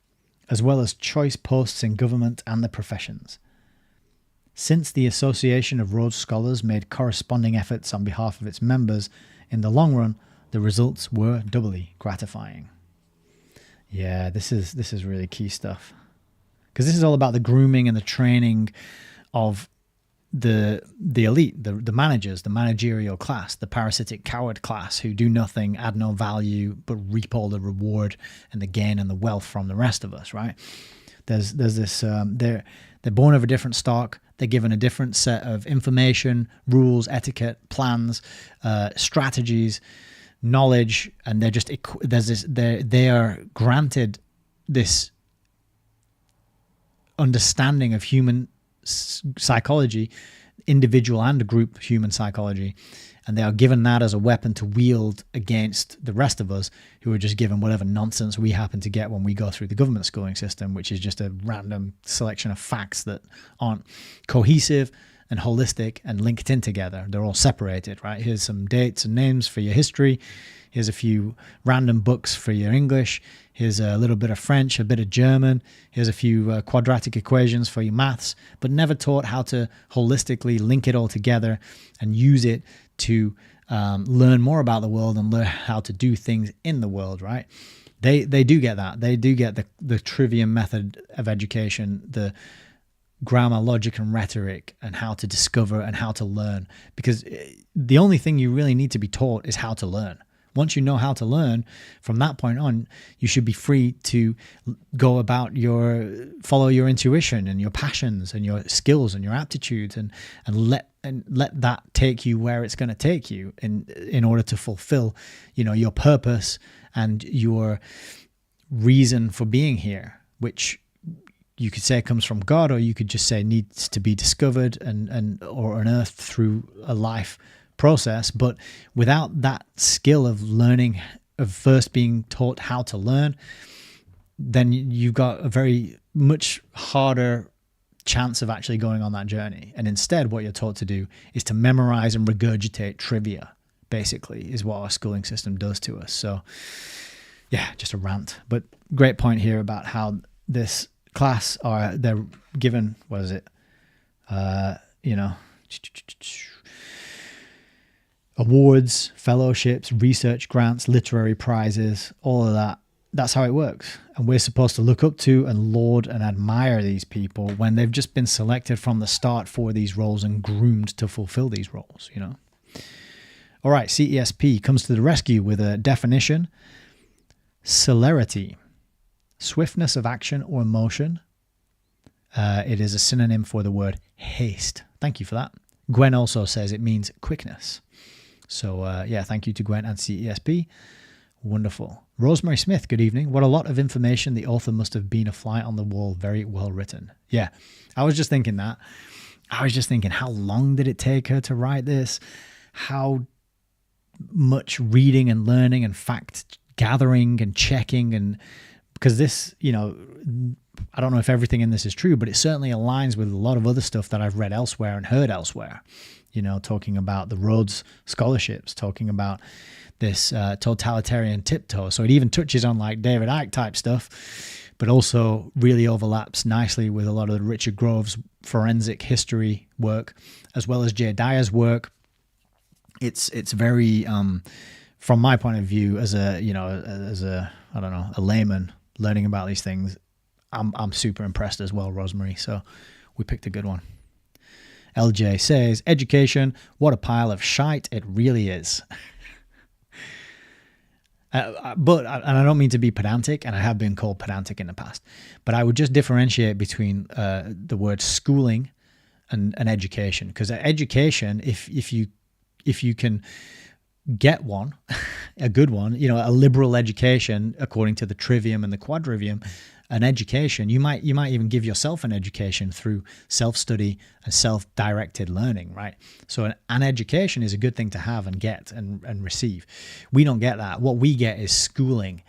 as well as choice posts in government and the professions. Since the Association of Rhodes Scholars made corresponding efforts on behalf of its members, in the long run, the results were doubly gratifying. Yeah, this is really key stuff. Because this is all about the grooming and the training of the elite, the managers, the managerial class, the parasitic coward class who do nothing, add no value, but reap all the reward and the gain and the wealth from the rest of us, right? There's this, they're born of a different stock. They're given a different set of information, rules, etiquette, plans, strategies, knowledge, and they are granted this understanding of human psychology individual and group human psychology, and they are given that as a weapon to wield against the rest of us who are just given whatever nonsense we happen to get when we go through the government schooling system, which is just a random selection of facts that aren't cohesive and holistic and linked in together. They're all separated, right? Here's some dates and names for your history. Here's a few random books for your English. Here's a little bit of French, a bit of German. Here's a few quadratic equations for your maths, but never taught how to holistically link it all together and use it to learn more about the world and learn how to do things in the world, right? They do get that. They do get the trivium method of education, the grammar, logic, and rhetoric, and how to discover and how to learn. Because the only thing you really need to be taught is how to learn. Once you know how to learn, from that point on, you should be free to go about follow your intuition and your passions and your skills and your aptitudes, and let that take you where it's going to take you in order to fulfill, your purpose and your reason for being here, which you could say comes from God, or you could just say needs to be discovered or unearthed through a life process. But without that skill of learning, of first being taught how to learn, then you've got a very much harder chance of actually going on that journey. And instead, what you're taught to do is to memorize and regurgitate trivia, basically, is what our schooling system does to us. So yeah, just a rant, but great point here about how this class they're given, what is it? Awards, fellowships, research grants, literary prizes, all of that. That's how it works. And we're supposed to look up to and laud and admire these people when they've just been selected from the start for these roles and groomed to fulfill these roles, All right, CESP comes to the rescue with a definition. Celerity, swiftness of action or motion. It is a synonym for the word haste. Thank you for that. Gwen also says it means quickness. So thank you to Gwen and CESP. Wonderful. Rosemary Smith, good evening. What a lot of information. The author must have been a fly on the wall. Very well written. Yeah, I was just thinking that. I was just thinking, how long did it take her to write this? How much reading and learning and fact gathering and checking, and because this, I don't know if everything in this is true, but it certainly aligns with a lot of other stuff that I've read elsewhere and heard elsewhere, talking about the Rhodes scholarships, talking about this totalitarian tiptoe. So it even touches on like David Icke type stuff, but also really overlaps nicely with a lot of Richard Grove's forensic history work, as well as Jay Dyer's work. It's very, from my point of view, as a layman learning about these things, I'm super impressed as well, Rosemary. So we picked a good one. LJ says, education, what a pile of shite it really is. But I don't mean to be pedantic, and I have been called pedantic in the past, but I would just differentiate between the word schooling and education. Because education, if you can get one, a good one, a liberal education according to the trivium and the quadrivium, an education, you might even give yourself an education through self-study and self-directed learning, right? So an education is a good thing to have and get and receive. We don't get that. What we get is schooling.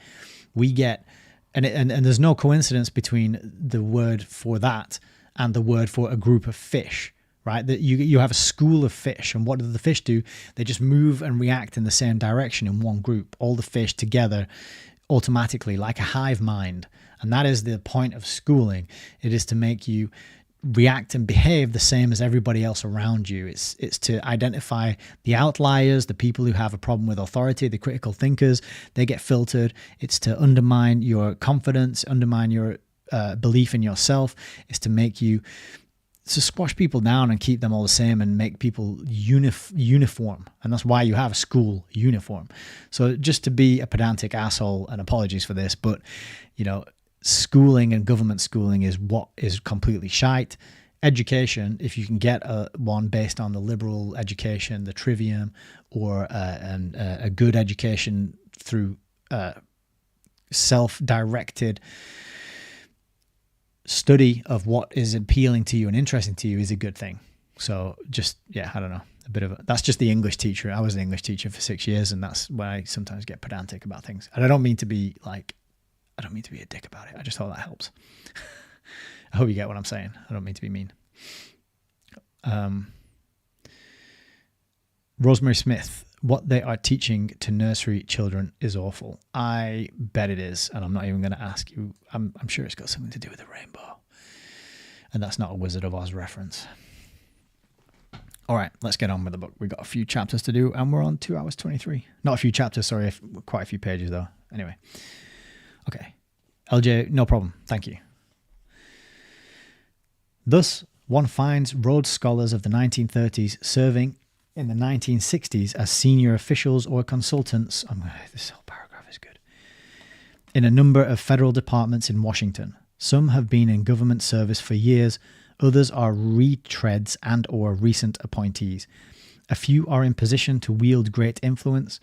We get, and there's no coincidence between the word for that and the word for a group of fish, right? That you have a school of fish, and what do the fish do? They just move and react in the same direction in one group, all the fish together automatically, like a hive mind. And that is the point of schooling. It is to make you react and behave the same as everybody else around you. It's to identify the outliers, the people who have a problem with authority, the critical thinkers. They get filtered. It's to undermine your confidence, undermine your belief in yourself. It's to make you to squash people down and keep them all the same and make people uniform. And that's why you have a school uniform. So just to be a pedantic asshole, and apologies for this, but schooling and government schooling is what is completely shite. Education, if you can get one based on the liberal education, the trivium, or a good education through self-directed study of what is appealing to you and interesting to you, is a good thing. So just, yeah, I don't know. That's just the English teacher. I was an English teacher for 6 years, and that's when I sometimes get pedantic about things. And I don't mean to be a dick about it. I just thought that helps. I hope you get what I'm saying. I don't mean to be mean. Rosemary Smith, what they are teaching to nursery children is awful. I bet it is, and I'm not even going to ask you. I'm sure it's got something to do with the rainbow. And that's not a Wizard of Oz reference. All right, let's get on with the book. We've got a few chapters to do, and we're on 2 hours 23. Not a few chapters, sorry, quite a few pages though. Anyway, okay. LJ, no problem. Thank you. Thus, one finds Rhodes Scholars of the 1930s serving in the 1960s as senior officials or consultants. This whole paragraph is good. In a number of federal departments in Washington. Some have been in government service for years. Others are retreads and or recent appointees. A few are in position to wield great influence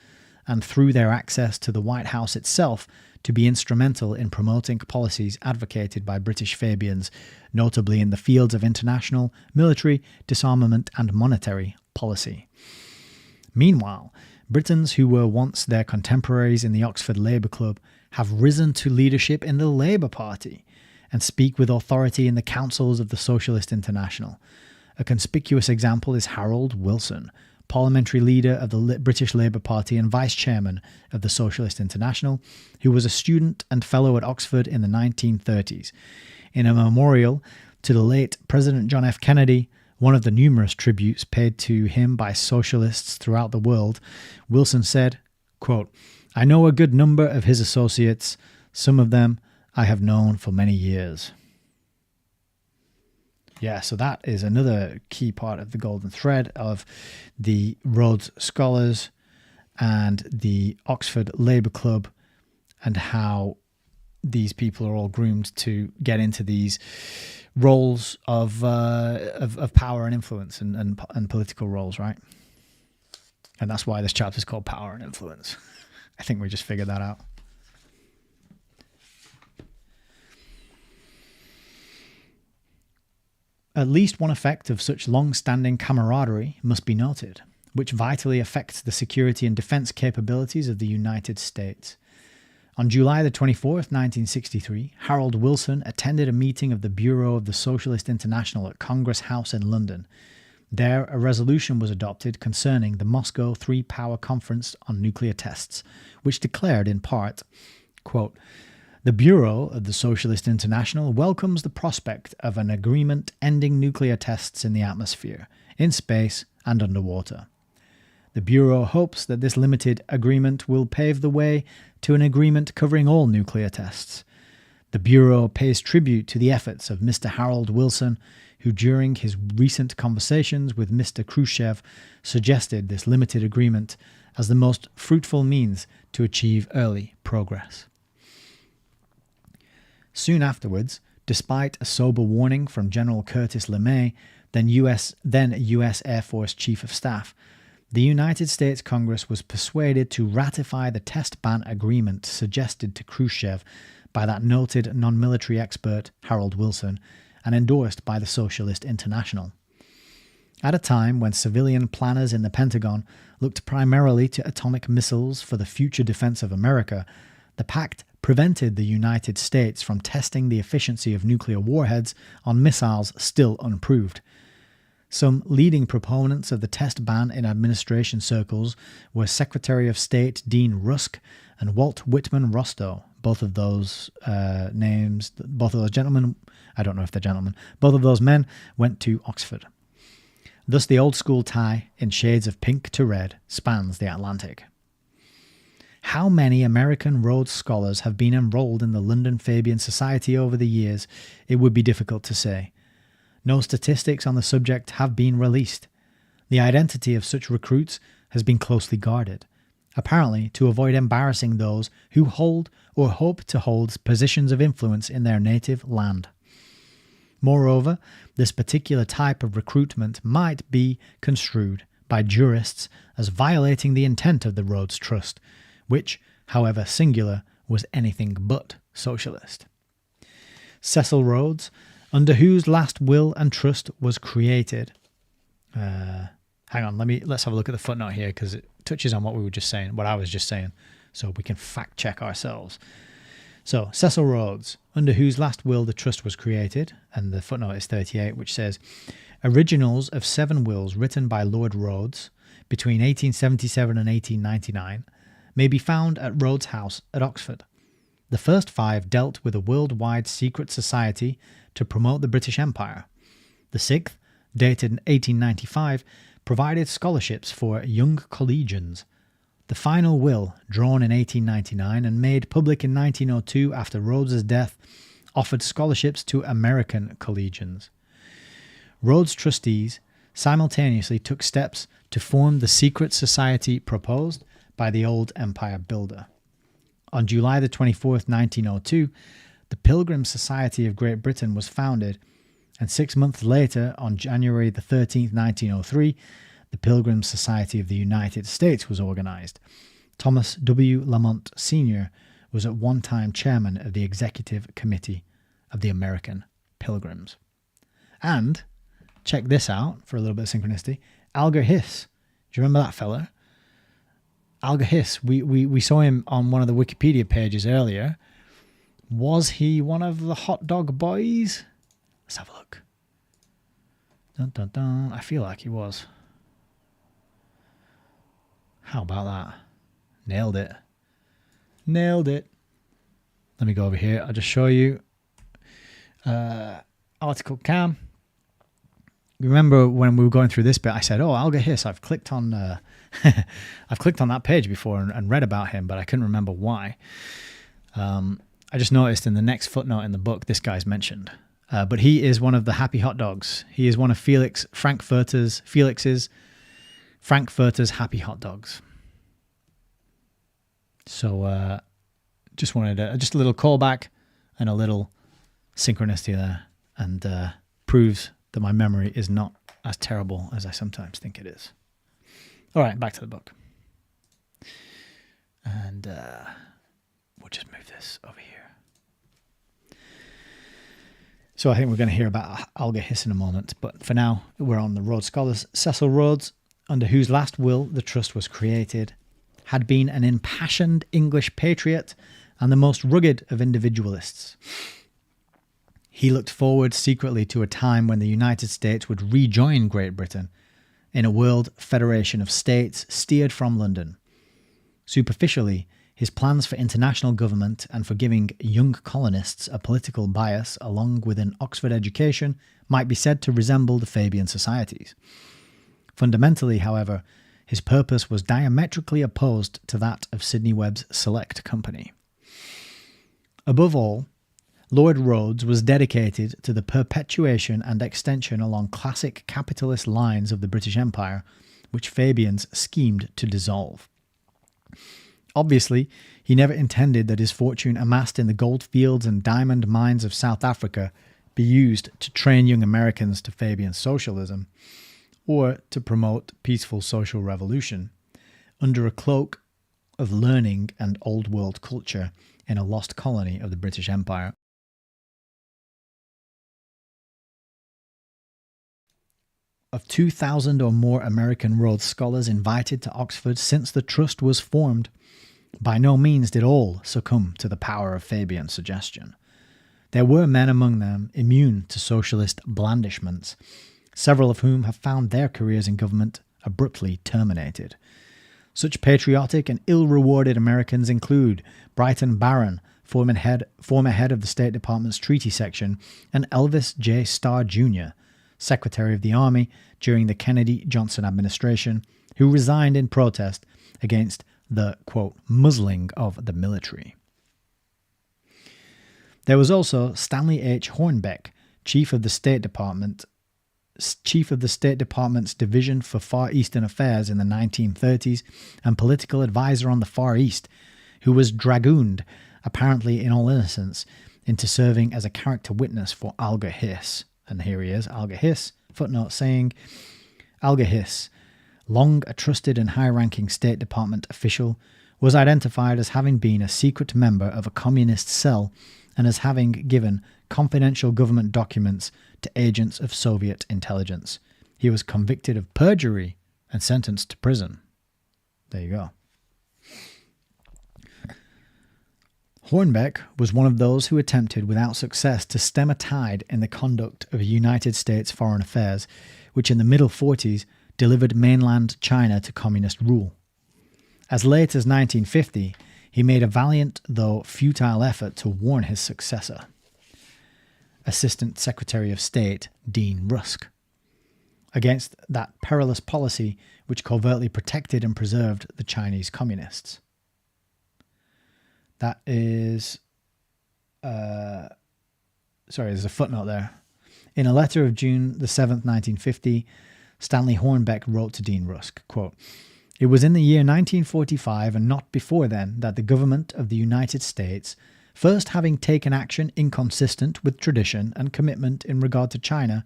and through their access to the White House itself to be instrumental in promoting policies advocated by British Fabians, notably in the fields of international, military, disarmament and monetary policy. Meanwhile, Britons who were once their contemporaries in the Oxford Labour Club have risen to leadership in the Labour Party and speak with authority in the councils of the Socialist International. A conspicuous example is Harold Wilson, parliamentary leader of the British Labour Party and vice chairman of the Socialist International, who was a student and fellow at Oxford in the 1930s. In a memorial to the late President John F. Kennedy, one of the numerous tributes paid to him by socialists throughout the world, Wilson said, quote, "I know a good number of his associates, some of them I have known for many years." Yeah, so that is another key part of the golden thread of the Rhodes Scholars and the Oxford Labour Club, and how these people are all groomed to get into these roles of power and influence and political roles, right? And that's why this chapter is called Power and Influence. I think we just figured that out. At least one effect of such long-standing camaraderie must be noted, which vitally affects the security and defense capabilities of the United States. On July the 24th, 1963, Harold Wilson attended a meeting of the Bureau of the Socialist International at Congress House in London. There, a resolution was adopted concerning the Moscow Three-Power Conference on Nuclear Tests, which declared in part, quote, "The Bureau of the Socialist International welcomes the prospect of an agreement ending nuclear tests in the atmosphere, in space, and underwater. The Bureau hopes that this limited agreement will pave the way to an agreement covering all nuclear tests. The Bureau pays tribute to the efforts of Mr. Harold Wilson, who during his recent conversations with Mr. Khrushchev suggested this limited agreement as the most fruitful means to achieve early progress." Soon afterwards, despite a sober warning from General Curtis LeMay, then U.S. Air Force Chief of Staff, the United States Congress was persuaded to ratify the test ban agreement suggested to Khrushchev by that noted non-military expert Harold Wilson and endorsed by the Socialist International. At a time when civilian planners in the Pentagon looked primarily to atomic missiles for the future defense of America, the pact prevented the United States from testing the efficiency of nuclear warheads on missiles still unproved. Some leading proponents of the test ban in administration circles were Secretary of State Dean Rusk and Walt Whitman Rostow. Both of those gentlemen, I don't know if they're gentlemen, both of those men went to Oxford. Thus the old school tie, in shades of pink to red, spans the Atlantic. How many American Rhodes Scholars have been enrolled in the London Fabian Society over the years, it would be difficult to say. No statistics on the subject have been released. The identity of such recruits has been closely guarded, apparently to avoid embarrassing those who hold or hope to hold positions of influence in their native land. Moreover, this particular type of recruitment might be construed by jurists as violating the intent of the Rhodes Trust, which, however singular, was anything but socialist. Cecil Rhodes, under whose last will and trust was created, Hang on, let's have a look at the footnote here because it touches on what we were just saying, what I was just saying, so we can fact check ourselves. So, Cecil Rhodes, under whose last will the trust was created, and the footnote is 38, which says, originals of 7 wills written by Lord Rhodes between 1877 and 1899 may be found at Rhodes House at Oxford. The first 5 dealt with a worldwide secret society to promote the British Empire. The 6th, dated in 1895, provided scholarships for young collegians. The final will, drawn in 1899 and made public in 1902 after Rhodes's death, offered scholarships to American collegians. Rhodes' trustees simultaneously took steps to form the secret society proposed by the old empire builder. On July the 24th, 1902, the Pilgrim Society of Great Britain was founded, and 6 months later, on January the 13th, 1903, the Pilgrim Society of the United States was organized. Thomas W. Lamont Sr. was at one time chairman of the executive committee of the American Pilgrims. And, check this out for a little bit of synchronicity, Alger Hiss. Do you remember that fella? Alger Hiss, we saw him on one of the Wikipedia pages earlier. Was he one of the hot dog boys? Let's have a look. Dun, dun, dun. I feel like he was. How about that? Nailed it. Nailed it. Let me go over here. I'll just show you. Article cam. Remember when we were going through this bit, I said, oh, Alger Hiss, I've clicked on I've clicked on that page before and read about him, but I couldn't remember why. I just noticed in the next footnote in the book, this guy's mentioned. But he is one of the happy hot dogs. He is one of Felix's Frankfurter's happy hot dogs. So just wanted just a little callback and a little synchronicity there, and proves that my memory is not as terrible as I sometimes think it is. All right, back to the book. And we'll just move this over here. So I think we're going to hear about Alger Hiss in a moment, but for now, we're on the Rhodes Scholars. Cecil Rhodes, under whose last will the trust was created, had been an impassioned English patriot and the most rugged of individualists. He looked forward secretly to a time when the United States would rejoin Great Britain in a world federation of states steered from London. Superficially, his plans for international government and for giving young colonists a political bias along with an Oxford education might be said to resemble the Fabian societies. Fundamentally, however, his purpose was diametrically opposed to that of Sidney Webb's Select Company. Above all, Lord Rhodes was dedicated to the perpetuation and extension along classic capitalist lines of the British Empire, which Fabians schemed to dissolve. Obviously, he never intended that his fortune amassed in the gold fields and diamond mines of South Africa be used to train young Americans to Fabian socialism, or to promote peaceful social revolution, under a cloak of learning and old world culture in a lost colony of the British Empire. Of 2,000 or more American Rhodes Scholars invited to Oxford since the trust was formed, by no means did all succumb to the power of Fabian suggestion. There were men among them immune to socialist blandishments, several of whom have found their careers in government abruptly terminated. Such patriotic and ill-rewarded Americans include Brighton Barron, former head of the State Department's Treaty Section, and Elvis J. Starr Jr., Secretary of the Army during the Kennedy-Johnson administration, who resigned in protest against the, quote, muzzling of the military. There was also Stanley H. Hornbeck, Chief of the State Department's Division for Far Eastern Affairs in the 1930s and political advisor on the Far East, who was dragooned, apparently in all innocence, into serving as a character witness for Alger Hiss. And here he is, Alger Hiss, footnote saying, Alger Hiss, long a trusted and high-ranking State Department official, was identified as having been a secret member of a communist cell and as having given confidential government documents to agents of Soviet intelligence. He was convicted of perjury and sentenced to prison. There you go. Hornbeck was one of those who attempted without success to stem a tide in the conduct of United States foreign affairs, which in the middle 40s delivered mainland China to communist rule. As late as 1950, he made a valiant though futile effort to warn his successor, Assistant Secretary of State Dean Rusk, against that perilous policy which covertly protected and preserved the Chinese communists. That is... there's a footnote there. In a letter of June the 7th, 1950, Stanley Hornbeck wrote to Dean Rusk, quote, "It was in the year 1945 and not before then that the government of the United States, first having taken action inconsistent with tradition and commitment in regard to China,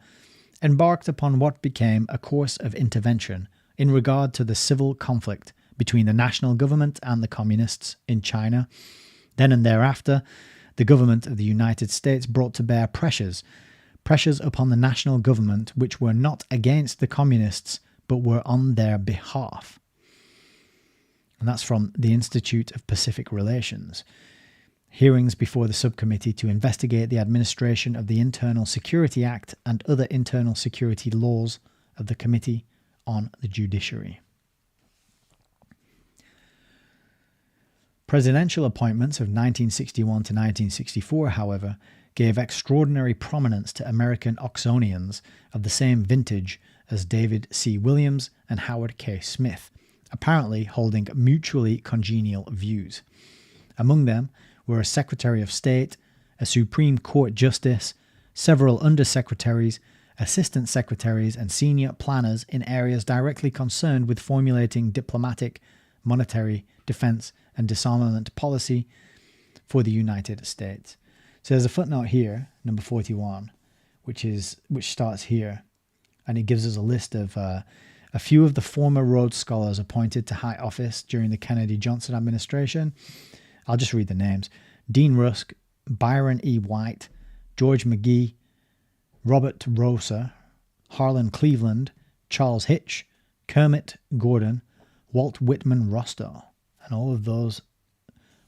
embarked upon what became a course of intervention in regard to the civil conflict between the national government and the communists in China. Then and thereafter, the government of the United States brought to bear pressures upon the national government which were not against the communists but were on their behalf." And that's from the Institute of Pacific Relations. Hearings before the subcommittee to investigate the administration of the Internal Security Act and other internal security laws of the Committee on the Judiciary. Presidential appointments of 1961 to 1964, however, gave extraordinary prominence to American Oxonians of the same vintage as David C. Williams and Howard K. Smith, apparently holding mutually congenial views. Among them were a Secretary of State, a Supreme Court Justice, several undersecretaries, assistant secretaries, and senior planners in areas directly concerned with formulating diplomatic, monetary, defense, and disarmament policy for the United States. So there's a footnote here, number 41, which starts here, and it gives us a list of a few of the former Rhodes Scholars appointed to high office during the Kennedy-Johnson administration. I'll just read the names. Dean Rusk, Byron E. White, George McGee, Robert Rosa, Harlan Cleveland, Charles Hitch, Kermit Gordon, Walt Whitman Rostow. And all of those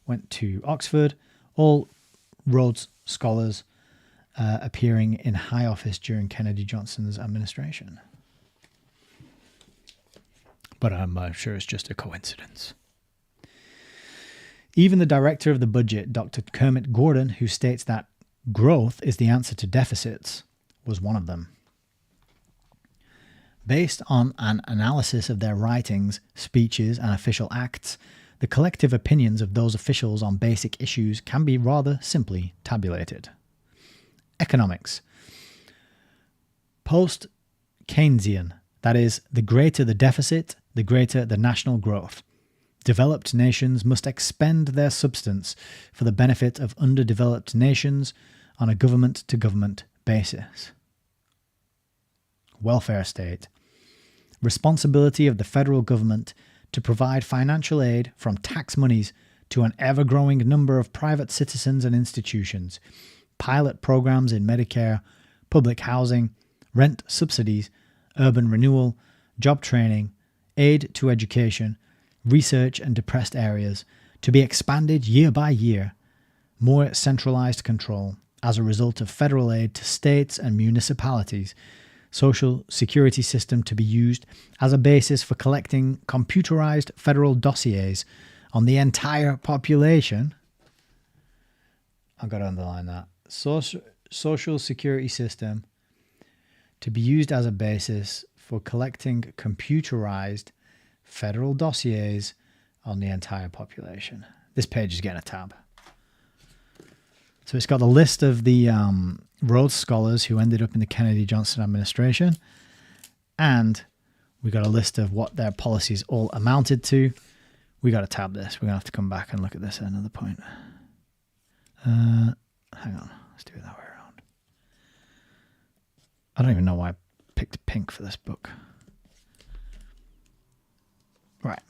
went to Oxford, all Rhodes Scholars appearing in high office during Kennedy-Johnson's administration. But I'm sure it's just a coincidence. Even the director of the budget, Dr. Kermit Gordon, who states that growth is the answer to deficits, was one of them. Based on an analysis of their writings, speeches, and official acts, the collective opinions of those officials on basic issues can be rather simply tabulated. Economics. Post-Keynesian, that is, the greater the deficit, the greater the national growth. Developed nations must expend their substance for the benefit of underdeveloped nations on a government-to-government basis. Welfare state. Responsibility of the federal government to provide financial aid from tax monies to an ever-growing number of private citizens and institutions, pilot programs in Medicare, public housing, rent subsidies, urban renewal, job training, aid to education, research and depressed areas, to be expanded year by year, more centralized control as a result of federal aid to states and municipalities, social security system to be used as a basis for collecting computerized federal dossiers on the entire population. I've got to underline that. Social security system to be used as a basis for collecting computerized federal dossiers on the entire population. This page is getting a tab. So it's got a list of the Rhodes Scholars who ended up in the Kennedy-Johnson administration, and we got a list of what their policies all amounted to. We got to tab this. We're going to have to come back and look at this at another point. Hang on. Let's do it that way around. I don't even know why I picked pink for this book. Right.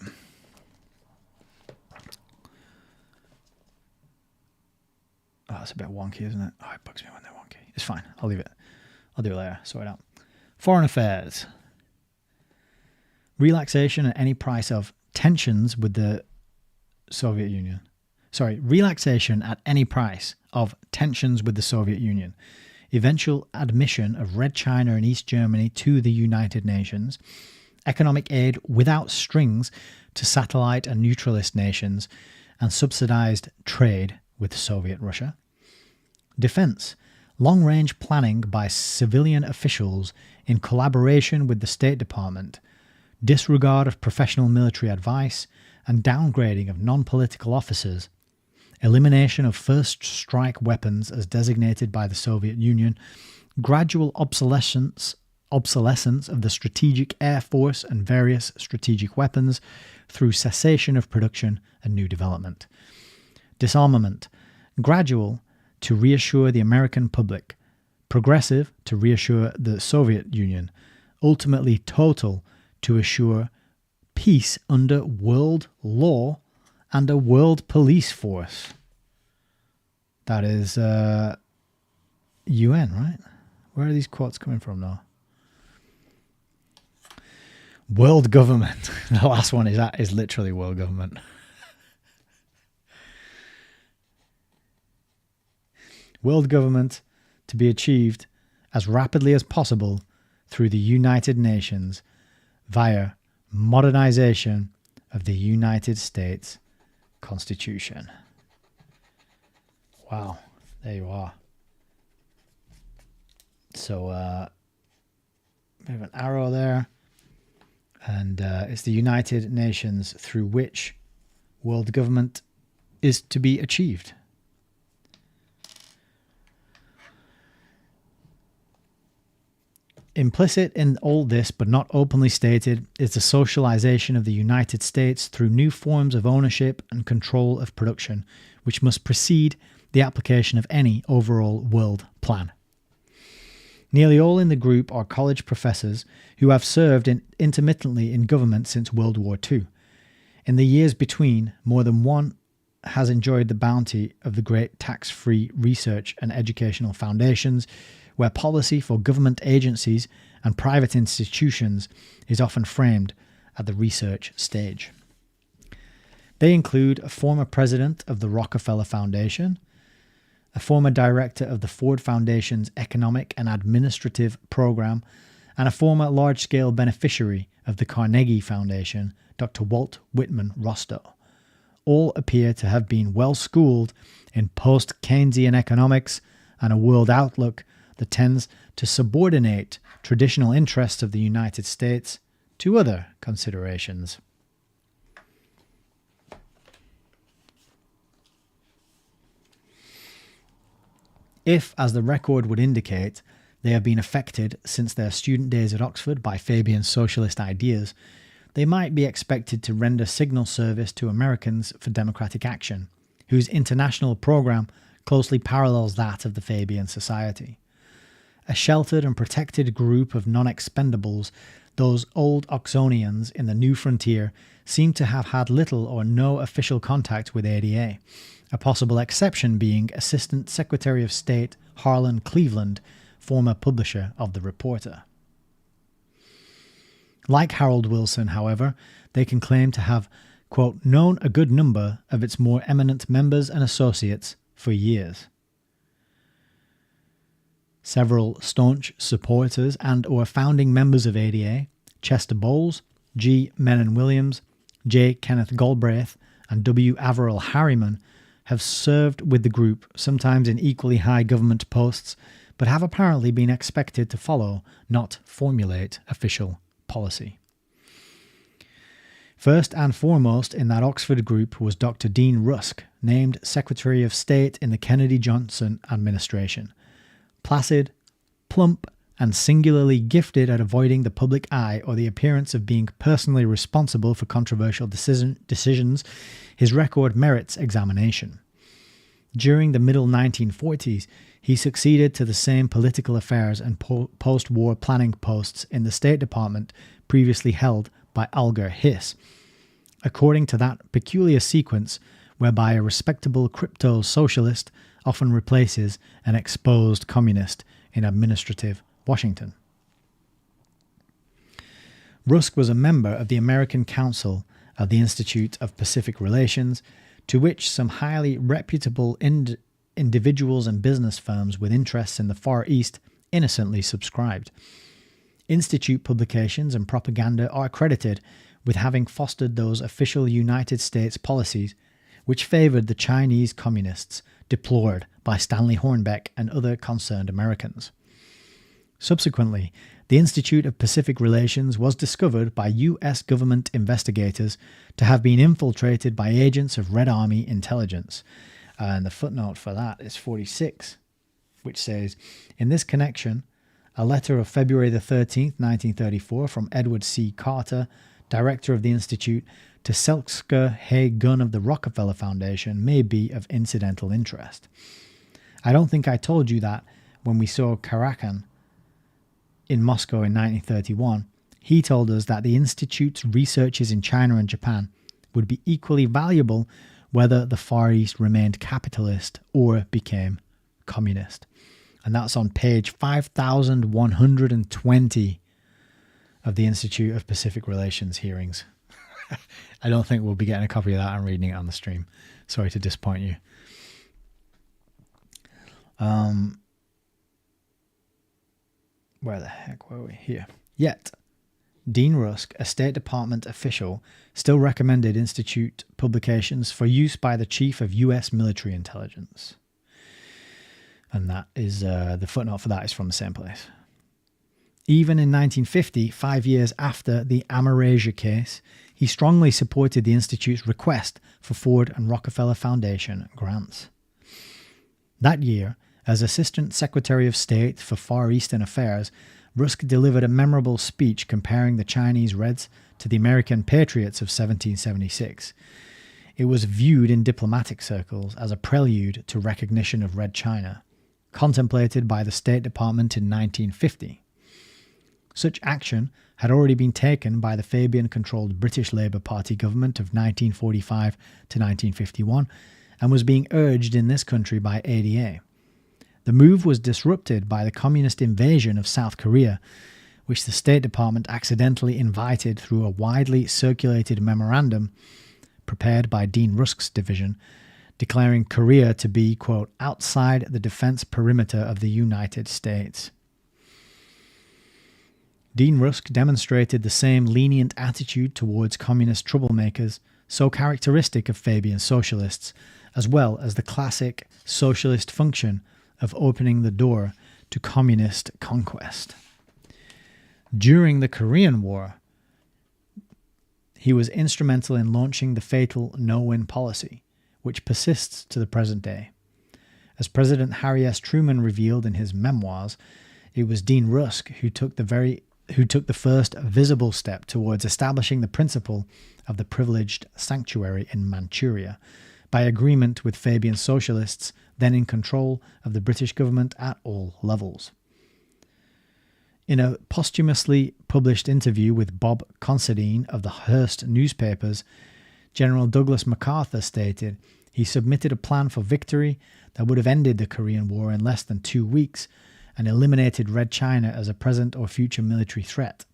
Oh, it's a bit wonky, isn't it? Oh, it bugs me when they're wonky. It's fine. I'll leave it. I'll do it later. Sort it out. Foreign affairs. Relaxation at any price of tensions with the Soviet Union. Relaxation at any price of tensions with the Soviet Union. Eventual admission of Red China and East Germany to the United Nations. Economic aid without strings to satellite and neutralist nations, and subsidized trade with Soviet Russia. Defense. Long-range planning by civilian officials in collaboration with the State Department. Disregard of professional military advice and downgrading of non-political officers. Elimination of first strike weapons as designated by the Soviet Union. Gradual obsolescence of the Strategic Air Force and various strategic weapons through cessation of production and new development. Disarmament. Gradual to reassure the American public. Progressive to reassure the Soviet Union. Ultimately total to assure peace under world law and a world police force. That is UN, right? Where are these quotes coming from now? World government. The last one is literally world government. World government to be achieved as rapidly as possible through the United Nations via modernization of the United States Constitution. Wow, there you are. So, we have an arrow there. And it's the United Nations through which world government is to be achieved. Implicit in all this, but not openly stated, is the socialization of the United States through new forms of ownership and control of production, which must precede the application of any overall world plan. Nearly all in the group are college professors who have served intermittently in government since World War II. In the years between, more than one has enjoyed the bounty of the great tax-free research and educational foundations, where policy for government agencies and private institutions is often framed at the research stage. They include a former president of the Rockefeller Foundation, a former director of the Ford Foundation's Economic and Administrative Program, and a former large-scale beneficiary of the Carnegie Foundation, Dr. Walt Whitman Rostow. All appear to have been well-schooled in post-Keynesian economics and a world outlook that tends to subordinate traditional interests of the United States to other considerations. If, as the record would indicate, they have been affected since their student days at Oxford by Fabian's socialist ideas, they might be expected to render signal service to Americans for Democratic Action, whose international program closely parallels that of the Fabian Society. A sheltered and protected group of non-expendables, those old Oxonians in the new frontier seem to have had little or no official contact with ADA, a possible exception being Assistant Secretary of State Harlan Cleveland, former publisher of The Reporter. Like Harold Wilson, however, they can claim to have, quote, known a good number of its more eminent members and associates for years. Several staunch supporters and or founding members of ADA, Chester Bowles, G. Menon Williams, J. Kenneth Galbraith, and W. Averill Harriman, have served with the group, sometimes in equally high government posts, but have apparently been expected to follow, not formulate, official policy. First and foremost in that Oxford group was Dr. Dean Rusk, named Secretary of State in the Kennedy-Johnson administration. Placid, plump, and singularly gifted at avoiding the public eye or the appearance of being personally responsible for controversial decisions, his record merits examination. During the middle 1940s, he succeeded to the same political affairs and post-war planning posts in the State Department previously held by Alger Hiss, according to that peculiar sequence whereby a respectable crypto-socialist often replaces an exposed communist in administrative Washington. Rusk was a member of the American Council of the Institute of Pacific Relations, to which some highly reputable individuals and business firms with interests in the Far East innocently subscribed. Institute publications and propaganda are credited with having fostered those official United States policies which favored the Chinese communists deplored by Stanley Hornbeck and other concerned Americans. Subsequently, the Institute of Pacific Relations was discovered by U.S. government investigators to have been infiltrated by agents of Red Army intelligence. And the footnote for that is 46, which says, in this connection, a letter of February the 13th, 1934, from Edward C. Carter, director of the Institute, to Selsker Hay Gunn of the Rockefeller Foundation may be of incidental interest. I don't think I told you that when we saw Karakan in Moscow in 1931, he told us that the Institute's researches in China and Japan would be equally valuable whether the Far East remained capitalist or became communist. And that's on page 5120 of the Institute of Pacific Relations hearings. I don't think we'll be getting a copy of that and reading it on the stream. Sorry to disappoint you. Where the heck were we? Here. Yet, Dean Rusk, a State Department official, still recommended Institute publications for use by the Chief of U.S. Military Intelligence. And that is the footnote for that is from the same place. Even in 1950, 5 years after the Amerasia case, he strongly supported the Institute's request for Ford and Rockefeller Foundation grants. That year, as Assistant Secretary of State for Far Eastern Affairs, Rusk delivered a memorable speech comparing the Chinese Reds to the American Patriots of 1776. It was viewed in diplomatic circles as a prelude to recognition of Red China, contemplated by the State Department in 1950. Such action had already been taken by the Fabian-controlled British Labour Party government of 1945 to 1951 and was being urged in this country by ADA. The move was disrupted by the communist invasion of South Korea, which the State Department accidentally invited through a widely circulated memorandum prepared by Dean Rusk's division, declaring Korea to be, quote, outside the defense perimeter of the United States. Dean Rusk demonstrated the same lenient attitude towards communist troublemakers, so characteristic of Fabian socialists, as well as the classic socialist function of opening the door to communist conquest. During the Korean War, he was instrumental in launching the fatal no-win policy, which persists to the present day. As President Harry S. Truman revealed in his memoirs, it was Dean Rusk who took the first visible step towards establishing the principle of the privileged sanctuary in Manchuria, by agreement with Fabian socialists then in control of the British government at all levels. In a posthumously published interview with Bob Considine of the Hearst newspapers, General Douglas MacArthur stated he submitted a plan for victory that would have ended the Korean War in less than 2 weeks and eliminated Red China as a present or future military threat.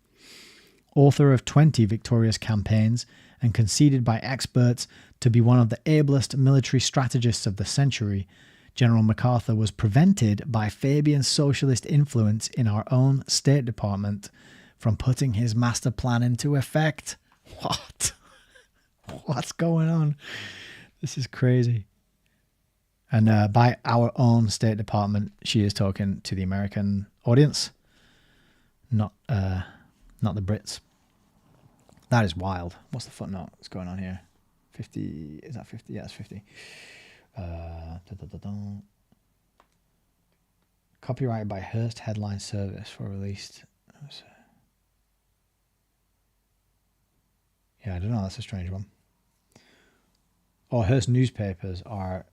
Author of 20 victorious campaigns and conceded by experts to be one of the ablest military strategists of the century, General MacArthur was prevented by Fabian socialist influence in our own State Department from putting his master plan into effect. What? What's going on? This is crazy. And by our own State Department, she is talking to the American audience, not the Brits. That is wild. What's the footnote? What's going on here? 50, is that 50? Yeah, it's 50. Copyrighted by Hearst Headline Service for released. Yeah, I don't know. That's a strange one. Hearst newspapers are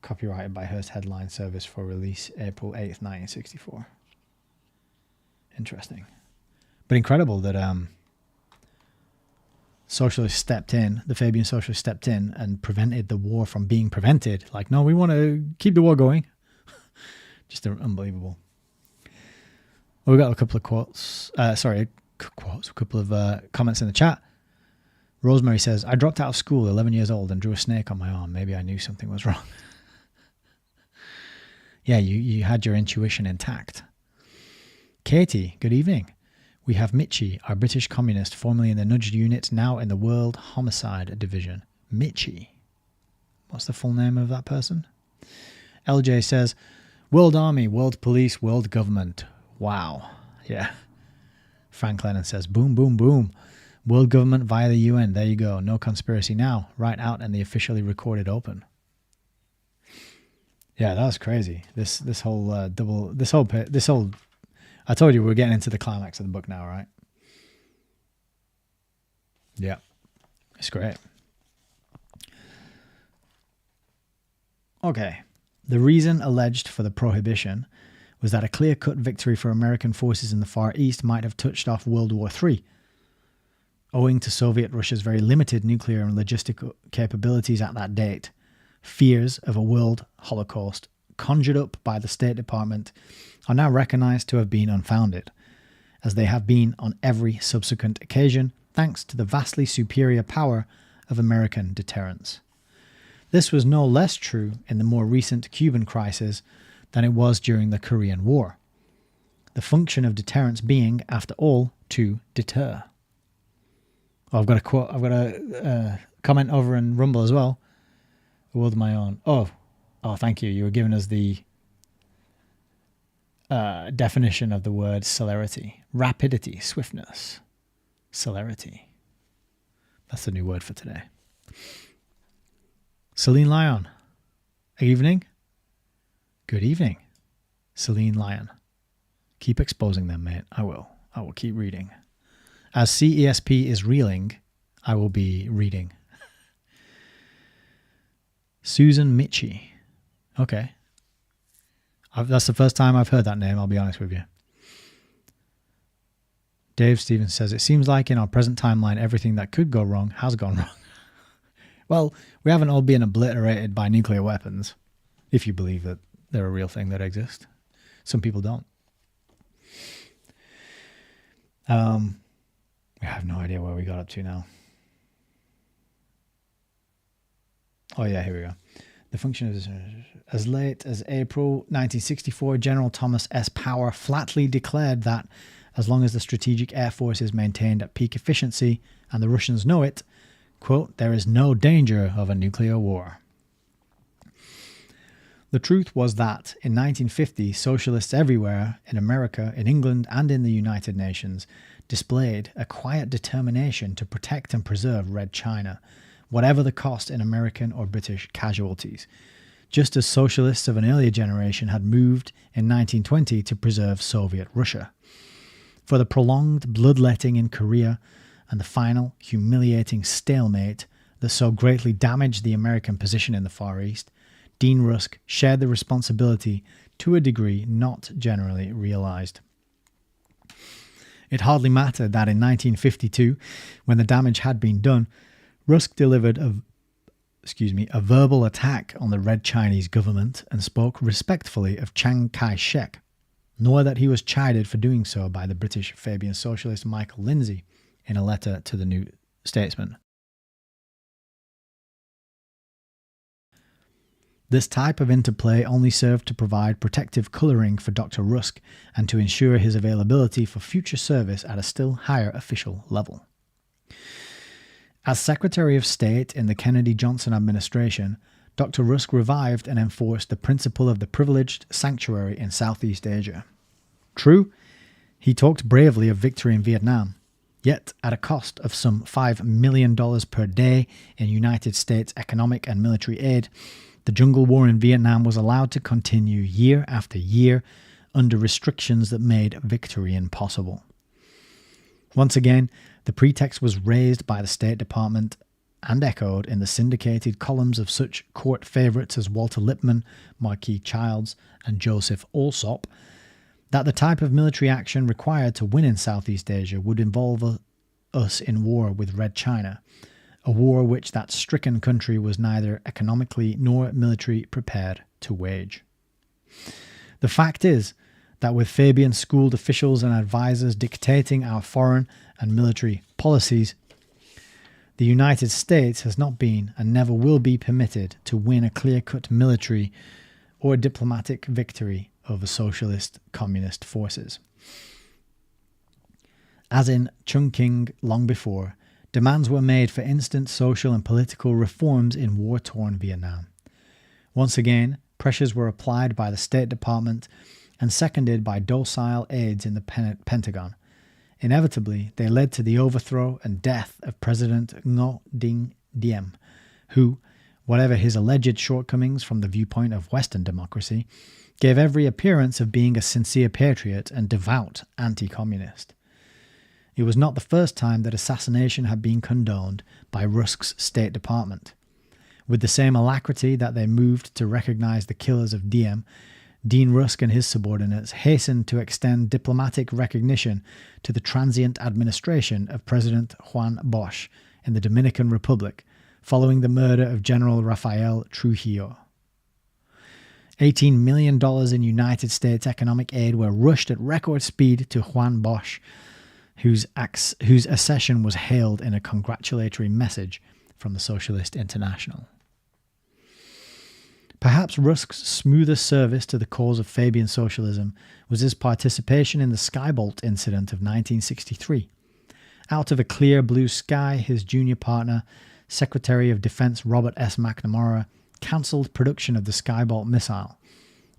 copyrighted by Hearst Headline Service for release April 8th, 1964. Interesting. But incredible that socialists stepped in, the Fabian socialists stepped in and prevented the war from being prevented. Like, no, we want to keep the war going. Just unbelievable. Well, we've got a couple of quotes. A quotes, a couple of comments in the chat. Rosemary says, I dropped out of school 11 years old and drew a snake on my arm. Maybe I knew something was wrong. Yeah, you had your intuition intact. Katie, good evening. We have Mitchie, our British communist, formerly in the nudged unit, now in the World Homicide Division. Mitchie. What's the full name of that person? LJ says, World Army, World Police, World Government. Wow. Yeah. Frank Lennon says, boom, boom, boom. World Government via the UN. There you go. No conspiracy now. Right out in the officially recorded open. Yeah, that was crazy. This whole I told you we're getting into the climax of the book now, right? Yeah. It's great. Okay. The reason alleged for the prohibition was that a clear-cut victory for American forces in the Far East might have touched off World War III. Owing to Soviet Russia's very limited nuclear and logistical capabilities at that date, fears of a world holocaust conjured up by the State Department are now recognized to have been unfounded, as they have been on every subsequent occasion, thanks to the vastly superior power of American deterrence. This was no less true in the more recent Cuban crisis than it was during the Korean War. The function of deterrence being, after all, to deter. Oh, I've got a quote. I've got a comment over in Rumble as well. A world of my own. Oh, thank you. You were giving us the definition of the word celerity. Rapidity, swiftness, celerity. That's the new word for today. Celine Lyon. Evening. Good evening. Celine Lyon. Keep exposing them, mate. I will keep reading. As CESP is reeling, I will be reading. Susan Mitchie. Okay. That's the first time I've heard that name, I'll be honest with you. Dave Stevens says, it seems like in our present timeline, everything that could go wrong has gone wrong. Well, we haven't all been obliterated by nuclear weapons, if you believe that they're a real thing that exists. Some people don't. I have no idea where we got up to now. Oh yeah, here we go. The function is as late as April 1964, General Thomas S. Power flatly declared that as long as the Strategic Air Force is maintained at peak efficiency and the Russians know it, quote, there is no danger of a nuclear war. The truth was that in 1950, socialists everywhere, in America, in England, and in the United Nations, displayed a quiet determination to protect and preserve Red China, whatever the cost in American or British casualties, just as socialists of an earlier generation had moved in 1920 to preserve Soviet Russia. For the prolonged bloodletting in Korea and the final humiliating stalemate that so greatly damaged the American position in the Far East, Dean Rusk shared the responsibility to a degree not generally realized. It hardly mattered that in 1952, when the damage had been done, Rusk delivered a verbal attack on the Red Chinese government and spoke respectfully of Chiang Kai-shek, nor that he was chided for doing so by the British Fabian socialist Michael Lindsay in a letter to the New Statesman. This type of interplay only served to provide protective colouring for Dr. Rusk and to ensure his availability for future service at a still higher official level. As Secretary of State in the Kennedy-Johnson administration, Dr. Rusk revived and enforced the principle of the privileged sanctuary in Southeast Asia. True, he talked bravely of victory in Vietnam, yet at a cost of some $5 million per day in United States economic and military aid, the jungle war in Vietnam was allowed to continue year after year under restrictions that made victory impossible. Once again, the pretext was raised by the State Department and echoed in the syndicated columns of such court favourites as Walter Lippmann, Marquis Childs, and Joseph Alsop, that the type of military action required to win in Southeast Asia would involve us in war with Red China, a war which that stricken country was neither economically nor militarily prepared to wage. The fact is that with Fabian schooled officials and advisors dictating our foreign and military policies, the United States has not been and never will be permitted to win a clear-cut military or diplomatic victory over socialist communist forces. As in Chungking long before, demands were made for instant social and political reforms in war-torn Vietnam. Once again, pressures were applied by the State Department and seconded by docile aides in the Pentagon. Inevitably, they led to the overthrow and death of President Ngo Dinh Diem, who, whatever his alleged shortcomings from the viewpoint of Western democracy, gave every appearance of being a sincere patriot and devout anti-communist. It was not the first time that assassination had been condoned by Rusk's State Department. With the same alacrity that they moved to recognize the killers of Diem, Dean Rusk and his subordinates hastened to extend diplomatic recognition to the transient administration of President Juan Bosch in the Dominican Republic following the murder of General Rafael Trujillo. $18 million in United States economic aid were rushed at record speed to Juan Bosch, whose accession was hailed in a congratulatory message from the Socialist International. Perhaps Rusk's smoothest service to the cause of Fabian socialism was his participation in the Skybolt incident of 1963. Out of a clear blue sky, his junior partner, Secretary of Defense Robert S. McNamara, cancelled production of the Skybolt missile,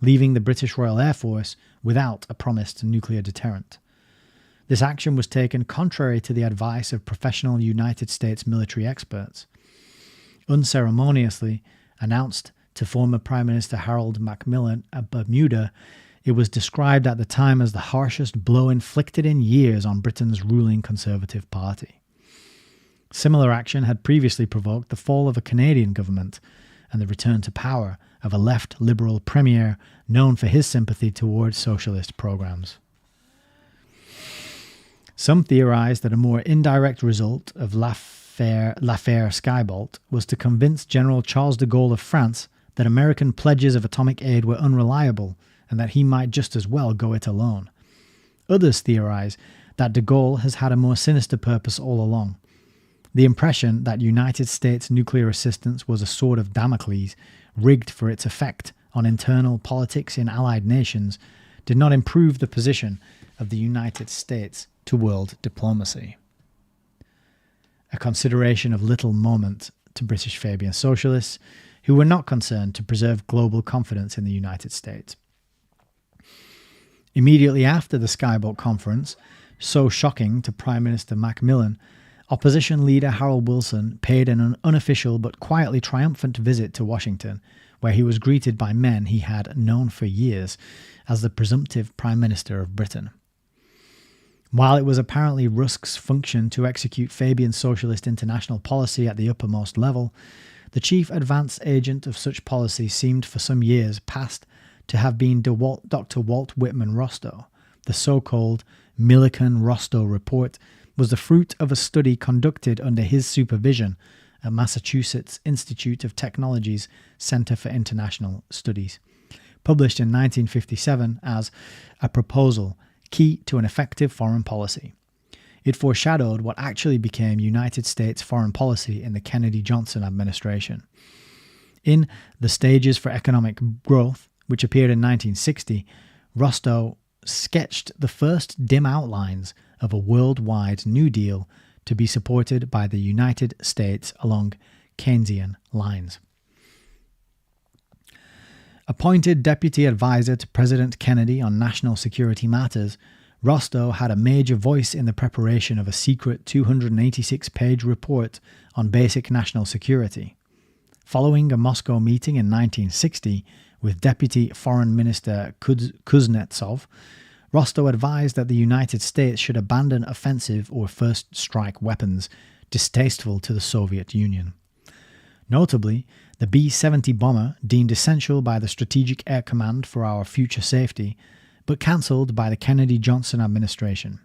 leaving the British Royal Air Force without a promised nuclear deterrent. This action was taken contrary to the advice of professional United States military experts. Unceremoniously announced to former Prime Minister Harold Macmillan at Bermuda, it was described at the time as the harshest blow inflicted in years on Britain's ruling Conservative Party. Similar action had previously provoked the fall of a Canadian government and the return to power of a left Liberal premier known for his sympathy towards socialist programs. Some theorized that a more indirect result of l'affaire Skybolt was to convince General Charles de Gaulle of France that American pledges of atomic aid were unreliable and that he might just as well go it alone. Others theorize that de Gaulle has had a more sinister purpose all along. The impression that United States nuclear assistance was a sword of Damocles, rigged for its effect on internal politics in allied nations, did not improve the position of the United States to world diplomacy. A consideration of little moment to British Fabian socialists, who were not concerned to preserve global confidence in the United States. Immediately after the Skybolt conference, so shocking to Prime Minister Macmillan, opposition leader Harold Wilson paid an unofficial but quietly triumphant visit to Washington, where he was greeted by men he had known for years as the presumptive Prime Minister of Britain. While it was apparently Rusk's function to execute Fabian socialist international policy at the uppermost level, the chief advance agent of such policy seemed for some years past to have been Dr. Walt Whitman Rostow. The so-called Millikan-Rostow report was the fruit of a study conducted under his supervision at Massachusetts Institute of Technology's Center for International Studies, published in 1957 as A Proposal, Key to an Effective Foreign Policy. It foreshadowed what actually became United States foreign policy in the Kennedy-Johnson administration. In The Stages for Economic Growth, which appeared in 1960, Rostow sketched the first dim outlines of a worldwide New Deal to be supported by the United States along Keynesian lines. Appointed deputy advisor to President Kennedy on national security matters, Rostow had a major voice in the preparation of a secret 286-page report on basic national security. Following a Moscow meeting in 1960 with Deputy Foreign Minister Kuznetsov, Rostow advised that the United States should abandon offensive or first strike weapons distasteful to the Soviet Union. Notably, the B-70 bomber, deemed essential by the Strategic Air Command for our future safety, but cancelled by the Kennedy-Johnson administration.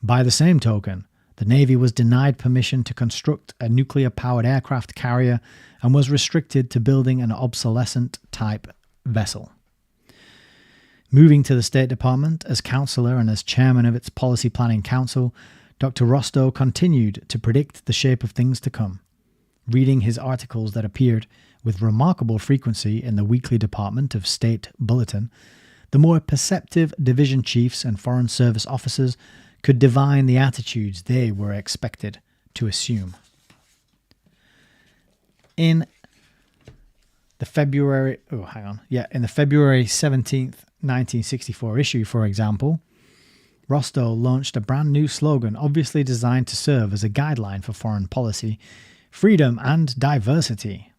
By the same token, the Navy was denied permission to construct a nuclear-powered aircraft carrier and was restricted to building an obsolescent type vessel. Moving to the State Department as counselor and as chairman of its Policy Planning Council, Dr. Rostow continued to predict the shape of things to come, reading his articles that appeared with remarkable frequency in the weekly Department of State Bulletin. The more perceptive division chiefs and Foreign Service officers could divine the attitudes they were expected to assume. In the February 17th, 1964 issue, for example, Rostow launched a brand new slogan obviously designed to serve as a guideline for foreign policy: freedom and diversity.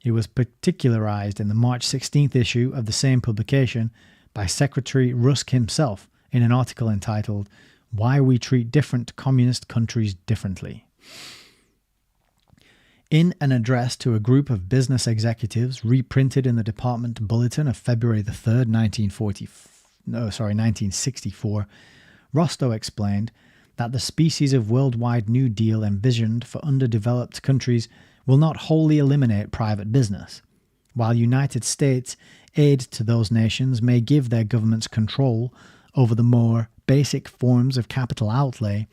It was particularized in the March 16th issue of the same publication by Secretary Rusk himself in an article entitled "Why We Treat Different Communist Countries Differently." In an address to a group of business executives reprinted in the Department Bulletin of February the 3rd, 1964, Rostow explained that the species of worldwide New Deal envisioned for underdeveloped countries will not wholly eliminate private business. While United States aid to those nations may give their governments control over the more basic forms of capital outlay,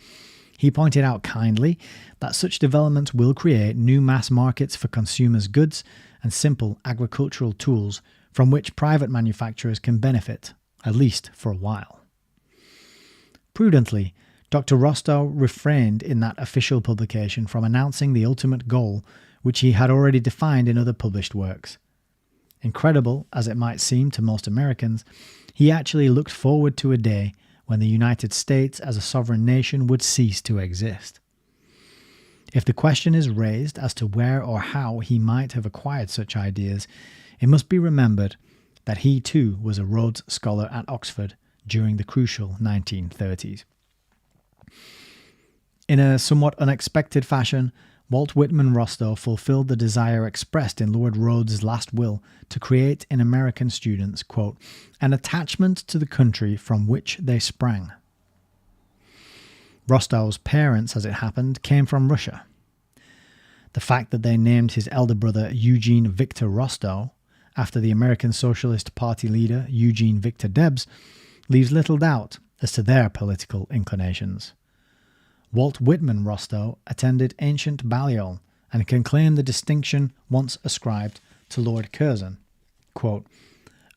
he pointed out kindly that such developments will create new mass markets for consumers' goods and simple agricultural tools from which private manufacturers can benefit, at least for a while. Prudently, Dr. Rostow refrained in that official publication from announcing the ultimate goal, which he had already defined in other published works. Incredible as it might seem to most Americans, he actually looked forward to a day when the United States as a sovereign nation would cease to exist. If the question is raised as to where or how he might have acquired such ideas, it must be remembered that he too was a Rhodes Scholar at Oxford during the crucial 1930s. In a somewhat unexpected fashion, Walt Whitman Rostow fulfilled the desire expressed in Lord Rhodes's last will to create in American students, quote, an attachment to the country from which they sprang. Rostow's parents, as it happened, came from Russia. The fact that they named his elder brother Eugene Victor Rostow after the American Socialist Party leader Eugene Victor Debs leaves little doubt as to their political inclinations. Walt Whitman Rostow attended ancient Balliol and can claim the distinction once ascribed to Lord Curzon. Quote,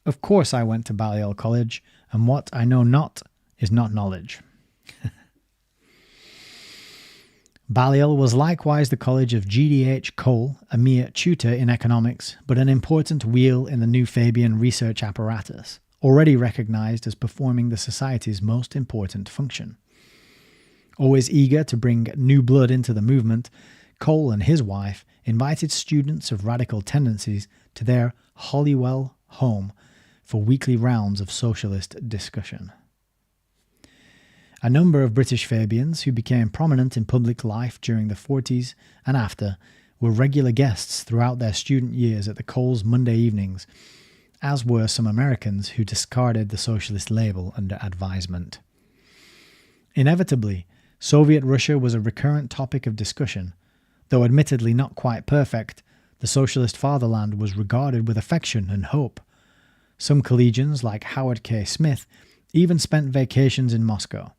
of course I went to Balliol College, and what I know not is not knowledge. Balliol was likewise the college of G.D.H. Cole, a mere tutor in economics, but an important wheel in the new Fabian research apparatus, already recognized as performing the society's most important function. Always eager to bring new blood into the movement, Cole and his wife invited students of radical tendencies to their Holywell home for weekly rounds of socialist discussion. A number of British Fabians who became prominent in public life during the 40s and after were regular guests throughout their student years at the Coles Monday evenings, as were some Americans who discarded the socialist label under advisement. Inevitably, Soviet Russia was a recurrent topic of discussion. Though admittedly not quite perfect, the socialist fatherland was regarded with affection and hope. Some collegians, like Howard K. Smith, even spent vacations in Moscow.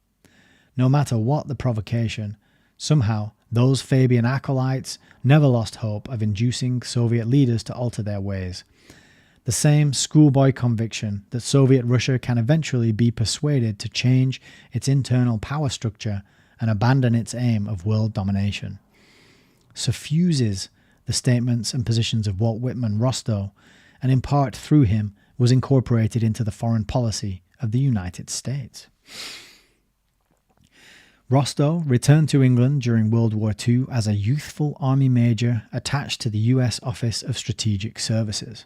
No matter what the provocation, somehow those Fabian acolytes never lost hope of inducing Soviet leaders to alter their ways. The same schoolboy conviction that Soviet Russia can eventually be persuaded to change its internal power structure and abandon its aim of world domination suffuses the statements and positions of Walt Whitman Rostow, and in part through him was incorporated into the foreign policy of the United States. Rostow returned to England during World War II as a youthful army major attached to the US Office of Strategic Services.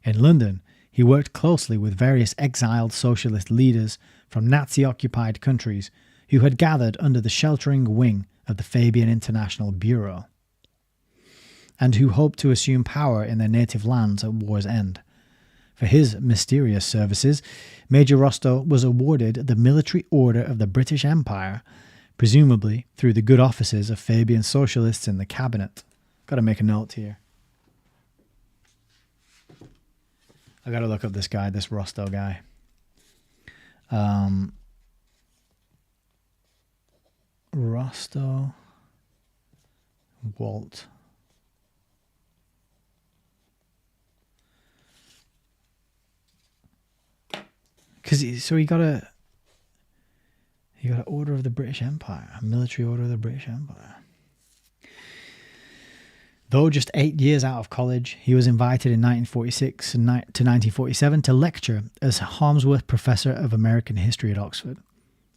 In London, he worked closely with various exiled socialist leaders from Nazi-occupied countries who had gathered under the sheltering wing of the Fabian International Bureau, and who hoped to assume power in their native lands at war's end. For his mysterious services, Major Rostow was awarded the Military Order of the British Empire, presumably through the good offices of Fabian socialists in the cabinet. Got to make a note here. I got to look up this guy, this Rostow guy. Rostow Walt. Because he got an Order of the British Empire, a military order of the British Empire. Though just 8 years out of college, he was invited in 1946 to 1947 to lecture as Harmsworth Professor of American History at Oxford.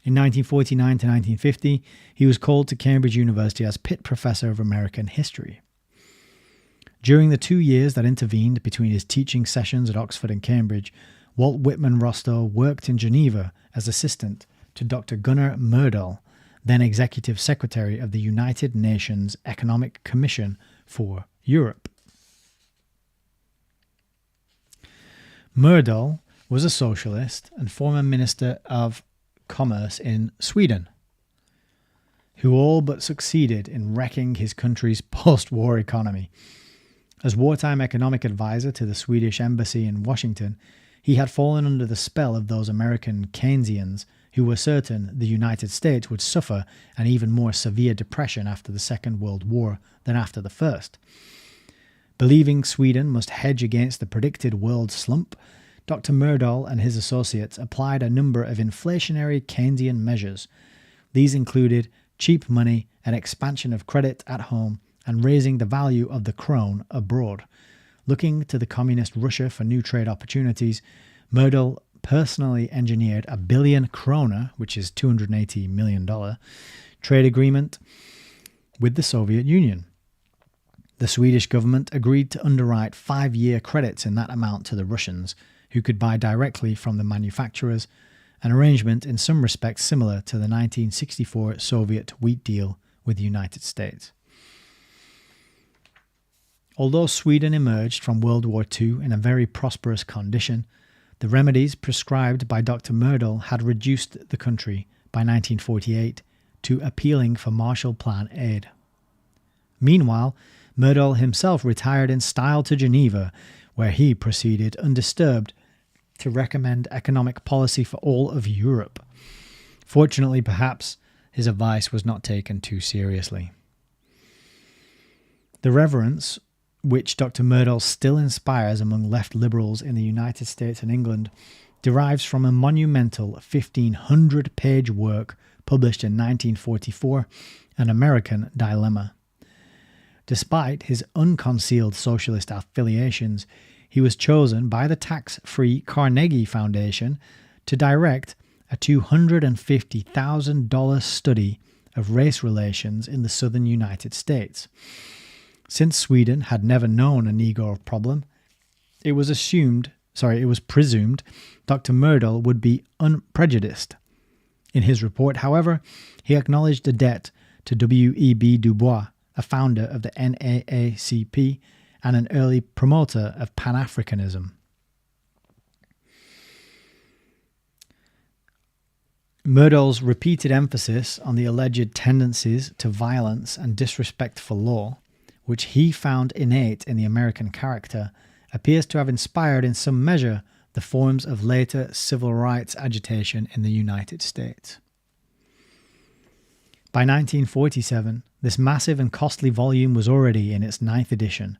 In 1949 to 1950, he was called to Cambridge University as Pitt Professor of American History. During the 2 years that intervened between his teaching sessions at Oxford and Cambridge, Walt Whitman Rostow worked in Geneva as assistant to Dr. Gunnar Myrdal, then Executive Secretary of the United Nations Economic Commission for Europe. Myrdal was a socialist and former Minister of Commerce in Sweden, who all but succeeded in wrecking his country's post-war economy. As wartime economic advisor to the Swedish embassy in Washington, he had fallen under the spell of those American Keynesians who were certain the United States would suffer an even more severe depression after the Second World War than after the First. Believing Sweden must hedge against the predicted world slump, Dr. Myrdal and his associates applied a number of inflationary Keynesian measures. These included cheap money, an expansion of credit at home, and raising the value of the krone abroad. Looking to the communist Russia for new trade opportunities, Myrdal personally engineered a 1 billion kroner, which is $280 million, trade agreement with the Soviet Union. The Swedish government agreed to underwrite 5-year credits in that amount to the Russians, who could buy directly from the manufacturers, an arrangement in some respects similar to the 1964 Soviet wheat deal with the United States. Although Sweden emerged from World War II in a very prosperous condition, the remedies prescribed by Dr. Myrdal had reduced the country by 1948 to appealing for Marshall Plan aid. Meanwhile, Myrdal himself retired in style to Geneva, where he proceeded undisturbed to recommend economic policy for all of Europe. Fortunately, perhaps, his advice was not taken too seriously. The reverence which Dr. Myrdal still inspires among left liberals in the United States and England derives from a monumental 1,500-page work published in 1944, An American Dilemma. Despite his unconcealed socialist affiliations, he was chosen by the tax-free Carnegie Foundation to direct a $250,000 study of race relations in the southern United States. Since Sweden had never known a Negro problem, it was presumed Dr. Myrdal would be unprejudiced. In his report, however, he acknowledged a debt to W.E.B. Du Bois, a founder of the NAACP and an early promoter of Pan-Africanism. Myrdal's repeated emphasis on the alleged tendencies to violence and disrespect for law, which he found innate in the American character, appears to have inspired in some measure the forms of later civil rights agitation in the United States. By 1947, this massive and costly volume was already in its 9th edition.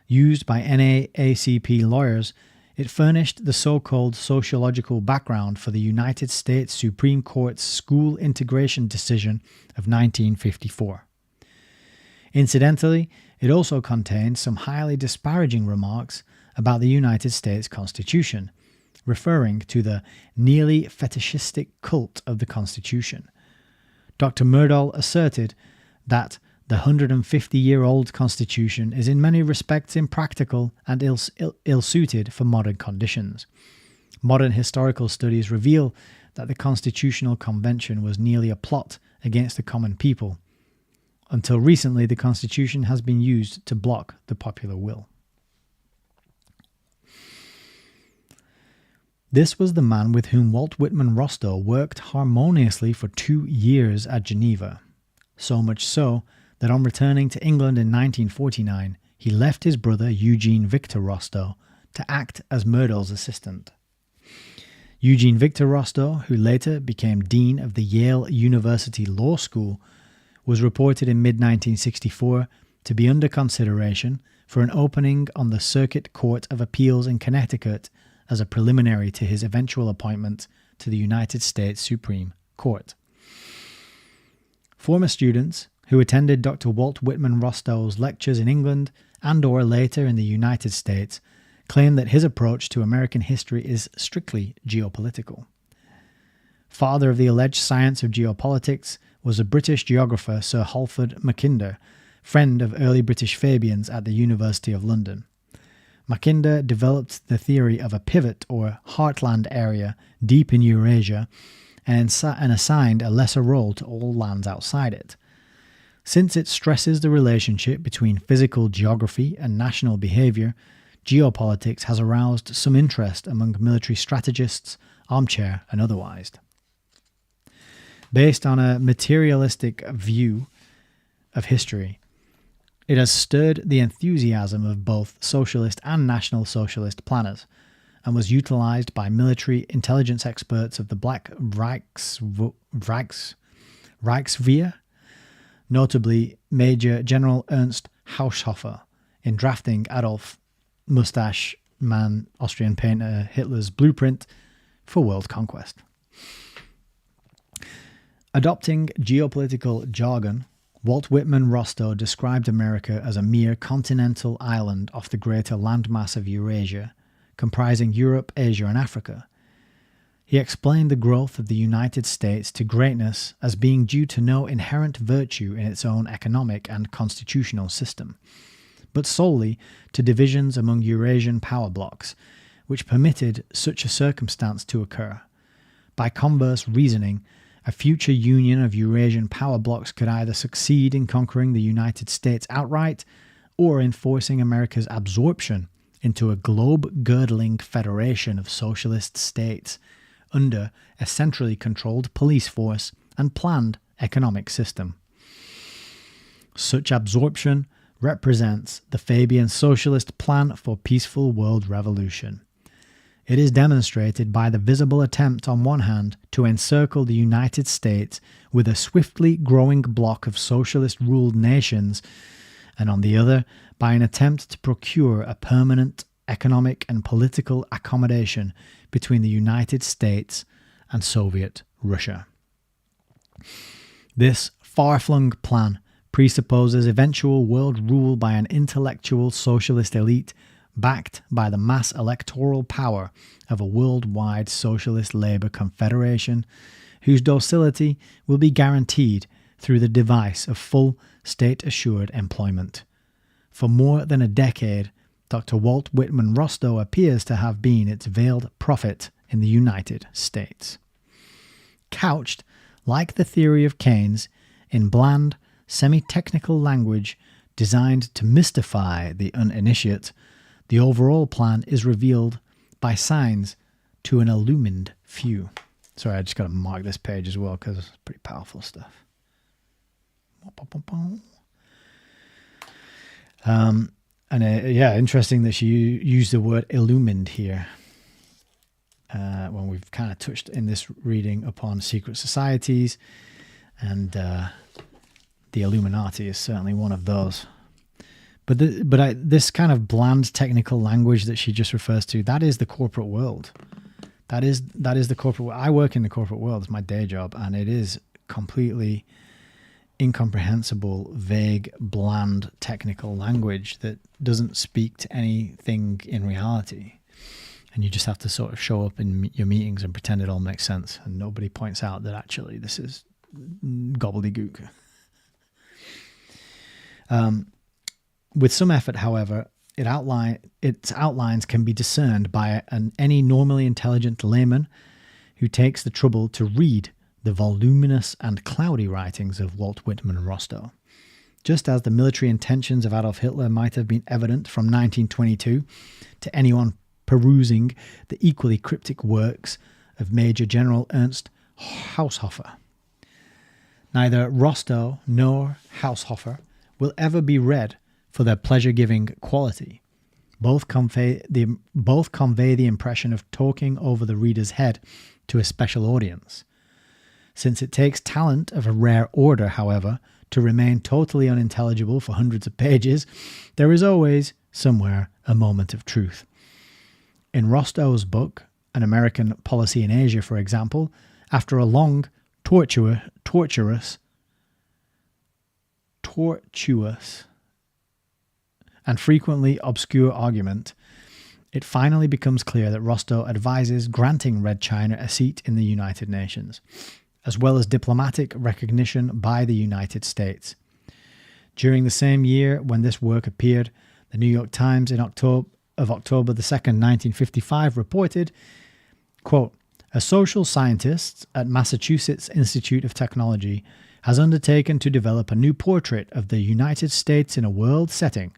Used by NAACP lawyers, it furnished the so-called sociological background for the United States Supreme Court's school integration decision of 1954. Incidentally, it also contained some highly disparaging remarks about the United States Constitution, referring to the nearly fetishistic cult of the Constitution. Dr. Myrdal asserted that the 150-year-old Constitution is in many respects impractical and ill-suited for modern conditions. Modern historical studies reveal that the Constitutional Convention was nearly a plot against the common people. Until recently, the Constitution has been used to block the popular will. This was the man with whom Walt Whitman Rostow worked harmoniously for 2 years at Geneva, so much so that on returning to England in 1949, he left his brother Eugene Victor Rostow to act as Murdo's assistant. Eugene Victor Rostow, who later became dean of the Yale University Law School, was reported in mid-1964 to be under consideration for an opening on the Circuit Court of Appeals in Connecticut as a preliminary to his eventual appointment to the United States Supreme Court. Former students who attended Dr. Walt Whitman Rostow's lectures in England and or later in the United States claim that his approach to American history is strictly geopolitical. Father of the alleged science of geopolitics was a British geographer Sir Halford Mackinder, friend of early British Fabians at the University of London. Mackinder developed the theory of a pivot or heartland area deep in Eurasia and assigned a lesser role to all lands outside it. Since it stresses the relationship between physical geography and national behavior, geopolitics has aroused some interest among military strategists, armchair and otherwise. Based on a materialistic view of history, it has stirred the enthusiasm of both socialist and National Socialist planners and was utilized by military intelligence experts of the Black Reichswehr, notably Major General Ernst Haushofer, in drafting Adolf Mustache Man Austrian painter Hitler's blueprint for world conquest. Adopting geopolitical jargon, Walt Whitman Rostow described America as a mere continental island off the greater landmass of Eurasia, comprising Europe, Asia, and Africa. He explained the growth of the United States to greatness as being due to no inherent virtue in its own economic and constitutional system, but solely to divisions among Eurasian power blocs, which permitted such a circumstance to occur. By converse reasoning, a future union of Eurasian power blocs could either succeed in conquering the United States outright or in forcing America's absorption into a globe-girdling federation of socialist states under a centrally controlled police force and planned economic system. Such absorption represents the Fabian socialist plan for peaceful world revolution. It is demonstrated by the visible attempt on one hand to encircle the United States with a swiftly growing bloc of socialist-ruled nations, and on the other by an attempt to procure a permanent economic and political accommodation between the United States and Soviet Russia. This far-flung plan presupposes eventual world rule by an intellectual socialist elite backed by the mass electoral power of a worldwide socialist labor confederation whose docility will be guaranteed through the device of full state-assured employment. For more than a decade, Dr. Walt Whitman Rostow appears to have been its veiled prophet in the United States. Couched, like the theory of Keynes, in bland, semi-technical language designed to mystify the uninitiate, the overall plan is revealed by signs to an illumined few. Sorry, I just got to mark this page as well because it's pretty powerful stuff. Interesting that she used the word illumined here when we've kind of touched in this reading upon secret societies, and the Illuminati is certainly one of those. But this kind of bland technical language that she just refers to, that is the corporate world. That is the corporate world. I work in the corporate world. It's my day job, and it is completely incomprehensible, vague, bland technical language that doesn't speak to anything in reality. And you just have to sort of show up in your meetings and pretend it all makes sense, and nobody points out that actually this is gobbledygook. With some effort, however, its outlines can be discerned by any normally intelligent layman who takes the trouble to read the voluminous and cloudy writings of Walt Whitman Rostow. Just as the military intentions of Adolf Hitler might have been evident from 1922 to anyone perusing the equally cryptic works of Major General Ernst Haushofer. Neither Rostow nor Haushofer will ever be read for their pleasure-giving quality, both convey the impression of talking over the reader's head to a special audience. Since it takes talent of a rare order, however, to remain totally unintelligible for hundreds of pages, there is always, somewhere, a moment of truth. In Rostow's book, An American Policy in Asia, for example, after a long, tortuous, and frequently obscure argument, it finally becomes clear that Rostow advises granting Red China a seat in the United Nations, as well as diplomatic recognition by the United States. During the same year when this work appeared, the New York Times of October the 2nd, 1955 reported, quote, "A social scientist at Massachusetts Institute of Technology has undertaken to develop a new portrait of the United States in a world setting.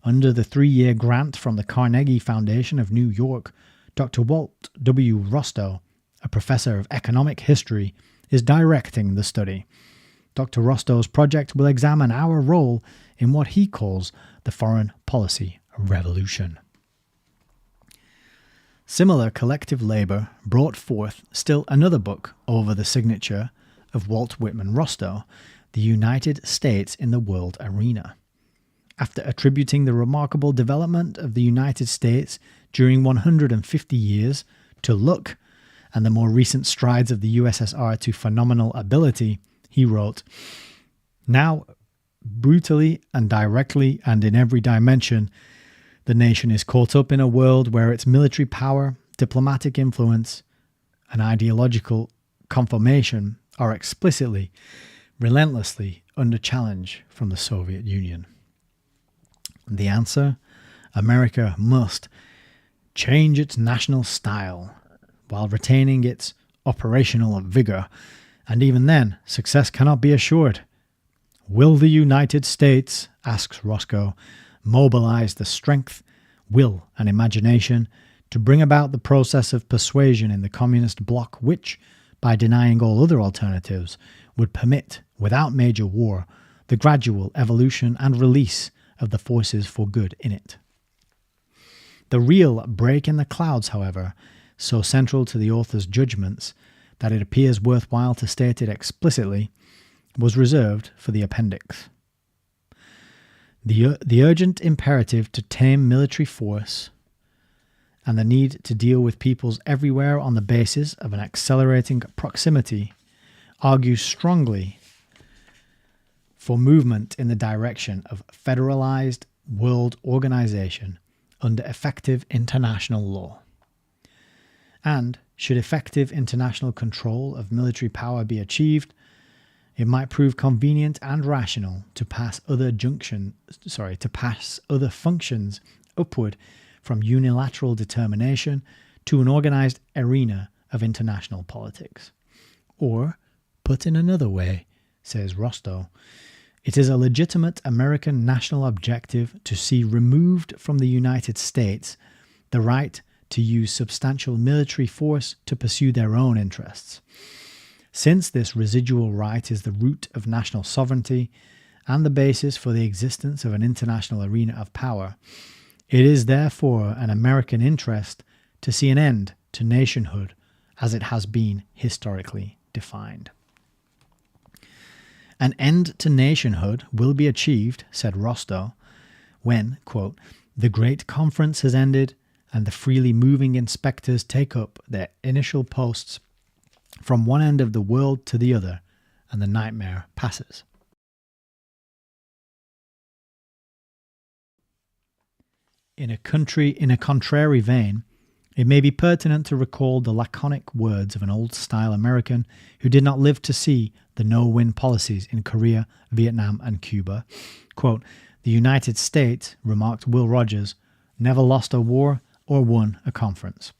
Under the 3-year grant from the Carnegie Foundation of New York, Dr. Walt W. Rostow, a professor of economic history, is directing the study. Dr. Rostow's project will examine our role in what he calls the foreign policy revolution." Similar collective labor brought forth still another book over the signature of Walt Whitman Rostow, The United States in the World Arena. After attributing the remarkable development of the United States during 150 years to luck and the more recent strides of the USSR to phenomenal ability, he wrote, "Now, brutally and directly and in every dimension, the nation is caught up in a world where its military power, diplomatic influence, and ideological conformation are explicitly, relentlessly under challenge from the Soviet Union. The answer? America must change its national style while retaining its operational vigor, and even then, success cannot be assured. Will the United States, asks Roscoe, mobilize the strength, will, and imagination to bring about the process of persuasion in the communist bloc which, by denying all other alternatives, would permit, without major war, the gradual evolution and release of the forces for good in it? The real break in the clouds, however, so central to the author's judgments that it appears worthwhile to state it explicitly, was reserved for the appendix. The urgent imperative to tame military force and the need to deal with peoples everywhere on the basis of an accelerating proximity argue strongly for movement in the direction of federalized world organization under effective international law. And, should effective international control of military power be achieved, it might prove convenient and rational to pass other functions upward from unilateral determination to an organized arena of international politics. Or, put in another way, says Rostow, it is a legitimate American national objective to see removed from the United States the right to use substantial military force to pursue their own interests. Since this residual right is the root of national sovereignty and the basis for the existence of an international arena of power, it is therefore an American interest to see an end to nationhood as it has been historically defined. An end to nationhood will be achieved, said Rostow, when, quote, the great conference has ended and the freely moving inspectors take up their initial posts from one end of the world to the other, and the nightmare passes. In a contrary vein, it may be pertinent to recall the laconic words of an old-style American who did not live to see the no-win policies in Korea, Vietnam, and Cuba. Quote, the United States, remarked Will Rogers, never lost a war or won a conference.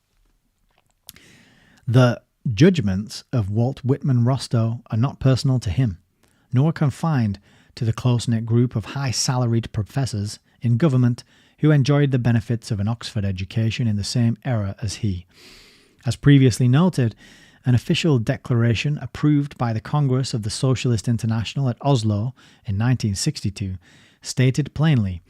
The judgments of Walt Whitman Rostow are not personal to him, nor confined to the close-knit group of high-salaried professors in government who enjoyed the benefits of an Oxford education in the same era as he. As previously noted, an official declaration approved by the Congress of the Socialist International at Oslo in 1962 stated plainly,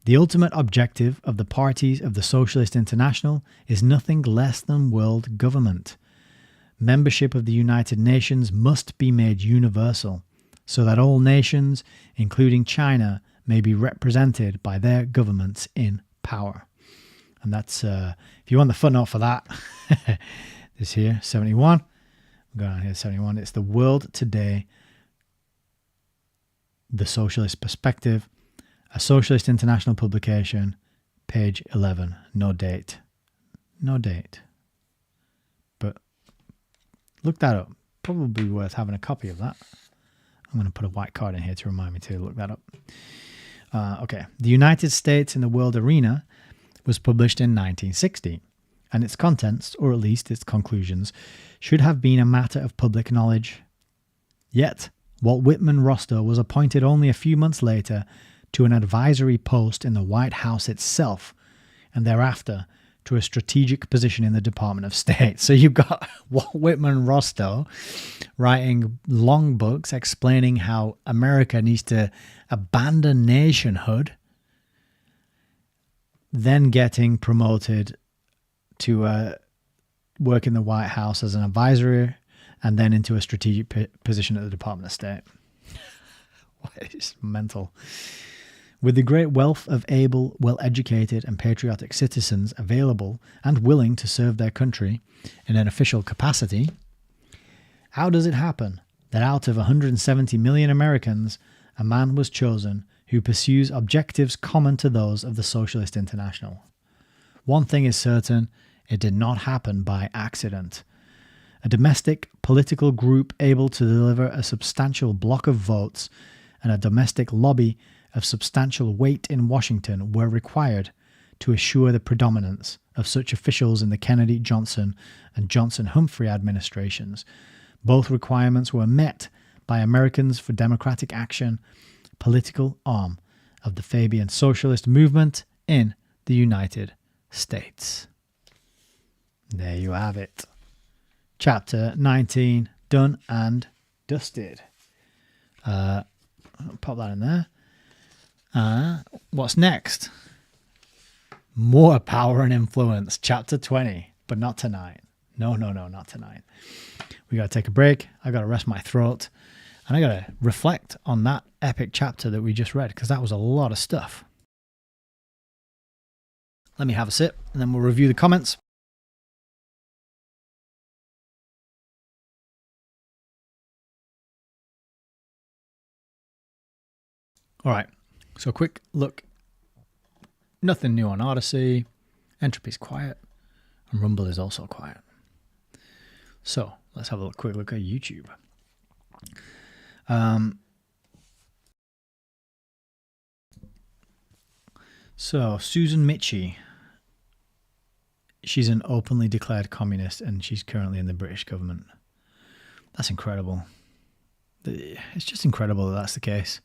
The ultimate objective of the parties of the Socialist International is nothing less than world government. Membership of the United Nations must be made universal, so that all nations, including China, may be represented by their governments in power. And that's, if you want the footnote for that, this here, 71. I'm going on here, 71. It's The World Today, The Socialist Perspective, a Socialist International publication, page 11. No date. No date. But look that up. Probably worth having a copy of that. I'm going to put a white card in here to remind me to look that up. Okay. The United States in the World Arena was published in 1960, and its contents, or at least its conclusions, should have been a matter of public knowledge. Yet, Walt Whitman Rostow was appointed only a few months later to an advisory post in the White House itself, and thereafter to a strategic position in the Department of State. So you've got Walt Whitman Rostow writing long books explaining how America needs to abandon nationhood, then getting promoted to work in the White House as an advisor, and then into a strategic position at the Department of State. It's mental. With the great wealth of able, well-educated and patriotic citizens available and willing to serve their country in an official capacity, how does it happen that out of 170 million Americans, a man was chosen who pursues objectives common to those of the Socialist International? One thing is certain, it did not happen by accident. A domestic political group able to deliver a substantial block of votes and a domestic lobby of substantial weight in Washington were required to assure the predominance of such officials in the Kennedy-Johnson and Johnson-Humphrey administrations. Both requirements were met by Americans for Democratic Action, political arm of the Fabian socialist movement in the United States. There you have it. Chapter 19, done and dusted. I'll pop that in there. What's next? More power and influence, chapter 20, but not tonight. No, not tonight. We got to take a break. I got to rest my throat, and I got to reflect on that epic chapter that we just read, because that was a lot of stuff. Let me have a sip, and then we'll review the comments. All right. So a quick look. Nothing new on Odyssey. Entropy's quiet. And Rumble is also quiet. So let's have a quick look at YouTube. So Susan Mitchie. She's an openly declared communist and she's currently in the British government. That's incredible. It's just incredible that that's the case.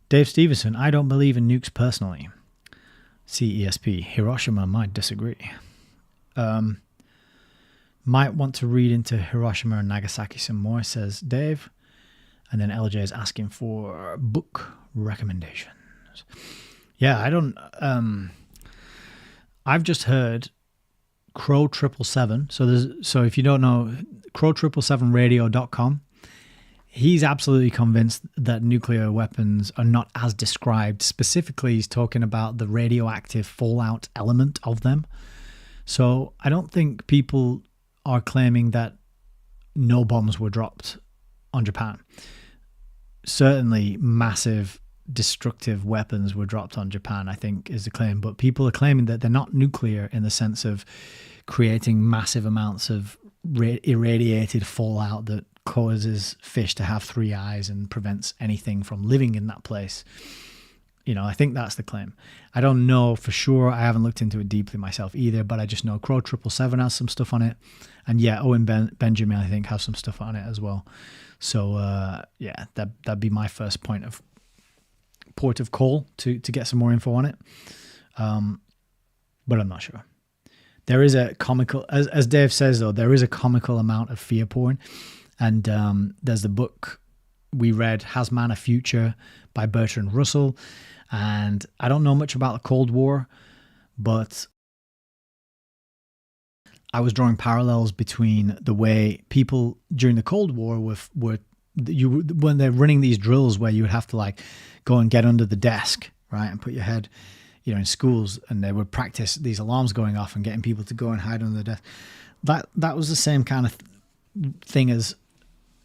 Dave Stevenson, I don't believe in nukes personally. CESP, Hiroshima might disagree. Might want to read into Hiroshima and Nagasaki some more, says Dave. And then LJ is asking for book recommendations. Yeah, I don't... I've just heard Crow 777. So if you don't know, crow777radio.com. He's absolutely convinced that nuclear weapons are not as described. Specifically, he's talking about the radioactive fallout element of them. So I don't think people are claiming that no bombs were dropped on Japan. Certainly massive destructive weapons were dropped on Japan, I think, is the claim. But people are claiming that they're not nuclear in the sense of creating massive amounts of irradiated fallout that causes fish to have 3 eyes and prevents anything from living in that place. You know, I think that's the claim. I don't know for sure. I haven't looked into it deeply myself either, but I just know Crow 777 has some stuff on it. And yeah, Owen Benjamin, I think, has some stuff on it as well. So yeah, that'd be my first port of call to get some more info on it. But I'm not sure. There is a comical, as Dave says though, there is a comical amount of fear porn. And there's the book we read, Has Man a Future by Bertrand Russell. And I don't know much about the Cold War, but I was drawing parallels between the way people during the Cold War were when they're running these drills where you would have to like go and get under the desk, right, and put your head, in schools, and they would practice these alarms going off and getting people to go and hide under the desk. That was the same kind of thing as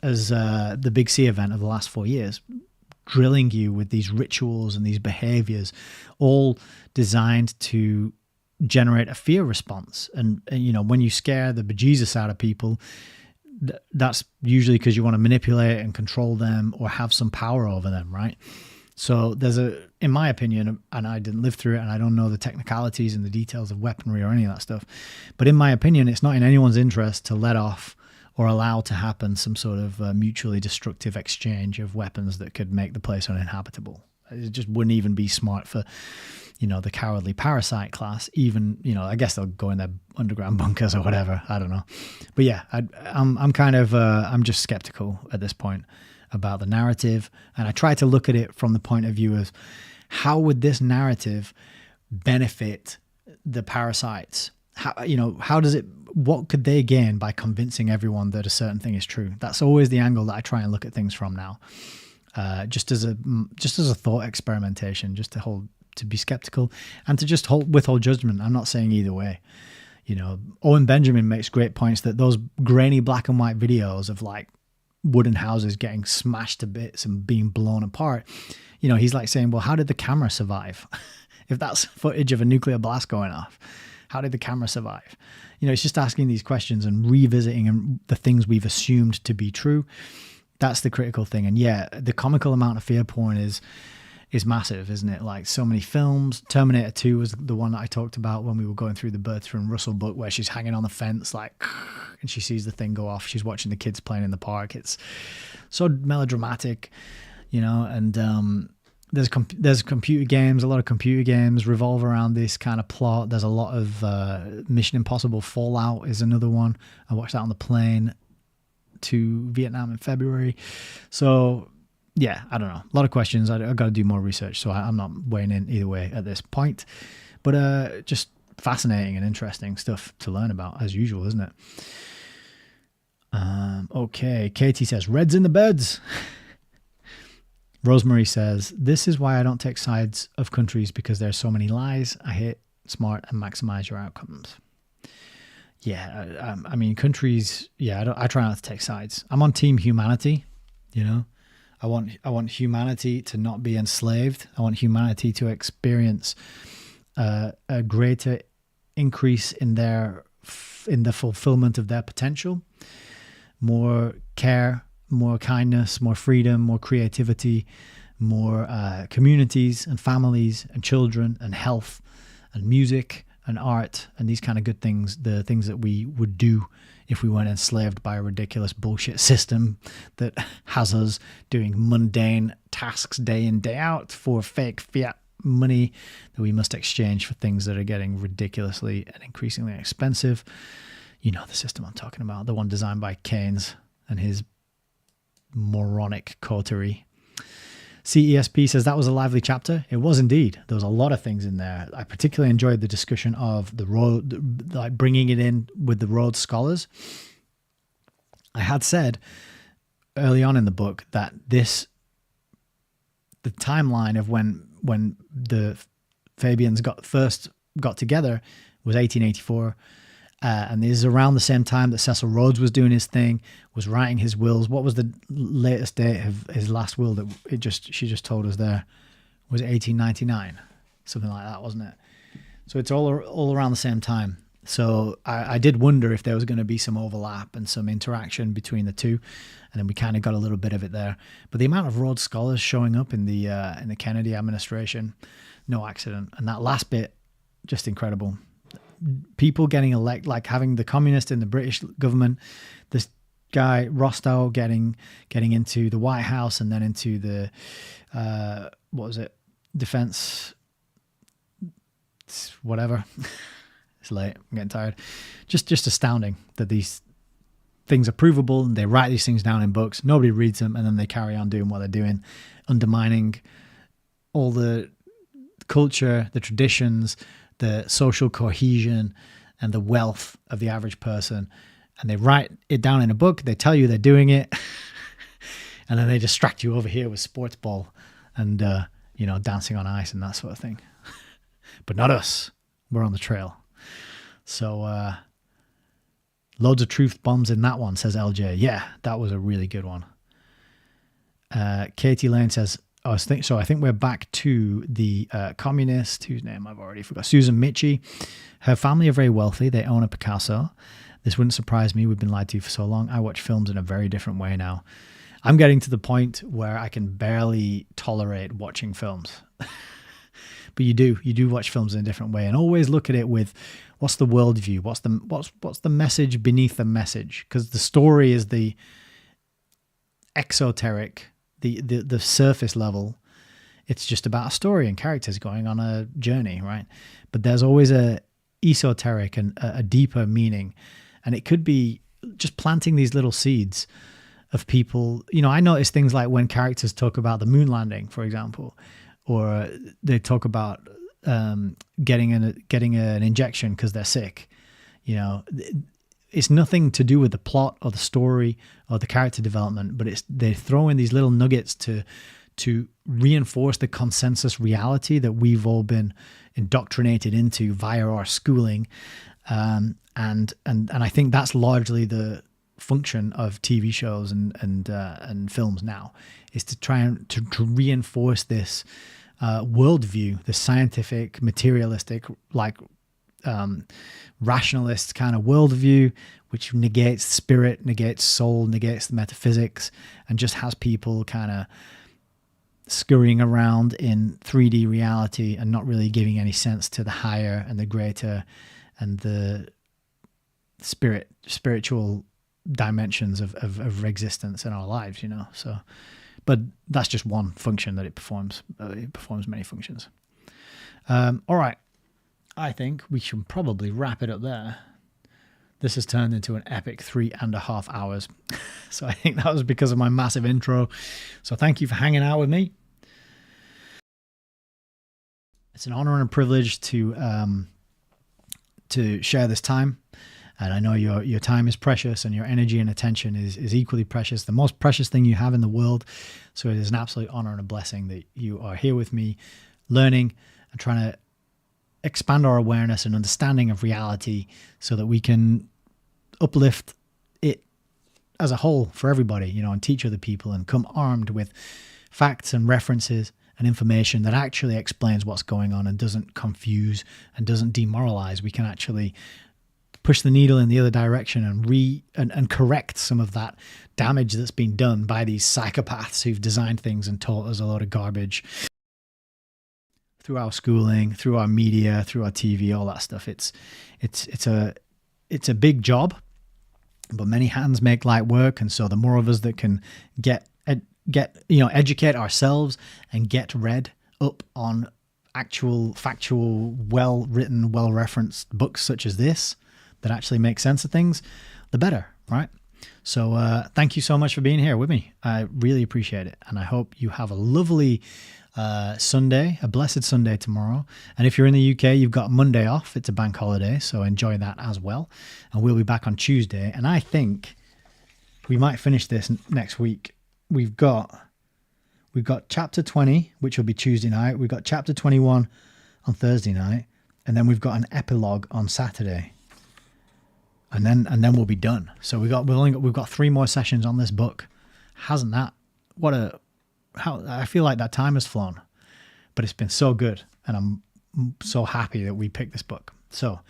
the Big C event of the last 4 years, drilling you with these rituals and these behaviors, all designed to generate a fear response. And when you scare the bejesus out of people, that's usually because you want to manipulate and control them or have some power over them, right? So in my opinion, and I didn't live through it, and I don't know the technicalities and the details of weaponry or any of that stuff, but in my opinion, it's not in anyone's interest to let off or allow to happen some sort of mutually destructive exchange of weapons that could make the place uninhabitable. It just wouldn't even be smart for, the cowardly parasite class. Even, I guess they'll go in their underground bunkers or whatever. I don't know. But yeah, I'm kind of, I'm just skeptical at this point about the narrative. And I try to look at it from the point of view of how would this narrative benefit the parasites? What could they gain by convincing everyone that a certain thing is true? That's always the angle that I try and look at things from now. Just as a thought experimentation, just to be skeptical and to just withhold judgment. I'm not saying either way. Owen Benjamin makes great points that those grainy black and white videos of like wooden houses getting smashed to bits and being blown apart, he's like saying, well, how did the camera survive? If that's footage of a nuclear blast going off, how did the camera survive? It's just asking these questions and revisiting the things we've assumed to be true. That's the critical thing. And yeah, the comical amount of fear porn is massive, isn't it? Like so many films. Terminator 2 was the one that I talked about when we were going through the Bertrand Russell book, where she's hanging on the fence like, and she sees the thing go off. She's watching the kids playing in the park. It's so melodramatic, and there's computer games. A lot of computer games revolve around this kind of plot. There's a lot of Mission Impossible Fallout is another one. I watched that on the plane to Vietnam in February. So yeah, I don't know. A lot of questions. I've got to do more research, so I'm not weighing in either way at this point. But just fascinating and interesting stuff to learn about, as usual, isn't it? Okay, Katie says, Reds in the beds. Rosemary says, this is why I don't take sides of countries, because there's so many lies. I hate smart and maximize your outcomes. Yeah, I mean, countries, yeah, I try not to take sides. I'm on team humanity, I want humanity to not be enslaved. I want humanity to experience a greater increase in the fulfillment of their potential, more care, more kindness, more freedom, more creativity, more communities and families and children and health and music and art and these kind of good things, the things that we would do if we weren't enslaved by a ridiculous bullshit system that has us doing mundane tasks day in, day out for fake fiat money that we must exchange for things that are getting ridiculously and increasingly expensive. The system I'm talking about, the one designed by Keynes and his moronic coterie. CESP says, that was a lively chapter. It was indeed. There was a lot of things in there. I particularly enjoyed the discussion of the road, like bringing it in with the Rhodes Scholars. I had said early on in the book that the timeline of when the Fabians first got together was 1884. And this is around the same time that Cecil Rhodes was doing his thing, was writing his wills. What was the latest date of his last will that she just told us there? Was it 1899? Something like that, wasn't it? So it's all around the same time. So I did wonder if there was going to be some overlap and some interaction between the two, and then we kind of got a little bit of it there. But the amount of Rhodes Scholars showing up in the Kennedy administration, no accident. And that last bit, just incredible. People getting elected, like having the communist in the British government, this guy Rostow getting into the White House and then into the defense, whatever. It's late, I'm getting tired. Just astounding that these things are provable and they write these things down in books, nobody reads them, and then they carry on doing what they're doing, undermining all the culture, the traditions, the social cohesion, and the wealth of the average person. And they write it down in a book. They tell you they're doing it. And then they distract you over here with sports ball and, dancing on ice and that sort of thing. But not us. We're on the trail. So loads of truth bombs in that one, says LJ. Yeah, that was a really good one. Katie Lane says, I think we're back to the communist, whose name I've already forgot, Susan Michie. Her family are very wealthy. They own a Picasso. This wouldn't surprise me. We've been lied to for so long. I watch films in a very different way now. I'm getting to the point where I can barely tolerate watching films. But you do watch films in a different way, and always look at it with what's the worldview, what's the message beneath the message, because the story is the exoteric, the surface level. It's just about a story and characters going on a journey, right? But there's always a esoteric and a deeper meaning, and it could be just planting these little seeds of people. I notice things like when characters talk about the moon landing, for example, or they talk about getting an injection because they're sick. It's nothing to do with the plot or the story or the character development, but they throw in these little nuggets to reinforce the consensus reality that we've all been indoctrinated into via our schooling, and I think that's largely the function of TV shows and films now, is to try and to reinforce this worldview, the scientific, materialistic, rationalist kind of worldview, which negates spirit, negates soul, negates the metaphysics, and just has people kind of scurrying around in 3D reality and not really giving any sense to the higher and the greater and the spiritual dimensions of existence in our lives, so, but that's just one function that it performs. It performs many functions. All right, I think we should probably wrap it up there. This has turned into an epic 3.5 hours. So I think that was because of my massive intro. So thank you for hanging out with me. It's an honor and a privilege to share this time. And I know your time is precious, and your energy and attention is equally precious, the most precious thing you have in the world. So it is an absolute honor and a blessing that you are here with me, learning and trying to expand our awareness and understanding of reality so that we can uplift it as a whole for everybody, and teach other people and come armed with facts and references and information that actually explains what's going on and doesn't confuse and doesn't demoralize. We can actually push the needle in the other direction and correct some of that damage that's been done by these psychopaths who've designed things and taught us a lot of garbage through our schooling, through our media, through our TV, all that stuff. It's a big job, but many hands make light work. And so the more of us that can educate ourselves and get read up on actual, factual, well-written, well-referenced books such as this that actually make sense of things, the better, right? So thank you so much for being here with me. I really appreciate it. And I hope you have a lovely Sunday, a blessed Sunday tomorrow. And if you're in the UK, you've got Monday off. It's a bank holiday, so enjoy that as well. And we'll be back on Tuesday. And I think we might finish this next week. We've got chapter 20, which will be Tuesday night. We've got chapter 21 on Thursday night. And then we've got an epilogue on Saturday. And then we'll be done. So we've got 3 more sessions on this book. Hasn't that? How I feel like that time has flown, but it's been so good, and I'm so happy that we picked this book. So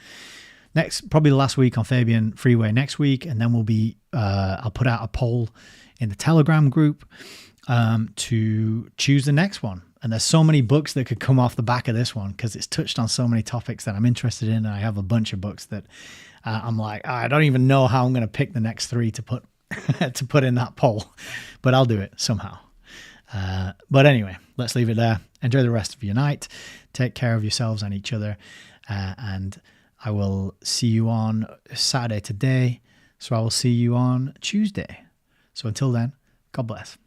next, probably the last week on Fabian Freeway next week, and then we'll be I'll put out a poll in the Telegram group to choose the next one. And there's so many books that could come off the back of this one because it's touched on so many topics that I'm interested in. And I have a bunch of books that I'm like, I don't even know how I'm going to pick the next 3 to put to put in that poll, but I'll do it somehow. But anyway, let's leave it there. Enjoy the rest of your night. Take care of yourselves and each other. And I will see you on Saturday today. So I will see you on Tuesday. So until then, God bless.